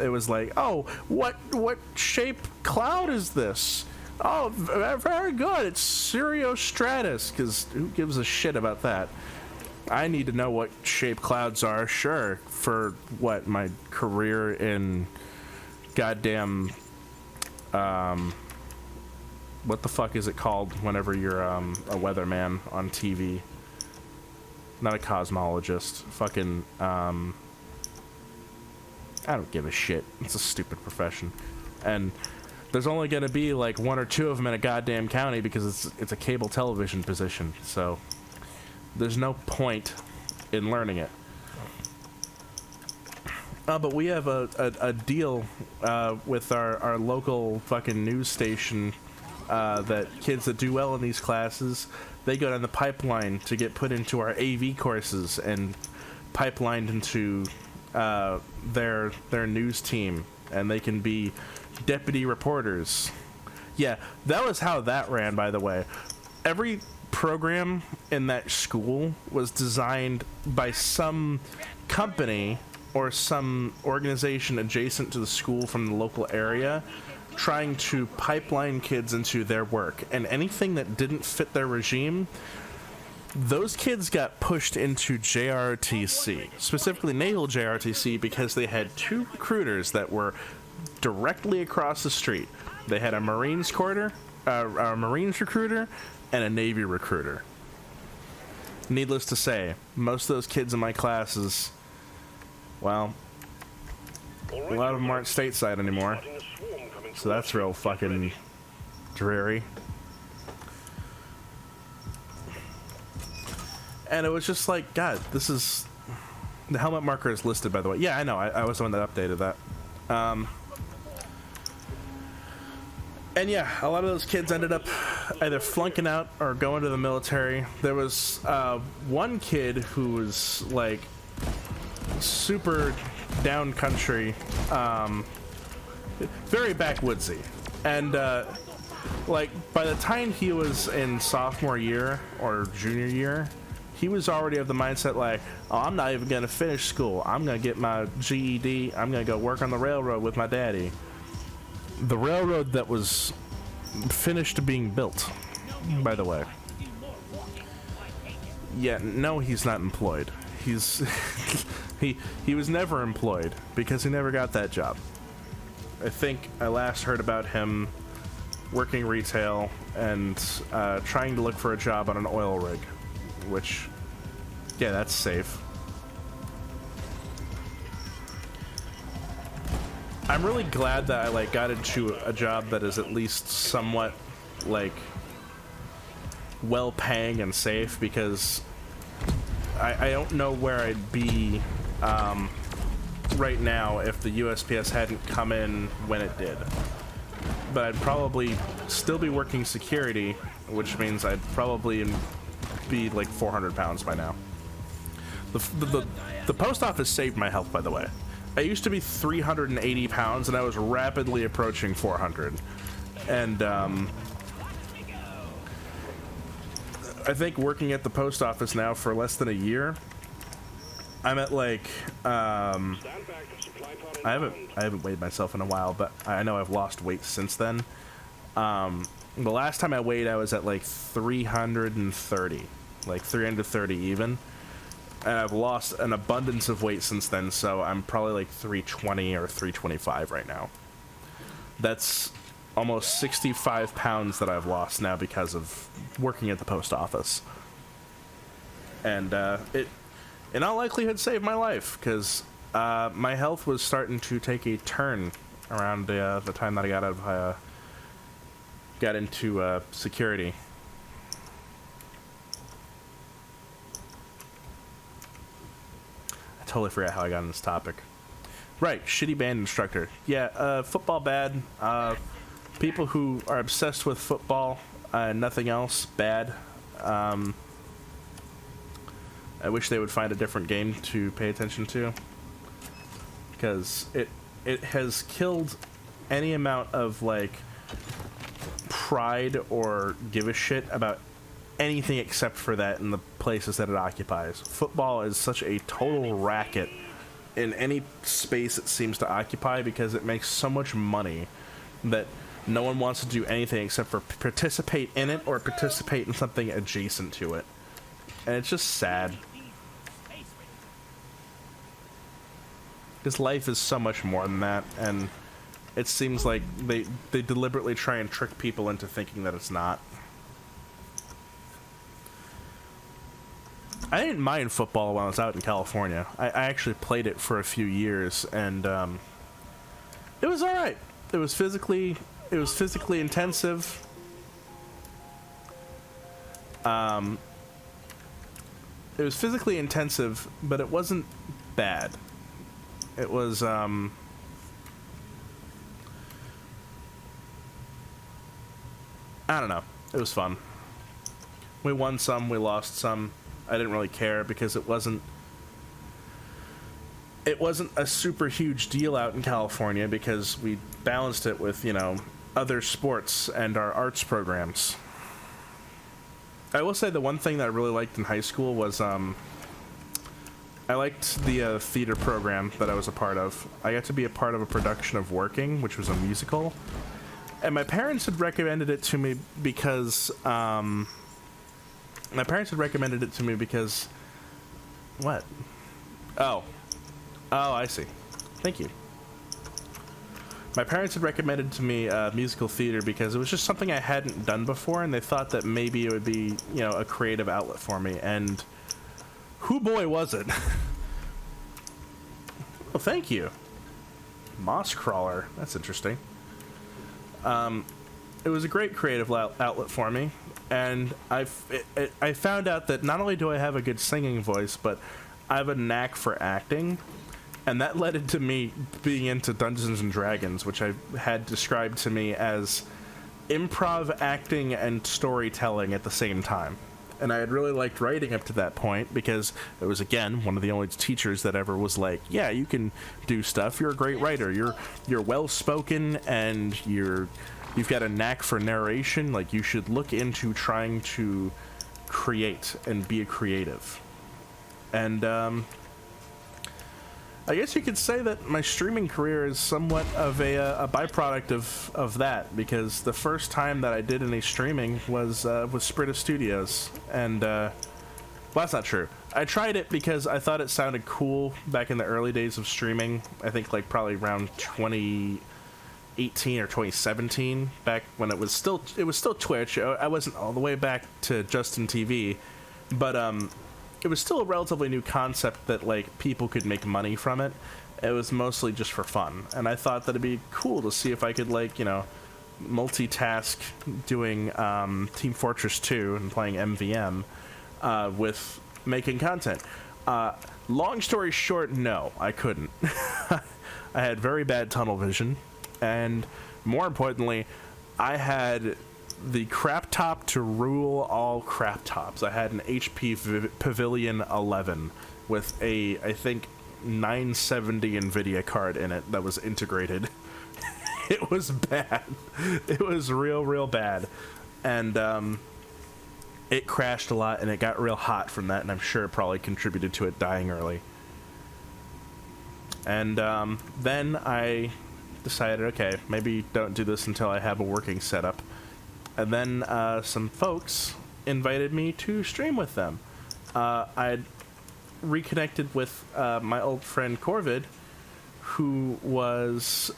It was like, oh, what shape cloud is this? Oh, very good. It's cirrostratus, because who gives a shit about that? I need to know what shape clouds are, sure, for what, my career in goddamn, what the fuck is it called whenever you're a weatherman on TV? Not a cosmologist. Fucking, I don't give a shit. It's a stupid profession. And there's only going to be like one or two of them in a goddamn county because it's a cable television position. So there's no point in learning it. But we have a deal with our local fucking news station that kids that do well in these classes, they go down the pipeline to get put into our AV courses and pipelined into their news team, and they can be deputy reporters. Yeah, that was how that ran, by the way. Every program in that school was designed by some company or some organization adjacent to the school from the local area, trying to pipeline kids into their work. And anything that didn't fit their regime, those kids got pushed into JRTC, specifically Naval JRTC, because they had two recruiters that were directly across the street. They had a Marines recruiter, and a Navy recruiter. Needless to say, most of those kids in my classes, well, a lot of them aren't stateside anymore, so that's real fucking dreary. And it was just like, God, this is... The helmet marker is listed, by the way. Yeah, I know. I was the one that updated that. And yeah, a lot of those kids ended up either flunking out or going to the military. There was one kid who was, like, super down country, very backwoodsy. And, like, by the time he was in sophomore year or junior year, he was already of the mindset like, oh, I'm not even going to finish school. I'm going to get my GED. I'm going to go work on the railroad with my daddy. The railroad that was finished being built, by the way. Yeah, no, he's not employed. He's he was never employed because he never got that job. I think I last heard about him working retail and trying to look for a job on an oil rig, which, yeah, that's safe. I'm really glad that I, like, got into a job that is at least somewhat, like, well-paying and safe, because I don't know where I'd be right now if the USPS hadn't come in when it did. But I'd probably still be working security, which means I'd probably be like 400 pounds by now. The post office saved my health, by the way. I used to be 380 pounds, and I was rapidly approaching 400. And I think working at the post office now for less than a year, I'm at like, I haven't weighed myself in a while, but I know I've lost weight since then. The last time I weighed, I was at like 330, like 330 even. And I've lost an abundance of weight since then, so I'm probably like 320 or 325 right now. That's almost 65 pounds that I've lost now because of working at the post office. And it, in all likelihood, saved my life, because my health was starting to take a turn around the time that I got into security. I totally forgot how I got on this topic. Right, shitty band instructor. Yeah, football bad. People who are obsessed with football and nothing else, bad. I wish they would find a different game to pay attention to, because it has killed any amount of like pride or give a shit about anything except for that in the places that it occupies. Football is such a total racket in any space it seems to occupy, because it makes so much money that no one wants to do anything except for participate in it or participate in something adjacent to it. And it's just sad. Because life is so much more than that, and it seems like they deliberately try and trick people into thinking that it's not. I didn't mind football when I was out in California. I actually played it for a few years, and it was all right. It was physically intensive. It was physically intensive, but it wasn't bad. It was I don't know. It was fun. We won some, we lost some. I didn't really care, because it wasn't a super huge deal out in California, because we balanced it with, you know, other sports and our arts programs. I will say the one thing that I really liked in high school was I liked the theater program that I was a part of. I got to be a part of a production of Working, which was a musical, and my parents had recommended it to me because what? Oh, I see. Thank you. My parents had recommended to me musical theater because it was just something I hadn't done before, and they thought that maybe it would be, you know, a creative outlet for me. And whoo boy was it! Well, thank you. Moss crawler. That's interesting. It was a great creative outlet for me, and I found out that not only do I have a good singing voice, but I have a knack for acting. And that led into me being into Dungeons and Dragons, which I had described to me as improv, acting, and storytelling at the same time. And I had really liked writing up to that point, because it was, again, one of the only teachers that ever was like, yeah, you can do stuff. You're a great writer. You're well-spoken, and you've got a knack for narration. Like, you should look into trying to create and be a creative. And, I guess you could say that my streaming career is somewhat of a byproduct of that, because the first time that I did any streaming was with Sprita Studios, and well, that's not true. I tried it because I thought it sounded cool back in the early days of streaming. I think like probably around 2018 or 2017, back when it was still Twitch. I wasn't all the way back to Justin TV, but it was still a relatively new concept that, like, people could make money from it. It was mostly just for fun. And I thought that it'd be cool to see if I could, like, you know, multitask doing Team Fortress 2 and playing MVM with making content. Long story short, no, I couldn't. I had very bad tunnel vision. And more importantly, I had the crap top to rule all crap tops. I had an HP Pavilion 11 with a, I think, 970 NVIDIA card in it that was integrated. It was bad. It was real bad. And it crashed a lot and it got real hot from that, and I'm sure it probably contributed to it dying early. And then I decided, okay, maybe don't do this until I have a working setup. And then some folks invited me to stream with them. I'd reconnected with my old friend Corvid, who was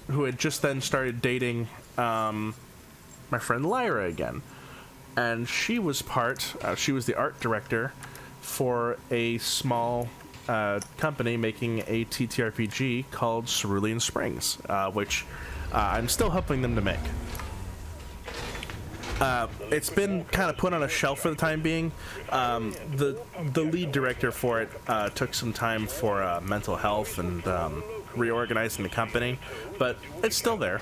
who had just then started dating my friend Lyra again, and she was she was the art director for a small company making a TTRPG called Cerulean Springs, which I'm still helping them to make. It's been kind of put on a shelf for the time being. The lead director for it took some time for mental health and reorganizing the company, but it's still there.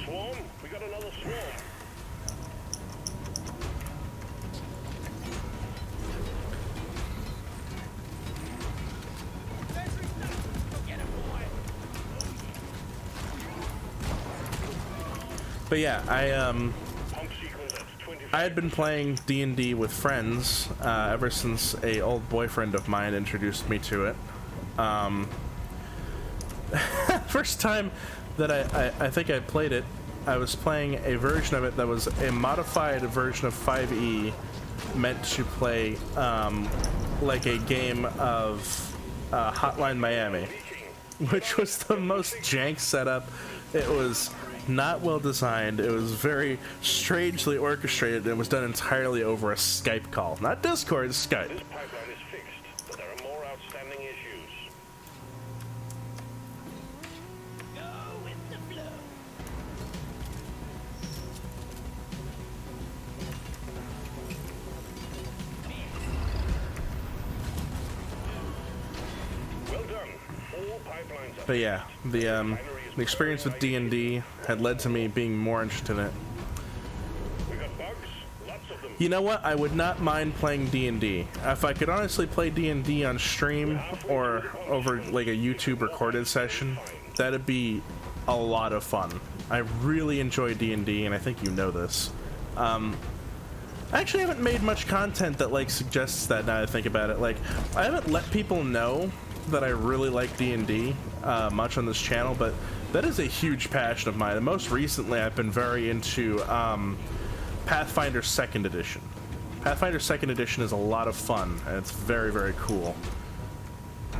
Swarm, we got another swarm. But yeah, I had been playing D&D with friends ever since a old boyfriend of mine introduced me to it. First time that I think I played it, I was playing a version of it that was a modified version of 5e, meant to play like a game of Hotline Miami, which was the most jank setup. It was not well designed. It was very strangely orchestrated, and it was done entirely over a Skype call. Not Discord, Skype. This pipeline is fixed, but there are more outstanding issues. Go with the flow. Well done. All pipelines are But yeah, the experience with D&D had led to me being more interested in it. We got bugs, lots of them. You know what? I would not mind playing D&D. If I could honestly play D&D on stream or over like a YouTube recorded session, that'd be a lot of fun. I really enjoy D&D, and I think you know this. I actually haven't made much content that like suggests that now that I think about it. Like, I haven't let people know that I really like D&D much on this channel, but that is a huge passion of mine. And most recently, I've been very into Pathfinder 2nd Edition. Pathfinder 2nd Edition is a lot of fun, and it's very, very cool.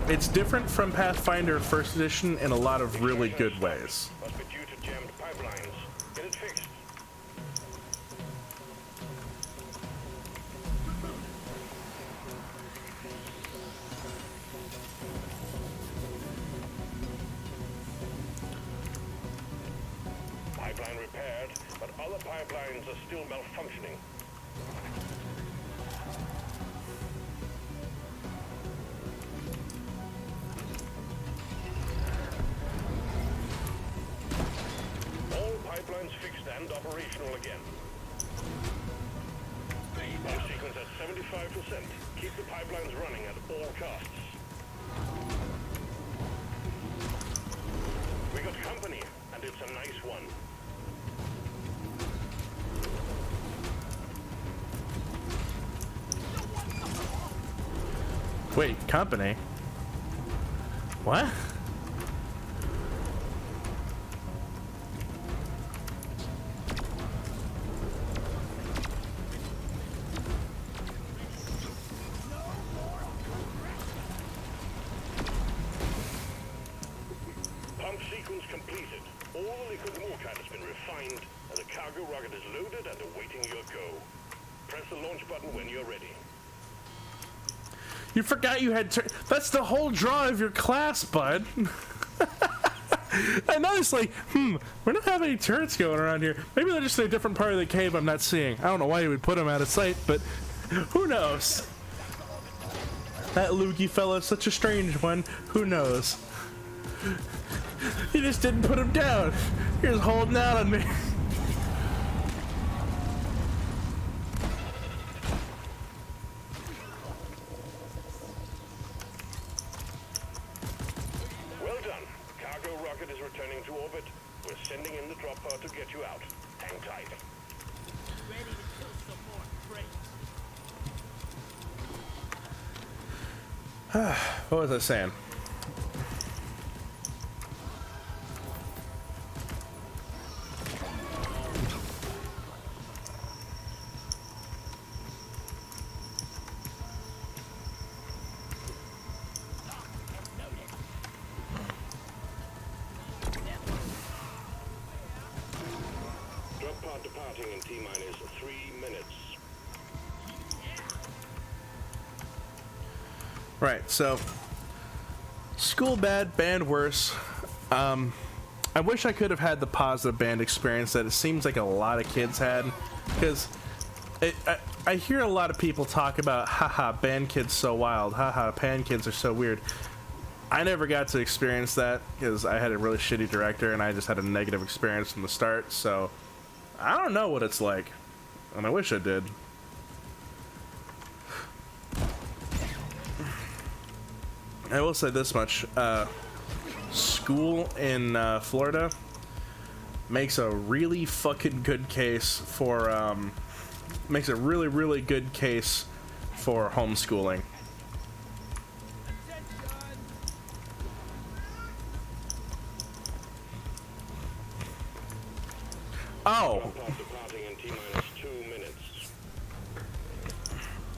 It's different from Pathfinder 1st Edition in a lot of really good ways. Must be due to jammed pipelines. Get it fixed. Pipeline repaired, but other pipelines are still malfunctioning. All pipelines fixed and operational again. Pump sequence at 75%. Keep the pipelines running at all costs. We got company, and it's a nice one. Wait, company? What? Pump sequence completed. All the liquid morkite has been refined, and the cargo rocket is loaded and awaiting your go. Press the launch button when you're ready. You forgot you had that's the whole draw of your class, bud. I noticed, like, we're not having any turrets going around here. Maybe they're just in a different part of the cave I'm not seeing. I don't know why you would put them out of sight, but who knows? That Loogie fella's such a strange one. Who knows? You just didn't put him down. You're just holding out on me. Well done. Cargo rocket is returning to orbit. We're sending in the drop pod to get you out. Hang tight. Ready to kill some more crates. What was I saying? Drop pod departing in T-minus 3 minutes. Right, so school bad, band worse. I wish I could have had the positive band experience that it seems like a lot of kids had, because I hear a lot of people talk about, haha, band kids so wild, haha, band kids are so weird. I never got to experience that because I had a really shitty director and I just had a negative experience from the start, so I don't know what it's like, and I wish I did. I will say this much, school in Florida makes a really fucking good case for, makes a really, really good case for homeschooling. Oh! Drop pod departing in T-minus 2 minutes.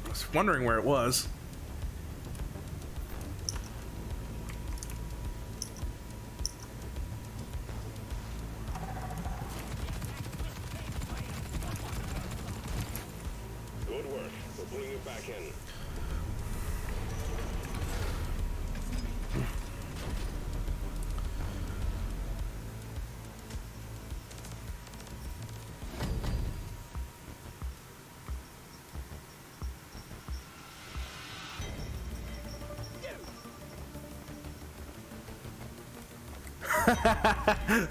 I was wondering where it was. Good work. We're pulling you back in.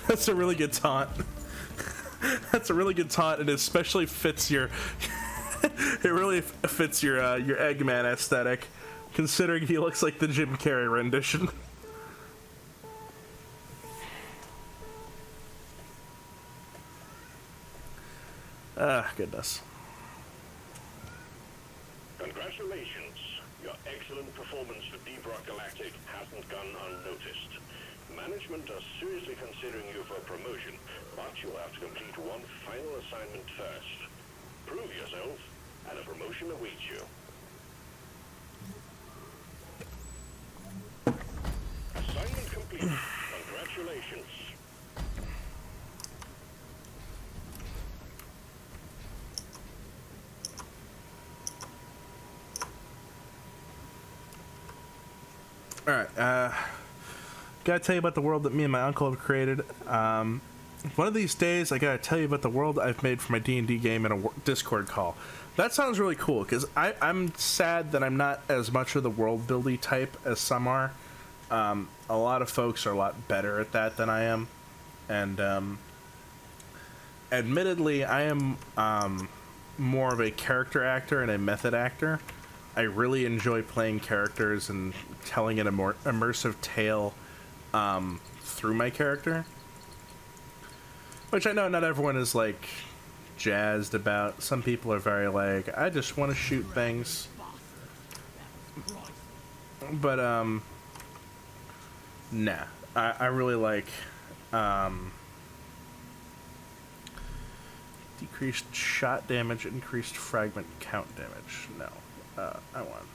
That's a really good taunt. That's a really good taunt, and it especially fits your. It really fits your Eggman aesthetic, considering he looks like the Jim Carrey rendition. Ah, goodness. Congratulations. Your excellent performance for Deep Rock Galactic hasn't gone unnoticed. Management are seriously considering you for promotion, but you'll have to complete one final assignment first. Prove yourself, and a promotion awaits you. Assignment complete. Congratulations. Alright, gotta tell you about the world that me and my uncle have created. One of these days, I gotta tell you about the world I've made for my D&D game in a Discord call. That sounds really cool, because I'm sad that I'm not as much of the world-buildy type as some are. A lot of folks are a lot better at that than I am. And, admittedly, I am, more of a character actor and a method actor. I really enjoy playing characters and telling it a more immersive tale through my character. Which I know not everyone is, like, jazzed about. Some people are very like, I just want to shoot things. But, nah. I really like, decreased shot damage, increased fragment count damage. No. I want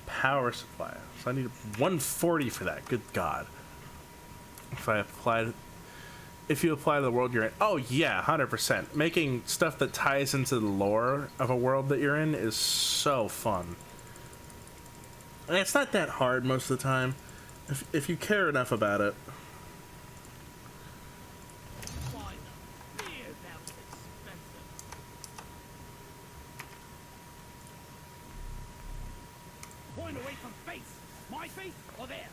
power supply. So I need 140 for that. Good God. If you apply to the world you're in. Oh yeah, 100%. Making stuff that ties into the lore of a world that you're in is so fun. And it's not that hard most of the time, if you care enough about it. Point away from face. My face or there?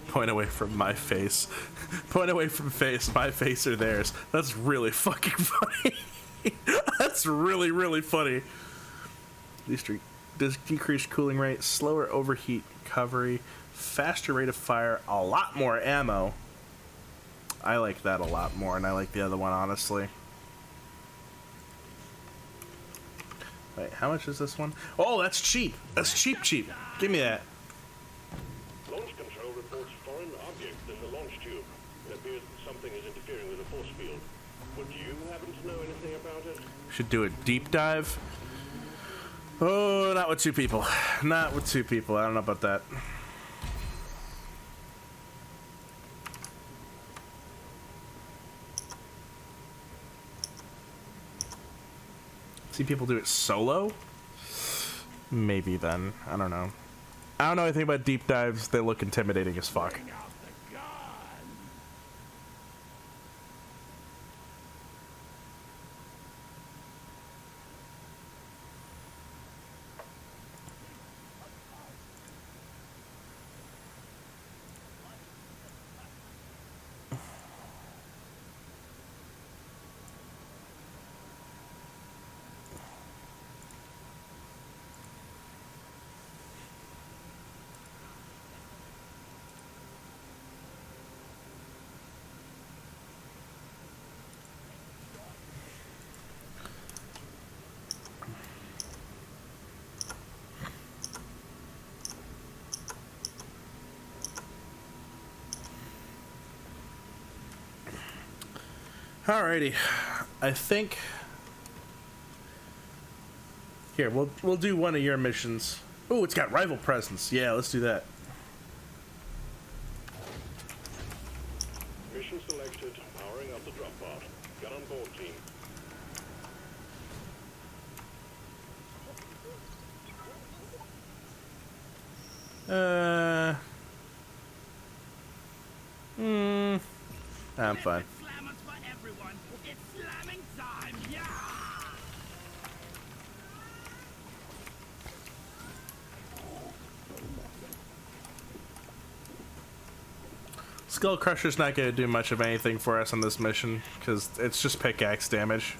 Point away from my face. Point away from face, my face or theirs. That's really fucking funny. That's really, really funny. Decreased cooling rate, slower overheat recovery, faster rate of fire, a lot more ammo. I like that a lot more, and I like the other one, honestly. Wait, how much is this one? Oh, that's cheap. That's cheap. Give me that. Launch control reports foreign objects in the launch tube. It appears that something is interfering with the force field. Would you happen to know anything about it? Should do a deep dive. Oh, not with two people. Not with two people. I don't know about that. See people do it solo? Maybe then. I don't know. I don't know anything about deep dives. They look intimidating as fuck. Alrighty, I think here we'll do one of your missions. Oh, it's got rival presence. Yeah, let's do that. Mission selected. Powering up the drop pod. Get on board, team. I'm fine. Slammers for everyone. It's slamming time. Yeah. Skull Crusher's not going to do much of anything for us on this mission because it's just pickaxe damage.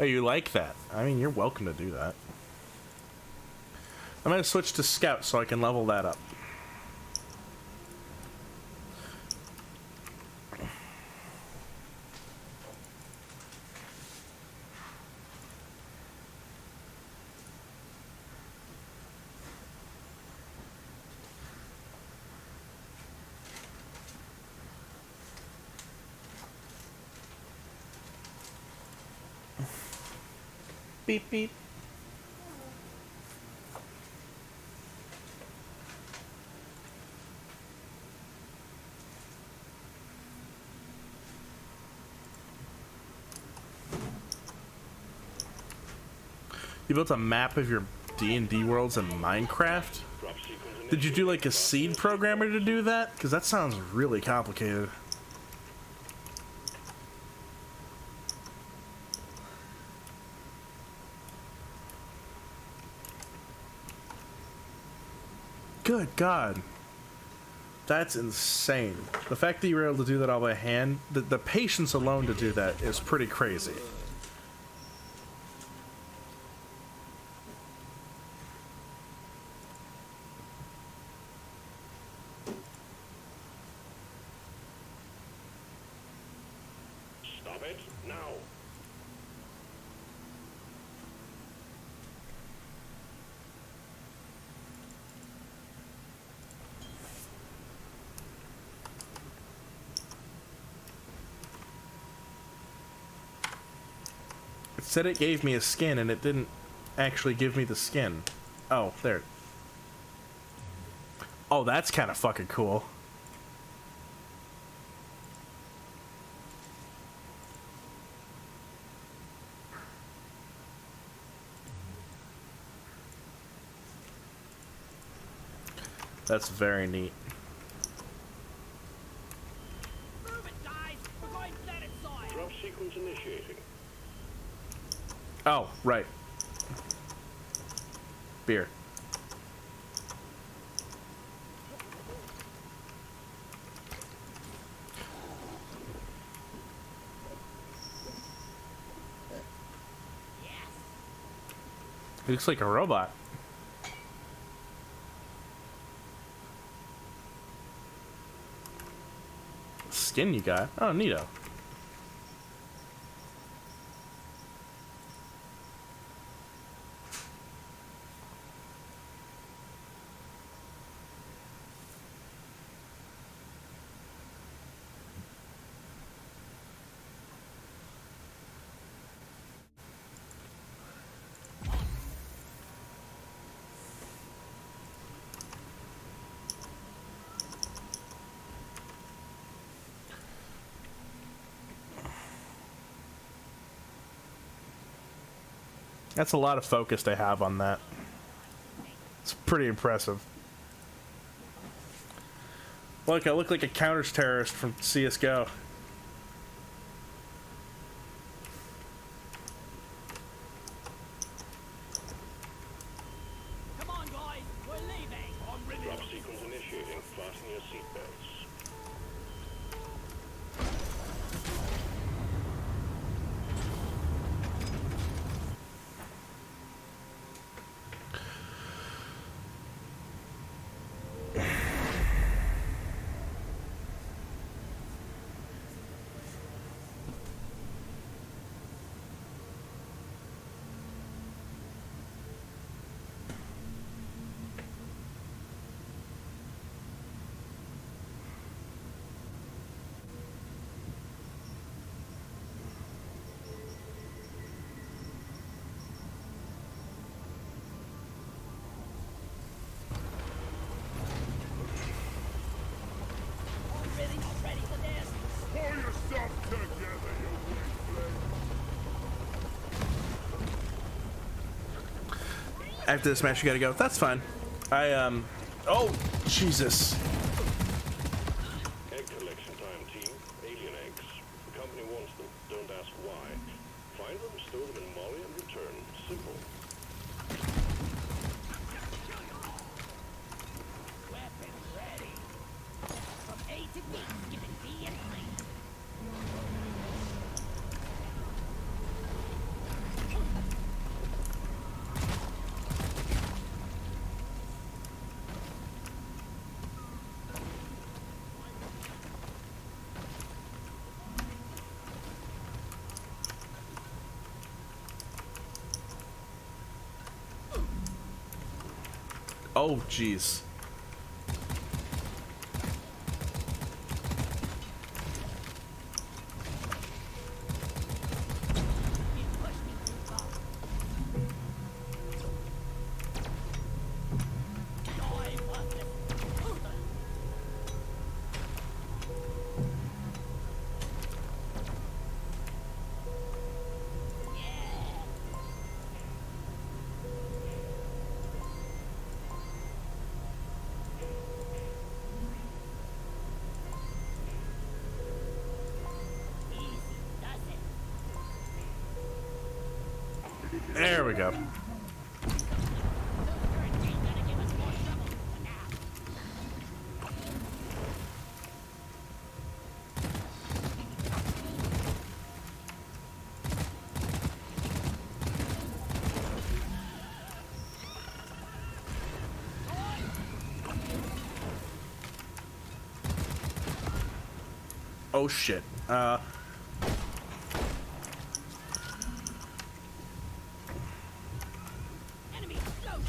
Oh, you like that? I mean, you're welcome to do that. I'm going to switch to Scout so I can level that up. Beep, beep. You built a map of your D&D worlds in Minecraft? Did you do like a seed programmer to do that? Because that sounds really complicated. Good God. That's insane. The fact that you were able to do that all by hand, the patience alone to do that is pretty crazy. Stop it now. It said it gave me a skin, and it didn't actually give me the skin. Oh, there. Oh, that's kind of fucking cool. That's very neat. Move it, guys. We're going planet side. Drop sequence initiating. Oh, right. Beer. He looks like a robot. Skin you got? Oh, neato. That's a lot of focus to have on that. It's pretty impressive. Look, I look like a counter-terrorist from CSGO. Come on, guys, we're leaving. I'm ready. Drop sequence initiating. Fasten your seatbelts. Really not ready for this. Pull yourself together, you weak. After this match, you gotta go. That's fine. Oh, Jesus. Egg collection time, team. Alien eggs. The company wants them. Don't ask why. Find them, store them in Molly, and return. Simple. Weapons ready. From A to B, skipping B and C. Oh, jeez. You pushed me too far. Die, worthless. Easy, does it? There we go. Those turrets ain't gonna give us more trouble for now. Oh, shit. Enemy, slow down.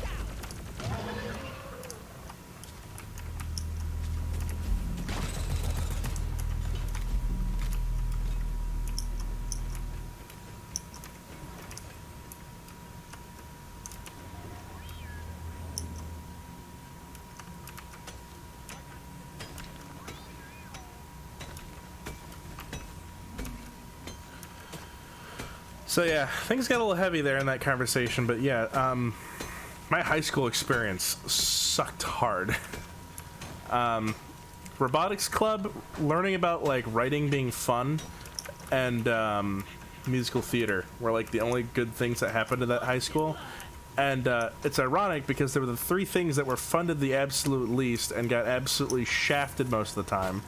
So yeah, things got a little heavy there in that conversation, but yeah, my high school experience sucked hard. Robotics club, learning about like writing being fun, and musical theater were like the only good things that happened to that high school. And it's ironic because they were the three things that were funded the absolute least and got absolutely shafted most of the time.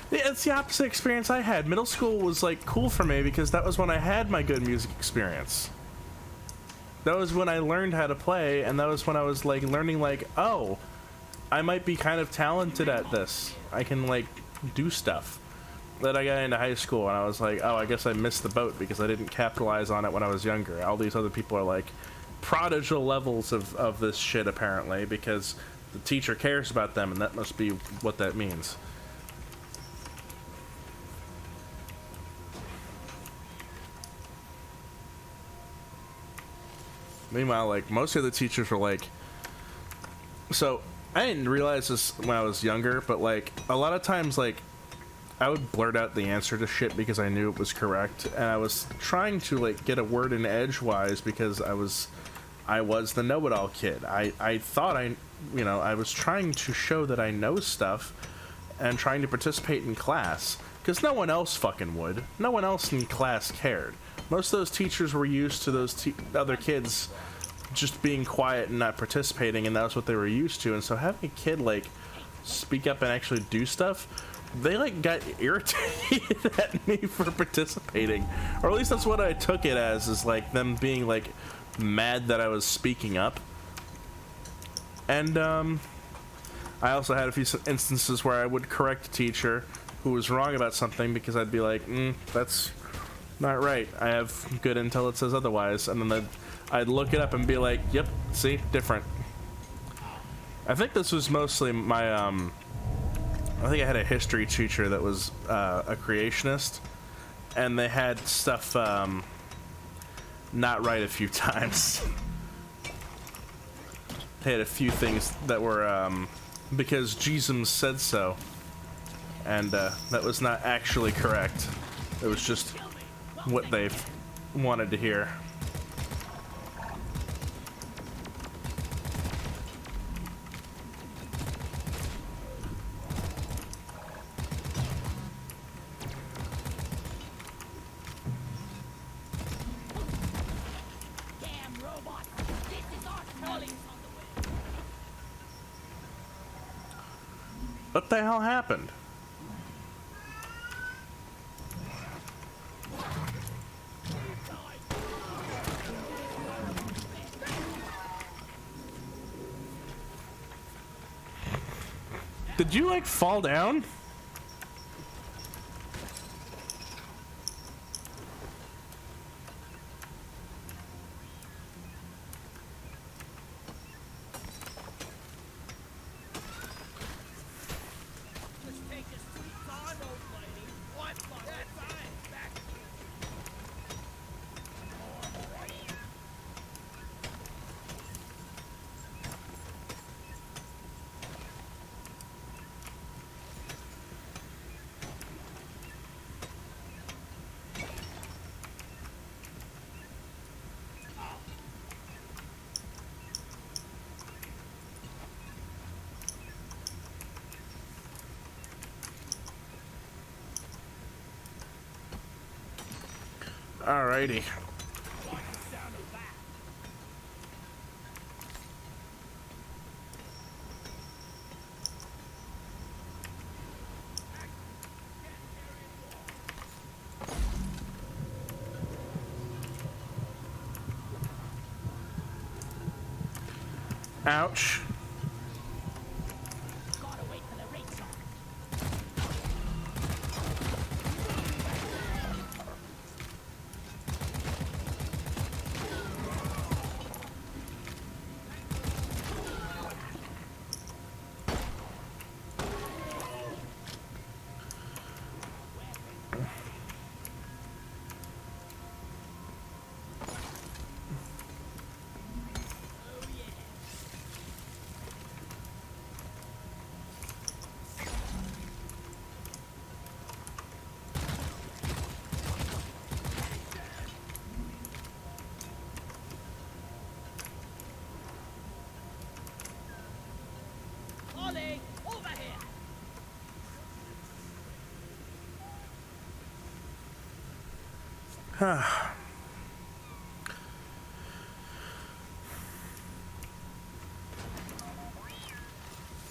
Yeah, it's the opposite experience I had. Middle school was like cool for me because that was when I had my good music experience. That was when I learned how to play, and that was when I was like learning like, oh, I might be kind of talented at this. I can like do stuff. Then I got into high school and I was like, oh, I guess I missed the boat because I didn't capitalize on it when I was younger. All these other people are like prodigal levels of this shit apparently because the teacher cares about them, and that must be what that means. Meanwhile, like, most of the teachers were like, so I didn't realize this when I was younger, but like a lot of times like I would blurt out the answer to shit because I knew it was correct, and I was trying to like get a word in edgewise because I was the know-it-all kid. I thought I was trying to show that I know stuff and trying to participate in class because no one else fucking would. No one else in class cared. Most of those teachers were used to those other kids just being quiet and not participating, and that was what they were used to. And so having a kid like speak up and actually do stuff, they like got irritated at me for participating, or at least that's what I took it as, is like them being like mad that I was speaking up. And I also had a few instances where I would correct a teacher who was wrong about something because I'd be like, that's not right, I have good intel that says otherwise, and then I'd look it up and be like, yep, see, different. I think this was mostly my I think I had a history teacher that was a creationist, and they had stuff not right a few times. They had a few things that were because Jesus said so, and that was not actually correct. It was just what they wanted to hear. What the hell happened? Did you like fall down? Alrighty. Ouch. Ollie, over here!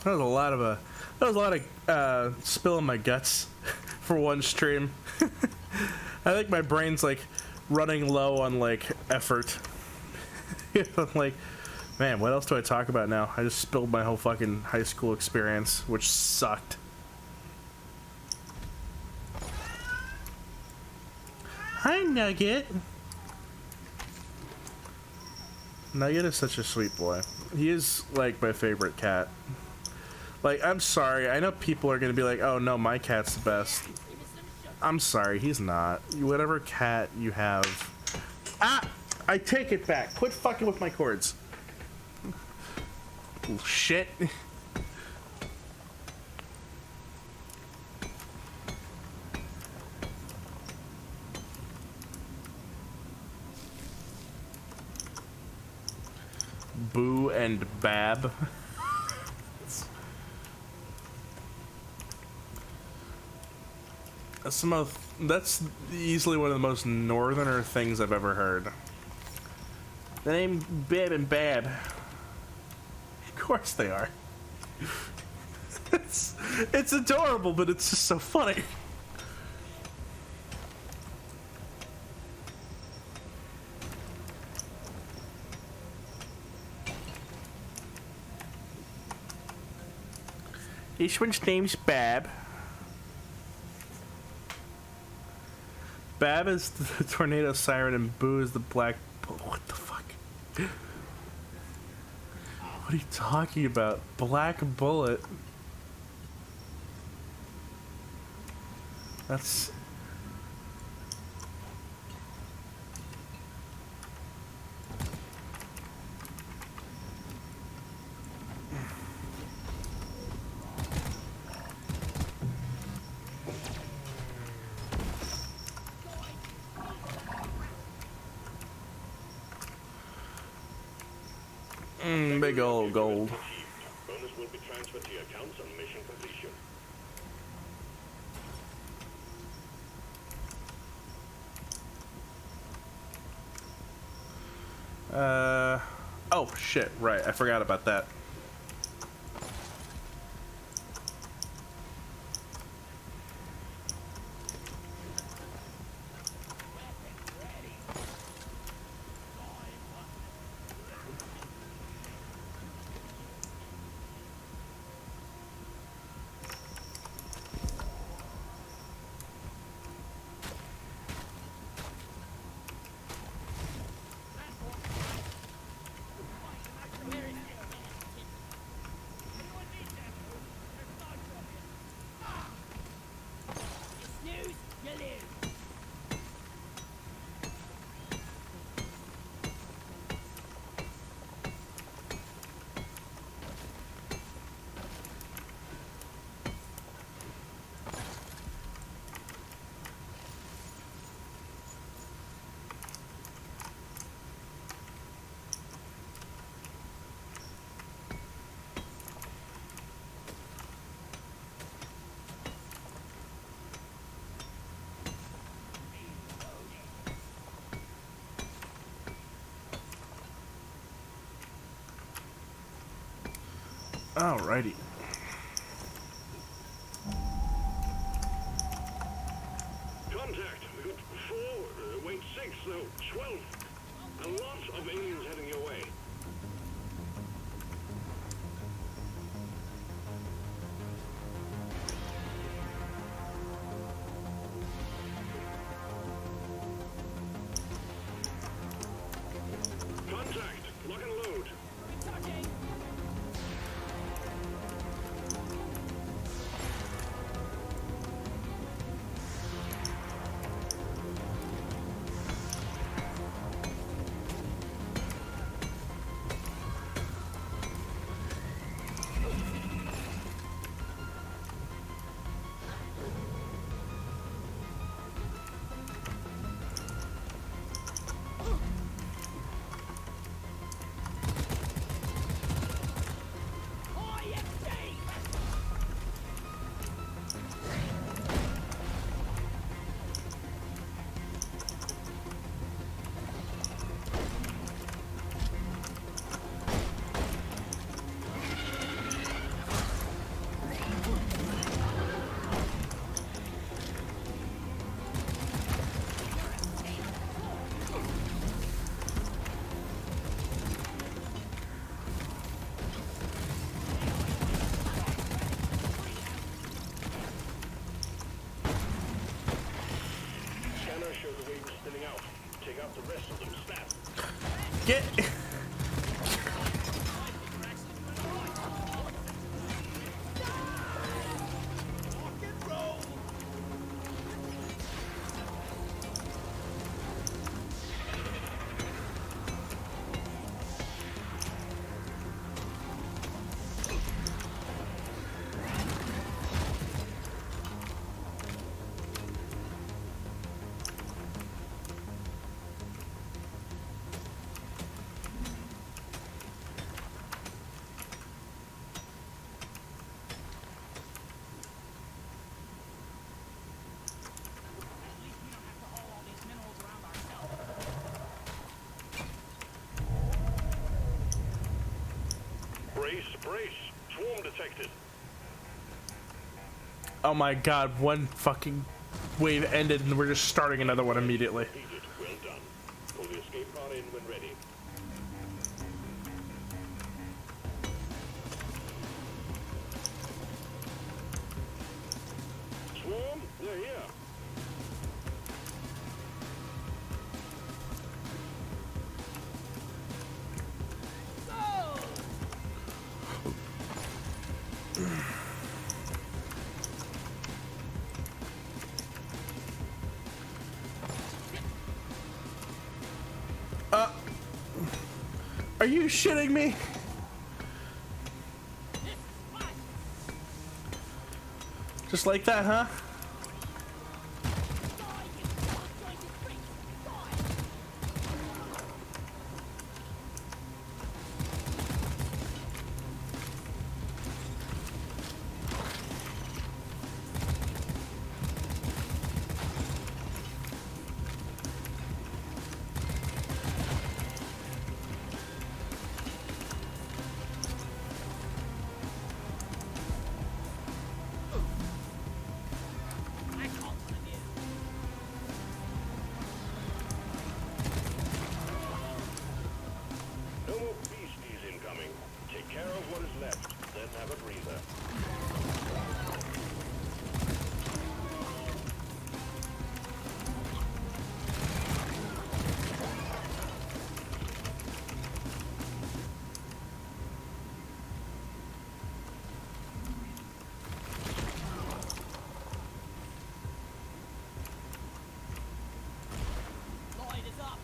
That was a lot of spilling my guts for one stream. I think my brain's like running low on like effort. I'm like, man, what else do I talk about now? I just spilled my whole fucking high school experience, which sucked. Hi, Nugget. Nugget is such a sweet boy. He is, like, my favorite cat. Like, I'm sorry. I know people are gonna be like, oh, no, my cat's the best. I'm sorry, he's not. Whatever cat you have... Ah! I take it back. Quit fucking with my cords. Shit. Boo and Bab. That's easily one of the most northerner things I've ever heard. The name Bib and Bab. Of course they are. It's adorable, but it's just so funny. This one's name's Bab. Bab is the tornado siren and Boo is the black... What the fuck? What are you talking about? Black Bullet? That's... big old gold. Bonus will be transferred to your accounts on mission completion. Oh shit, right, I forgot about that. Alrighty. Contact. We got 4, wait, 6, no, 12. A lot of aliens heading your way. Contact. Lock and load. Get. Brace! Swarm detected. Oh my god, one fucking wave ended and we're just starting another one immediately. Completed. Well done. Pull the escape pod in when ready. Swarm, they're here. Are you shitting me? Just like that, huh? No more beasties incoming. Take care of what is left, then have a breather. Lloyd is up.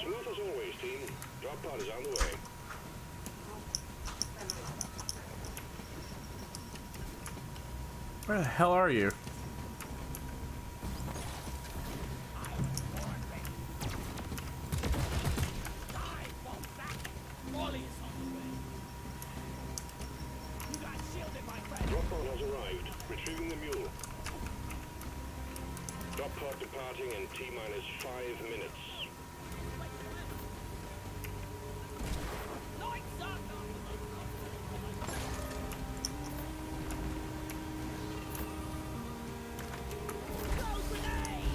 Smooth as always, team. Drop pod is on the way. Where the hell are you? Molly is on the way. You got shielded, my friend. Drop pod has arrived. Retrieving the mule. Drop pod departing in T-minus 5 minutes. Lights up. Throw grenade.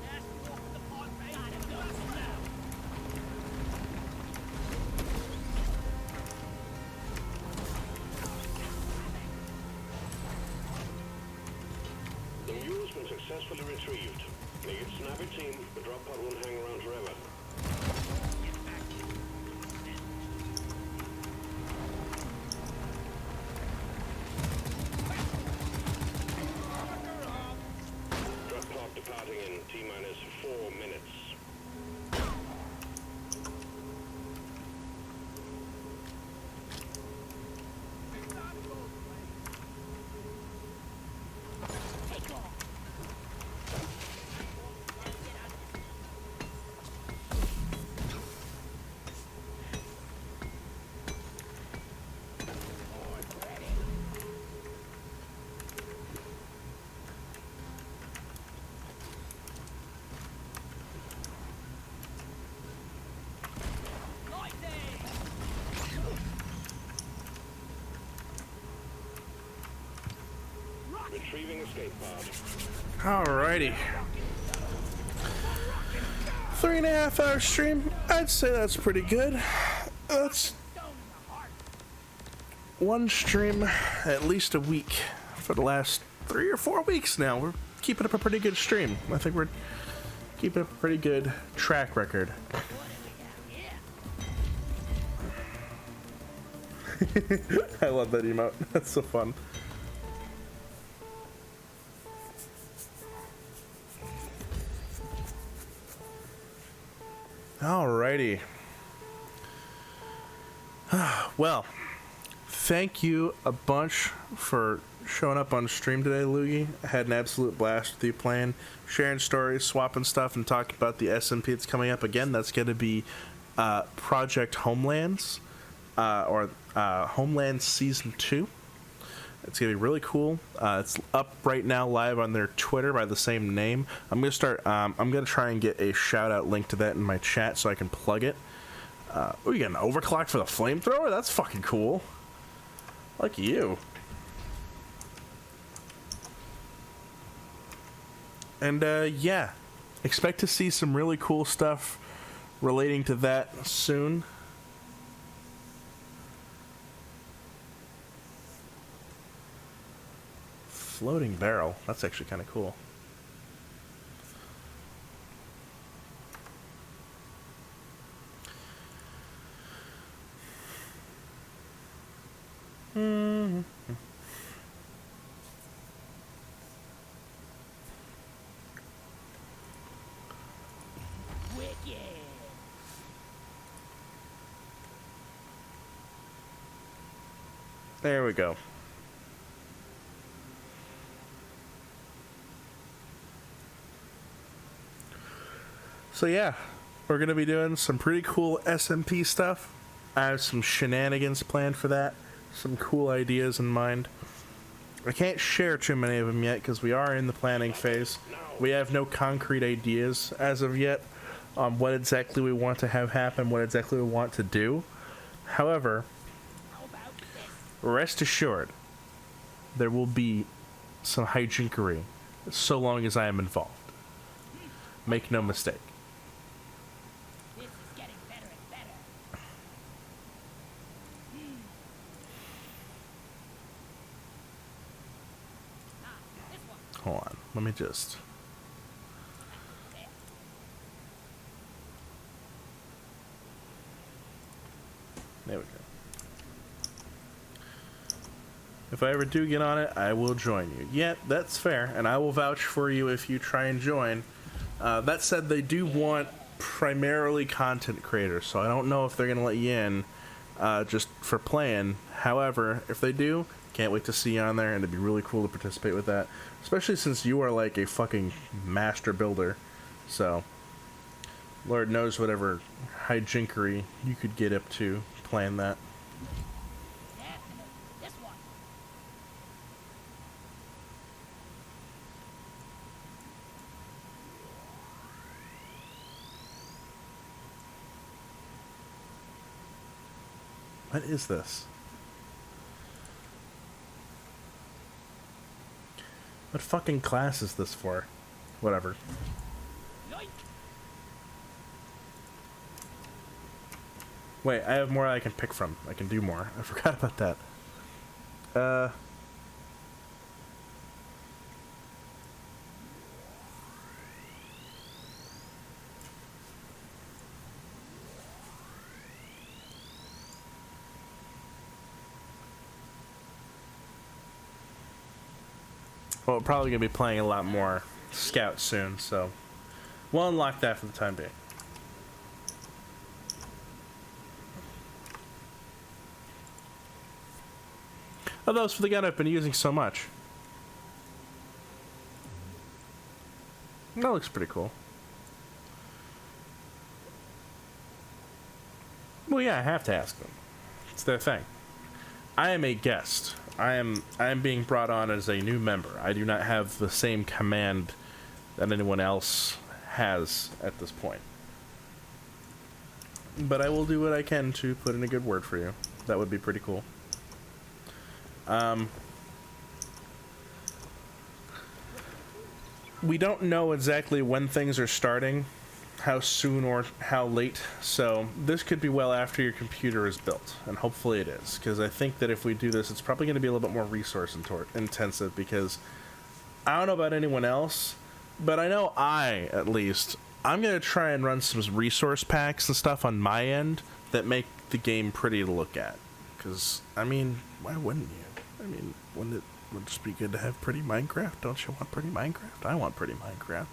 Yes, walk the pod, mate. Got him. Do it now. The mule's been successfully retrieved. Make it snappy, team. The drop pod won't hang around forever. Retrieving escape pod. Alrighty. 3.5 hour stream. I'd say that's pretty good. That's one stream at least a week for the last 3 or 4 weeks now. We're keeping up a pretty good stream. I think we're keeping up a pretty good track record. I love that emote. That's so fun. Alrighty. Well, thank you a bunch for showing up on stream today, Loogie. I had an absolute blast with you playing, sharing stories, swapping stuff, and talking about the SMP that's coming up again. That's going to be Project Homelands, or Homelands Season 2. It's going to be really cool. It's up right now live on their Twitter by the same name. I'm going to start, I'm going to try and get a shout-out link to that in my chat so I can plug it. Oh, you got an overclock for the flamethrower? That's fucking cool. Lucky you. And, yeah. Expect to see some really cool stuff relating to that soon. Floating barrel. That's actually kind of cool. There we go. So yeah, we're going to be doing some pretty cool SMP stuff. I have some shenanigans planned for that. Some cool ideas in mind. I can't share too many of them yet because we are in the planning phase. We have no concrete ideas as of yet on what exactly we want to have happen, what exactly we want to do. However, rest assured, there will be some hijinkery so long as I am involved. Make no mistake. This is getting better and better. This one. Hold on, let me just... There we go. If I ever do get on it, I will join you. Yeah, that's fair, and I will vouch for you if you try and join. That said, they do want primarily content creators, so I don't know if they're going to let you in just for playing. However, if they do, can't wait to see you on there, and it'd be really cool to participate with that, especially since you are like a fucking master builder. So, Lord knows whatever hijinkery you could get up to playing that. This one. What is this? What fucking class is this for? Whatever. Yoink. Wait, I have more I can pick from. I can do more. I forgot about that. Well, we're probably going to be playing a lot more Scout soon, so we'll unlock that for the time being. Oh, that was for the gun I've been using so much. That looks pretty cool. Well, yeah, I have to ask them. It's their thing. I am a guest. I am being brought on as a new member. I do not have the same command that anyone else has at this point. But I will do what I can to put in a good word for you. That would be pretty cool. we don't know exactly when things are starting, how soon or how late, so this could be well after your computer is built, and hopefully it is, because I think that if we do this, it's probably going to be a little bit more resource intensive, because I don't know about anyone else, but I know at least, I'm going to try and run some resource packs and stuff on my end that make the game pretty to look at, because, I mean, why wouldn't you? I mean, wouldn't it just be good to have pretty Minecraft? Don't you want pretty Minecraft? I want pretty Minecraft.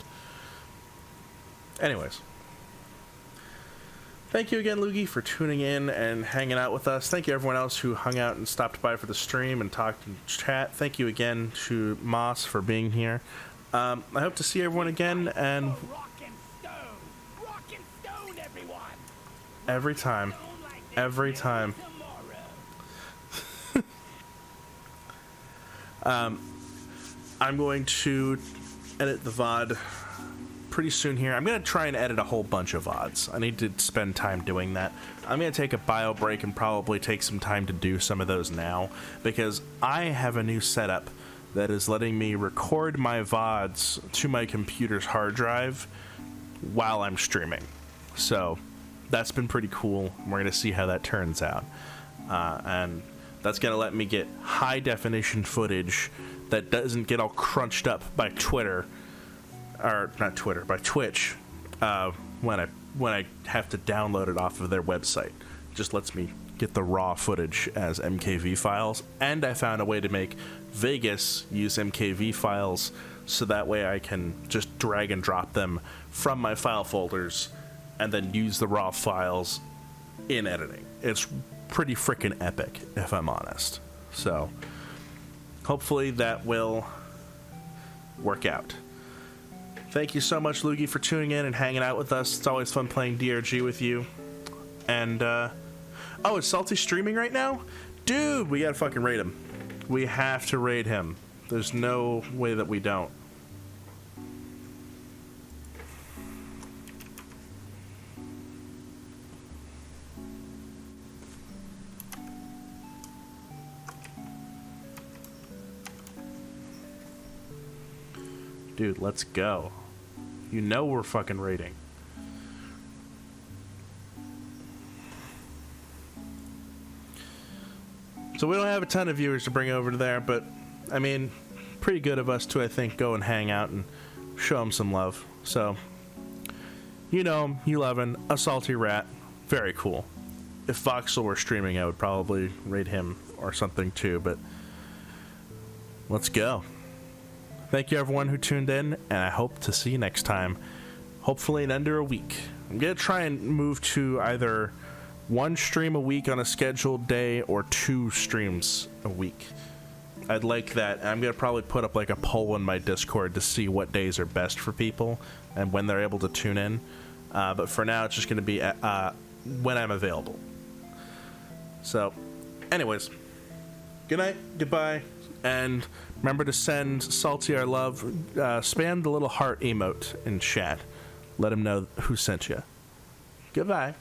Anyways, thank you again, Loogie, for tuning in and hanging out with us. Thank you everyone else who hung out and stopped by for the stream and talked and chat. Thank you again to Moss for being here. I hope to see everyone again, and Rock and stone! Rock and stone, everyone! every time, every time. I'm going to edit the VOD pretty soon here. I'm going to try and edit a whole bunch of VODs. I need to spend time doing that. I'm going to take a bio break and probably take some time to do some of those now, because I have a new setup that is letting me record my VODs to my computer's hard drive while I'm streaming. So that's been pretty cool. We're going to see how that turns out. And that's going to let me get high definition footage that doesn't get all crunched up by Twitter, or not Twitter, by Twitch, when I have to download it off of their website. It just lets me get the raw footage as MKV files, and I found a way to make Vegas use MKV files, so that way I can just drag and drop them from my file folders and then use the raw files in editing. It's pretty freaking epic, if I'm honest. So hopefully that will work out. Thank you so much, Loogie, for tuning in and hanging out with us. It's always fun playing DRG with you. And, oh, is Salty streaming right now? Dude, we gotta fucking raid him. We have to raid him. There's no way that we don't. Dude, let's go. You know we're fucking raiding. So we don't have a ton of viewers to bring over to there, but, I mean, pretty good of us to, I think, go and hang out and show them some love. So, you know him, you love him, a salty rat, very cool. If Voxel were streaming, I would probably raid him or something too, but let's go. Thank you everyone who tuned in, and I hope to see you next time, hopefully in under a week. I'm going to try and move to either one stream a week on a scheduled day or 2 streams a week. I'd like that. I'm going to probably put up like a poll in my Discord to see what days are best for people and when they're able to tune in. But for now, it's just going to be when I'm available. So, anyways, good night, goodbye, and remember to send Salty our love. Spam the little heart emote in chat. Let him know who sent you. Goodbye.